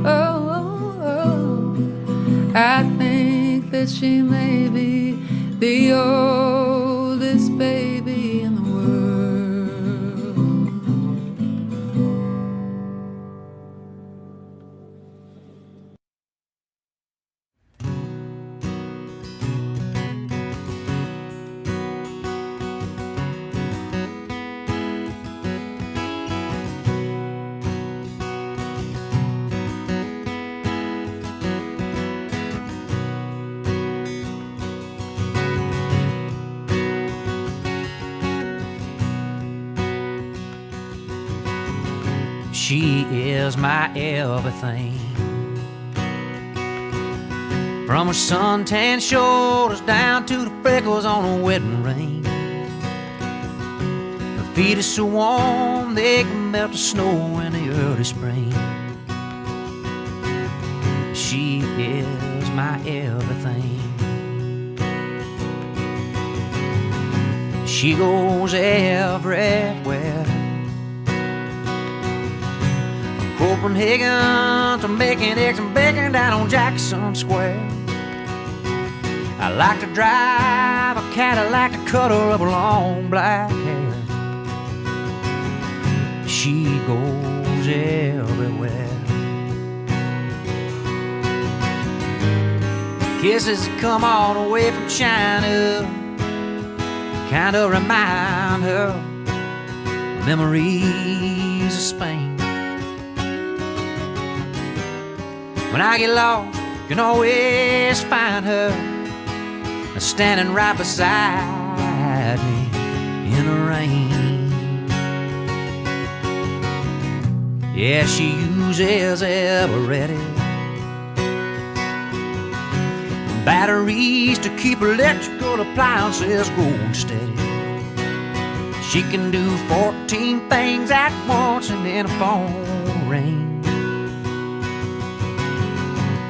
Oh, oh, oh. I think that she may be the oldest baby in the world. She is my everything. From her suntan shoulders down to the freckles on her wedding ring. Her feet are so warm they can melt the snow in the early spring. She is my everything. She goes everywhere, from Copenhagen to making eggs and bacon down on Jackson Square. I like to drive a Cadillac to cut her up long black hair. She goes everywhere. Kisses that come all the way from China kind of remind her of memories of Spain. When I get lost, you can always find her standing right beside me in the rain. Yeah, she uses Eveready batteries to keep electrical appliances going steady. She can do 14 things at once and then a phone ring.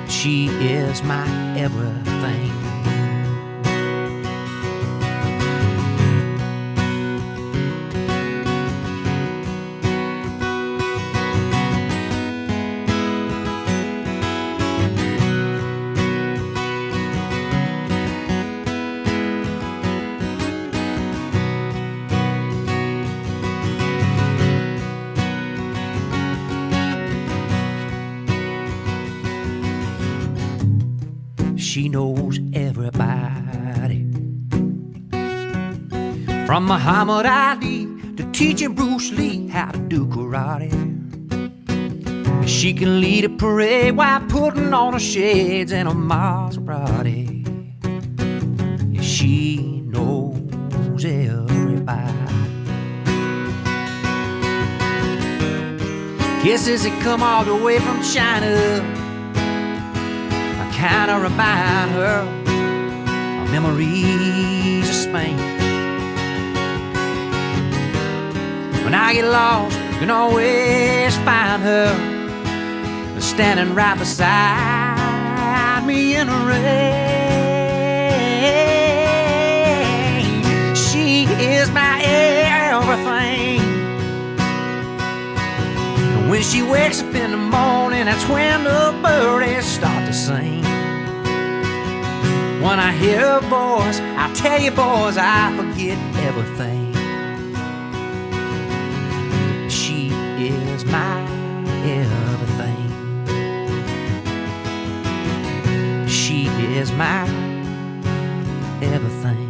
She is my everything. She knows everybody, from Muhammad Ali to teaching Bruce Lee how to do karate. She can lead a parade while putting on her shades and a Maserati. She knows everybody. Kisses that come all the way from China kind of remind her of memories of Spain. When I get lost, you can always find her standing right beside me in the rain. She is my everything. And when she wakes up in the morning, that's when the birdies start to sing. When I hear her voice, I tell you boys, I forget everything. She is my everything. She is my everything.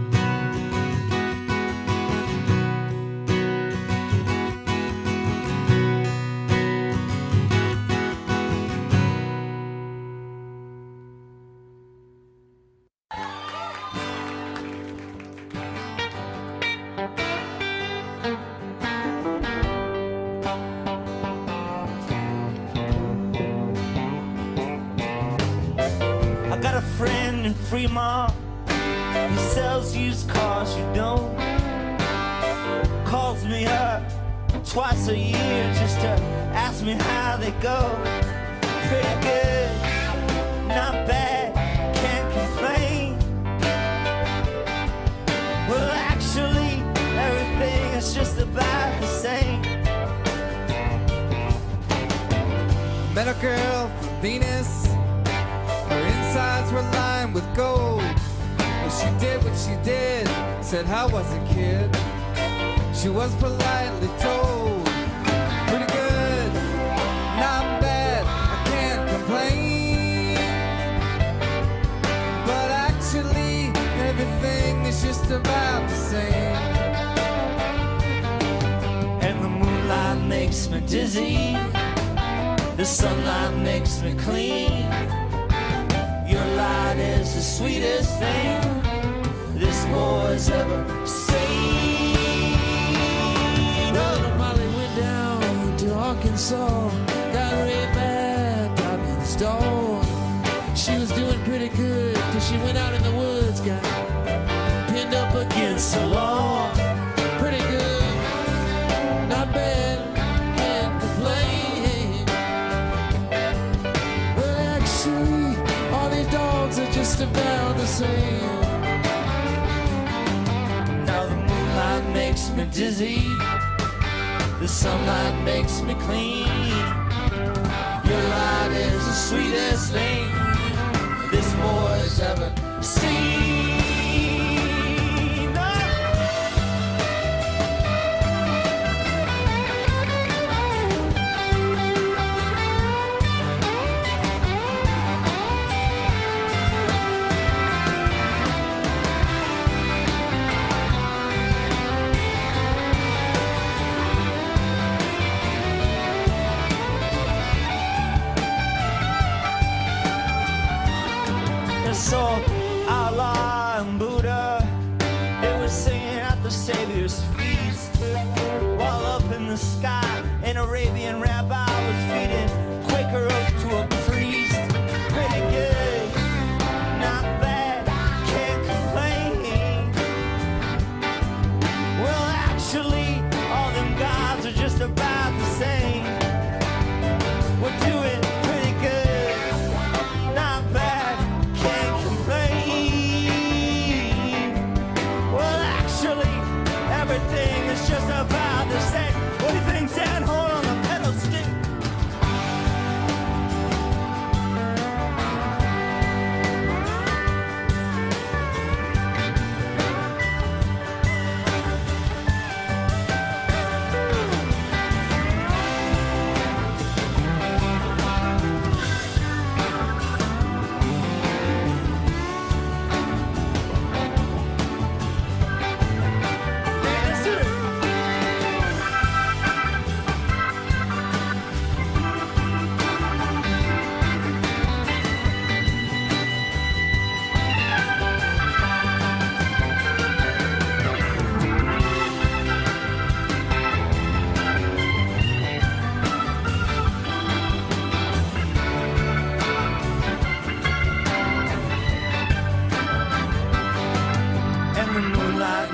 Fremont, he sells used cars, you don't. Calls me up twice a year just to ask me how they go. Pretty good, not bad, can't complain. Well, actually, everything is just about the same. Met a girl from Venus. Her insides were lined with gold. Well, she did what she did. Said, how was it, kid? She was politely told. Pretty good, not bad, I can't complain. But actually, everything is just about the same. And the moonlight makes me dizzy. The sunlight makes me clean. Your light is the sweetest thing this boy's ever seen. Well, Molly went down to Arkansas. just about the same. Now the moonlight makes me dizzy, the sunlight makes me clean. Your light is the sweetest thing this boy's ever seen. So Allah and Buddha, they were singing at the Savior's feast, while up in the sky an Arabian rabbi was feeding Quaker oats to a priest. Pretty good, not bad, can't complain. Well, actually, all them gods are just about the same. We're doing pretty good, not bad, can't complain. Well, actually, everything is just about the same. What do you think, Dan? Hold on the pedal stick.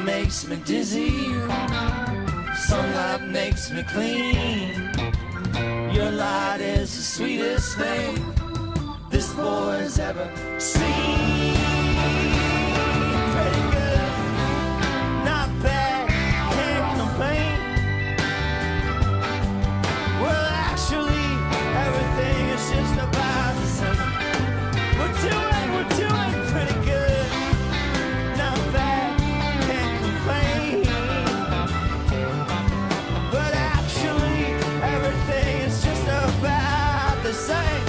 Makes me dizzy, sunlight makes me clean. Your light is the sweetest thing this boy's ever seen. Pretty good, not bad, can't complain. Well, actually, everything is just about the same. We're doing pretty good, not bad. But actually, everything is just about the same.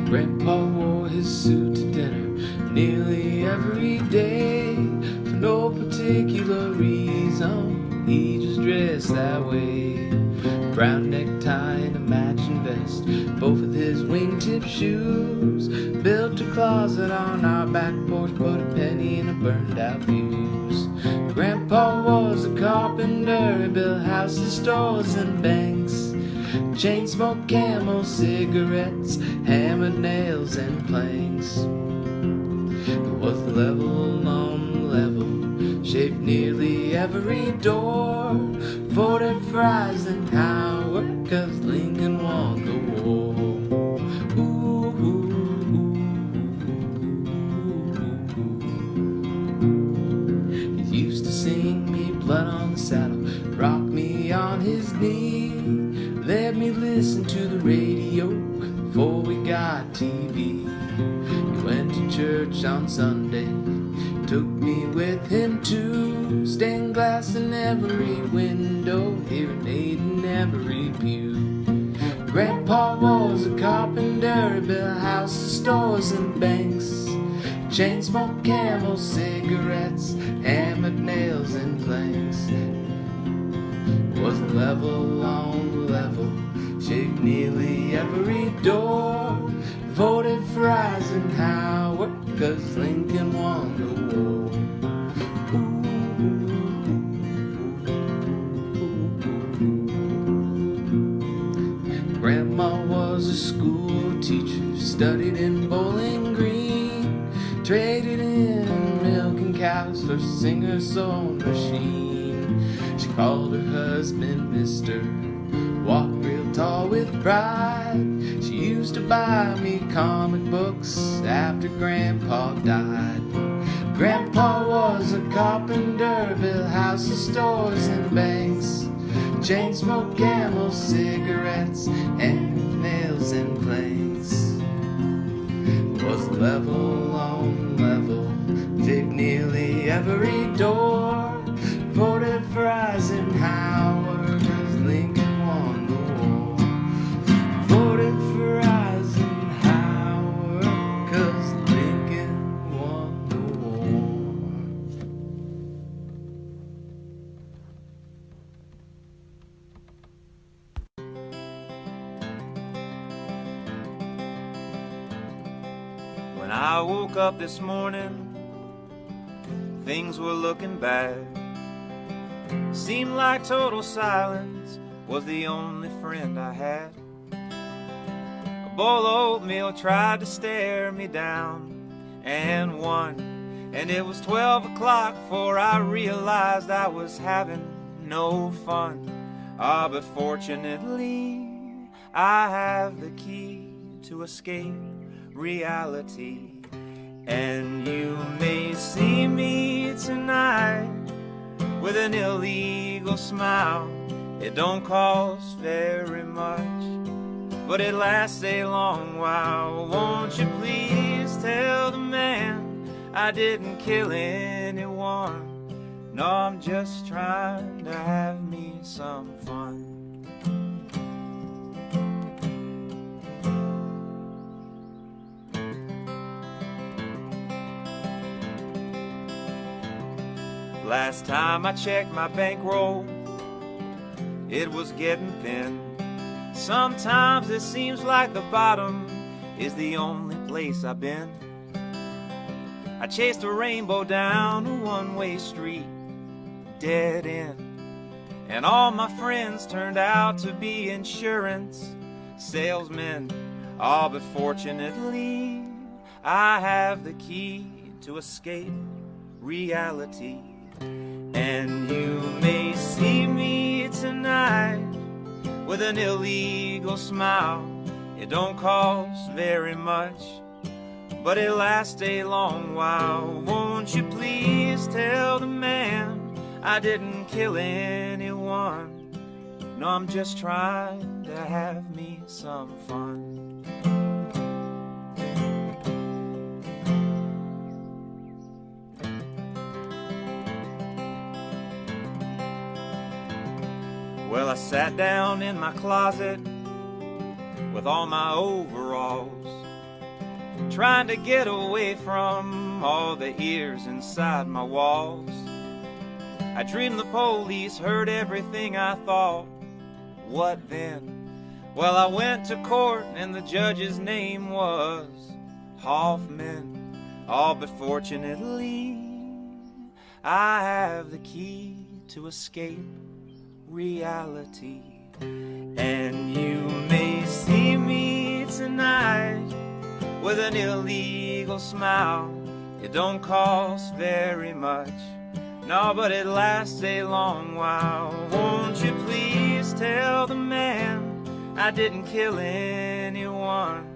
Grandpa wore his suit to dinner nearly every day. For no particular reason, he just dressed that way. Brown necktie and a matching vest, both of his wingtip shoes. Built a closet on our back porch, put a penny in a burned out fuse. Grandpa was a carpenter, he built houses, stores and banks. Chain smoked Camel cigarettes, hammered nails and planks. There was a level on the level, shaped nearly every door. Voted for Eisenhower, 'cause Lincoln won the war. Ooh, ooh, ooh. He used to sing me Blood on the Saddle, rock me on his knee, let me listen to the radio before we got TV. He went to church on Sunday, took me with him too. Stained glass in every window, hearing aid in every pew. Grandpa was a carpenter, he built houses, stores and banks. Chain smoked Camel cigarettes, hammered nails and planks. Was a level on the level, shaped nearly every door. Voted for Eisenhower, 'cause Lincoln won the war. Grandma was a school teacher, studied in Bowling Green, traded in milk and cows house, her singer-sewing machine. She called her husband Mr., walked real tall with pride. She used to buy me comic books after Grandpa died. Grandpa was a carpenter, built houses, stores, and banks. Chain smoked Camel cigarettes and nails and planks. Was level on level, dig nearly every door. Voted for Eisenhower, 'cause Lincoln won the war. Voted for Eisenhower, 'cause Lincoln won the war. When I woke up this morning, things were looking bad. Seemed like total silence was the only friend I had. A bowl of oatmeal tried to stare me down and won, and it was 12 o'clock before I realized I was having no fun. But fortunately I have the key to escape reality. And you may see me tonight with an illegal smile. It don't cost very much, but it lasts a long while. Won't you please tell the man I didn't kill anyone? No, I'm just trying to have me some fun. Last time I checked my bankroll, it was getting thin. Sometimes it seems like the bottom is the only place I've been. I chased a rainbow down a one-way street, dead end. And all my friends turned out to be insurance salesmen. But fortunately I have the key to escape reality. And you may see me tonight with an illegal smile. It don't cost very much, but it lasts a long while. Won't you please tell the man I didn't kill anyone? No, I'm just trying to have me some fun. Well, I sat down in my closet with all my overalls, trying to get away from all the ears inside my walls. I dreamed the police heard everything I thought. What then? Well, I went to court and the judge's name was Hoffman. But fortunately I have the key to escape reality. And you may see me tonight with an illegal smile. It don't cost very much, no, but it lasts a long while. Won't you please tell the man I didn't kill anyone?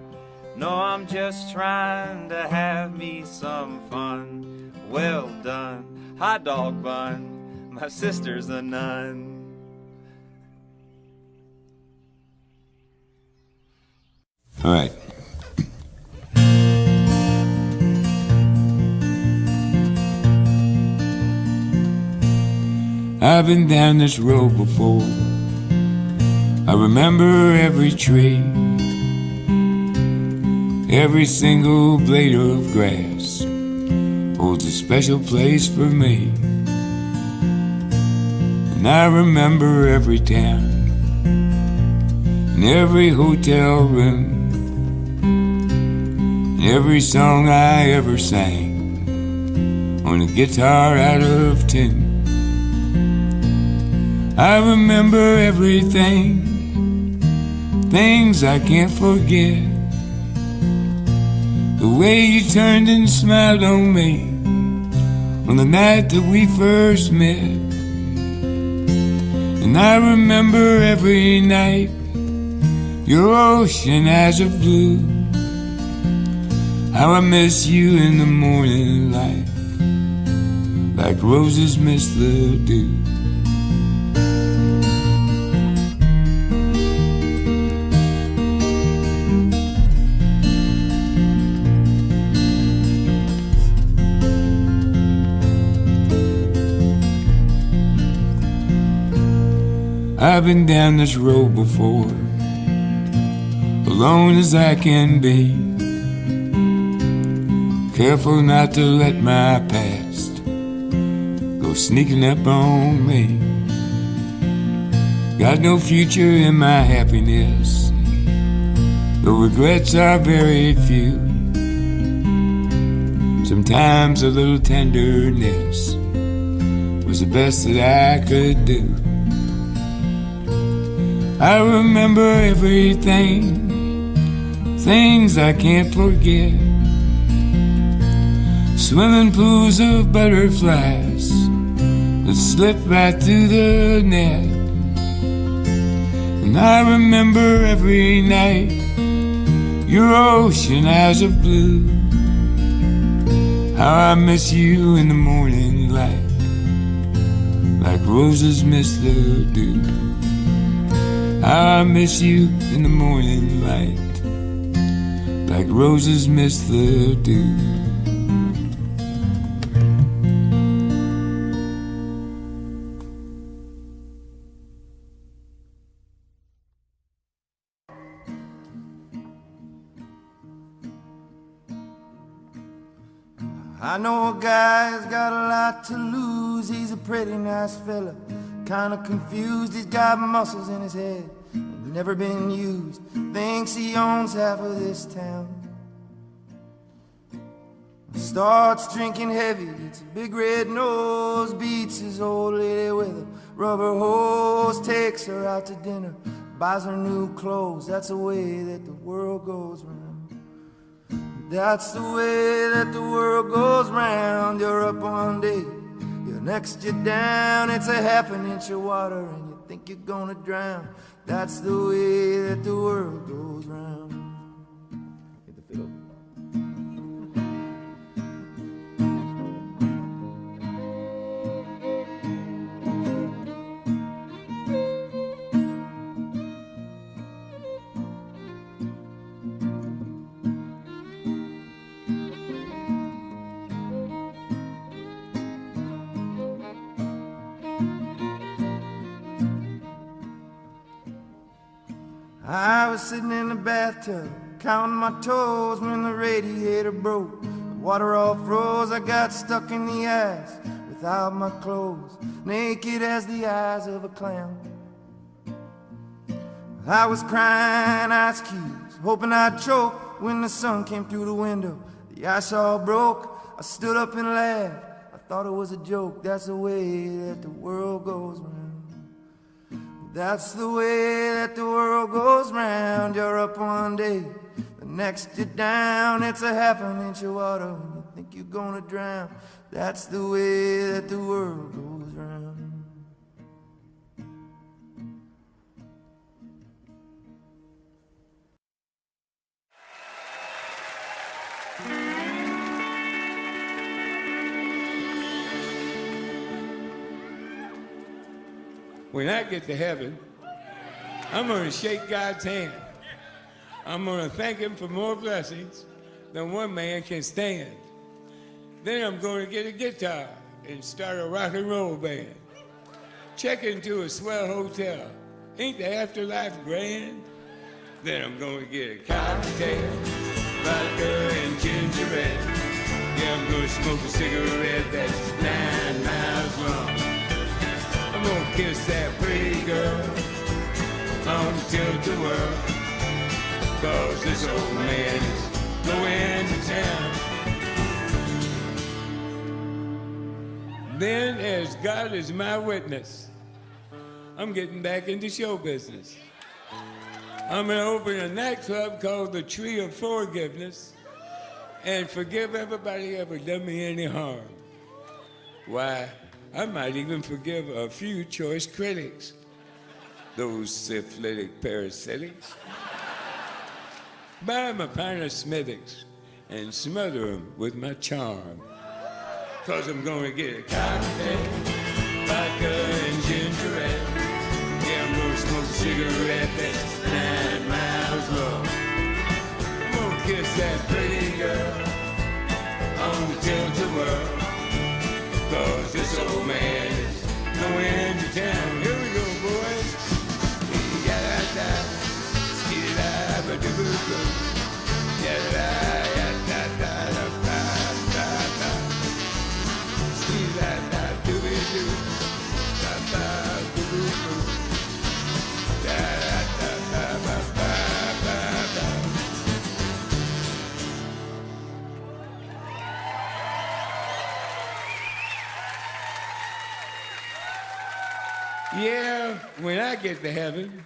No, I'm just trying to have me some fun. Well done, hot dog bun, my sister's a nun. All right. I've been down this road before. I remember every tree, every single blade of grass holds a special place for me. And I remember every town and every hotel room, every song I ever sang on a guitar out of tune. I remember everything, things I can't forget. The way you turned and smiled on me on the night that we first met. And I remember every night your ocean eyes of blue, how I miss you in the morning light, like roses miss the dew. I've been down this road before, alone as I can be, careful not to let my past go sneaking up on me. Got no future in my happiness, the regrets are very few. Sometimes a little tenderness was the best that I could do. I remember everything, things I can't forget. Swimming pools of butterflies that slip right through the net. And I remember every night your ocean eyes of blue, how I miss you in the morning light, like roses miss the dew. How I miss you in the morning light, like roses miss the dew. I know a guy's got a lot to lose. He's a pretty nice fella, kinda confused. He's got muscles in his head, never been used. Thinks he owns half of this town. Starts drinking heavy, gets a big red nose, beats his old lady with a rubber hose, takes her out to dinner, buys her new clothes. That's the way that the world goes round. That's the way that the world goes round. You're up one day, you're next you're down. It's a half an inch of water and you think you're gonna drown. That's the way that the world goes round. Hit the fiddle. I was sitting in the bathtub, counting my toes when the radiator broke. The water all froze, I got stuck in the ice without my clothes, naked as the eyes of a clown. I was crying ice cubes, hoping I'd choke when the sun came through the window. The ice all broke, I stood up and laughed. I thought it was a joke. That's the way that the world goes round. That's the way that the world goes round. You're up one day, the next you're down. It's a half an inch of water and you think you're gonna drown. That's the way that the world goes round. When I get to heaven, I'm going to shake God's hand. I'm going to thank him for more blessings than one man can stand. Then I'm going to get a guitar and start a rock and roll band. Check into a swell hotel. Ain't the afterlife grand? Then I'm going to get a cocktail, vodka and ginger ale. Yeah, I'm going to smoke a cigarette that's 9 miles long. I'm gonna kiss that pretty girl on tilt the world, 'cause this old man is going to town. Then, as God is my witness, I'm getting back into show business. I'm gonna open a nightclub called the Tree of Forgiveness and forgive everybody who ever done me any harm. Why, I might even forgive a few choice critics. Those syphilitic parasitics. Buy 'em a pint of Smithwick's and smother 'em with my charm. 'Cause I'm gonna get a cocktail, vodka and ginger ale. Yeah, I'm gonna smoke a cigarette that's 9 miles long. I'm gonna kiss that pretty girl on the tilt-a-whirl. 'Cause this old man is going to town. Here we go, boys. Ya-da-da, skidda-ba-doo-boo-boo. Ya-da-da-ya-da-da-da-da-da. Skidda-da-doo-boo-doo. Da-da-doo-boo-boo. Da-da-da-da-ba-ba-ba-ba. Yeah, when I get to heaven,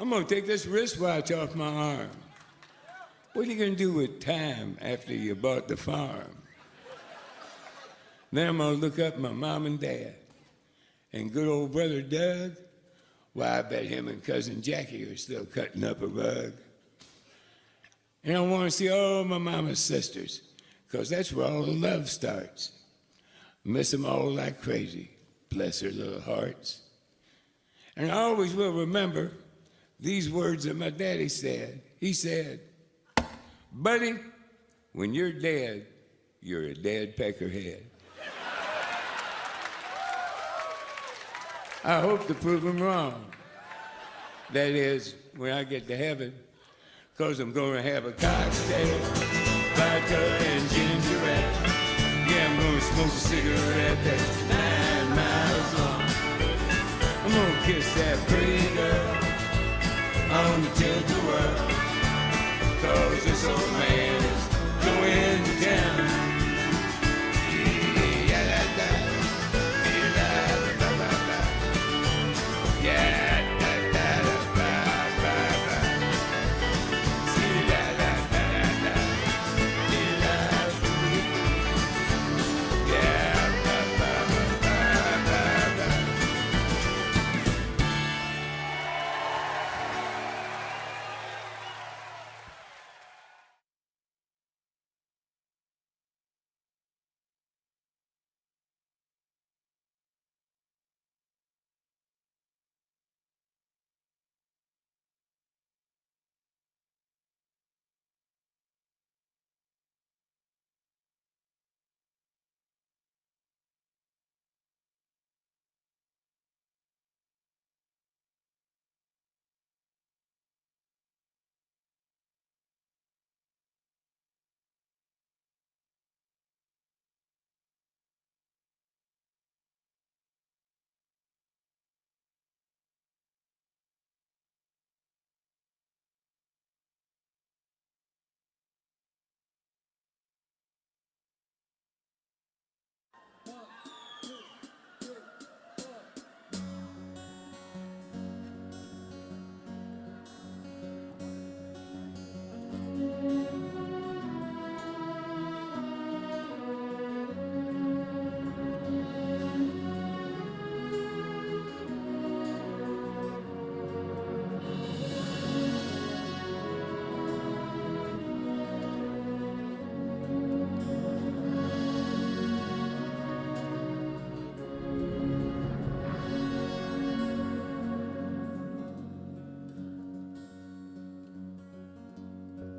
I'm gonna take this wristwatch off my arm. What are you gonna do with time after you bought the farm? Then I'm gonna look up my mom and dad. And good old brother Doug, why, I bet him and cousin Jackie are still cutting up a rug. And I wanna see all my mama's sisters, 'cause that's where all the love starts. Miss them all like crazy, bless their little hearts. And I always will remember these words that my daddy said. He said, buddy, when you're dead, you're a dead peckerhead. I hope to prove him wrong. That is, when I get to heaven, 'cause I'm gonna have a cocktail, vodka and ginger ale. Yeah, I'm gonna smoke a cigarette that's 9 miles long. I'm gonna kiss that pretty girl on the tilt-a-whirl. 'Cause this old man is going to town. Yeah-da-da, yeah-da-da-da-da-da. Yeah-da-da-da-da-da-da. See-da-da-da-da-da. Yeah-da-da-da-da-da.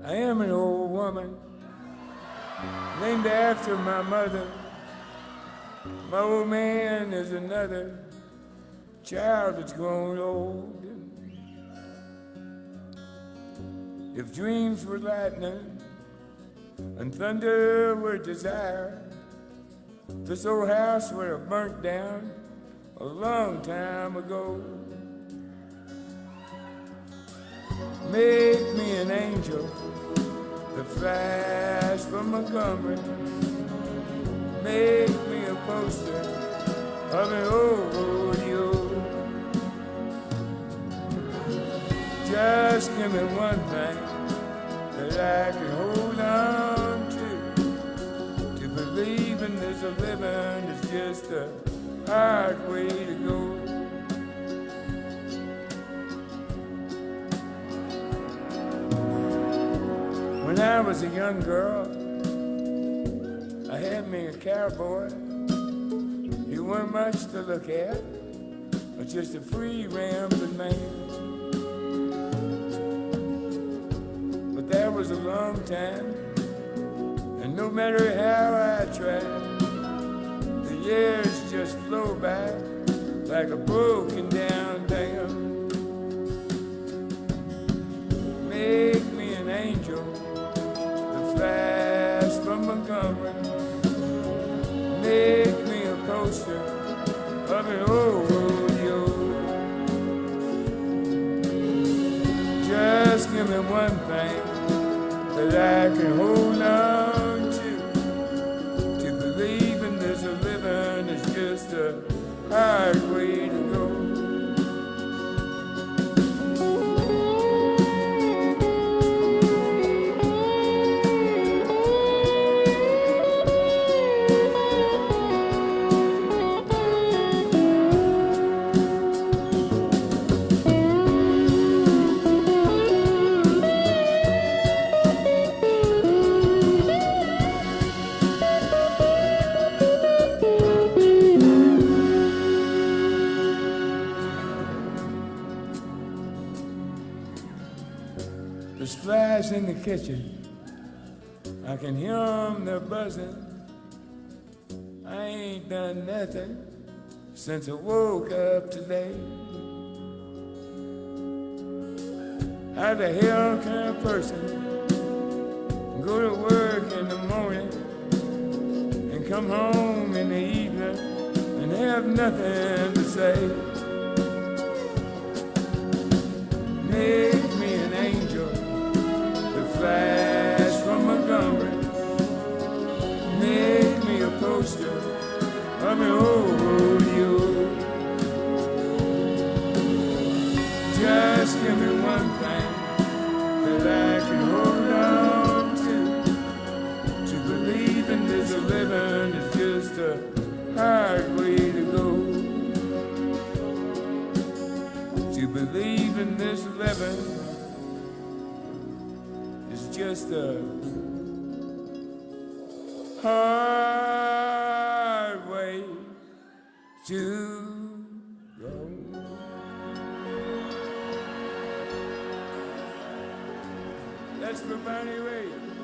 I am an old woman, named after my mother. My old man is another child that's grown old. If dreams were lightning and thunder were desire, this old house would have burnt down a long time ago. Make me an angel that flies from Montgomery. Make me a poster of an old rodeo. Just give me one thing that I can hold on to believe in believing there's a living is just a hard way to go. When I was a young girl, I had me a cowboy. He weren't much to look at, but just a free rambling man. But that was a long time, and no matter how I tried, the years just flow by like a broken down dam. Make me an angel that flies from Montgomery. Make me a poster of an old rodeo. Just give me one thing that I can hold on to. To believe in there's a living is just a hard way to go. There's flies in the kitchen, I can hear them, they're buzzing. I ain't done nothing since I woke up today. How the hell can a person go to work in the morning and come home in the evening and have nothing to say? Make me an angel that flies from Montgomery. Make me a poster of an old rodeo. Just give me one thing that I can hold on to. To believe in this living is just a hard way to go. To believe in this living is just a hard way to go. That's for Bonnie Raitt.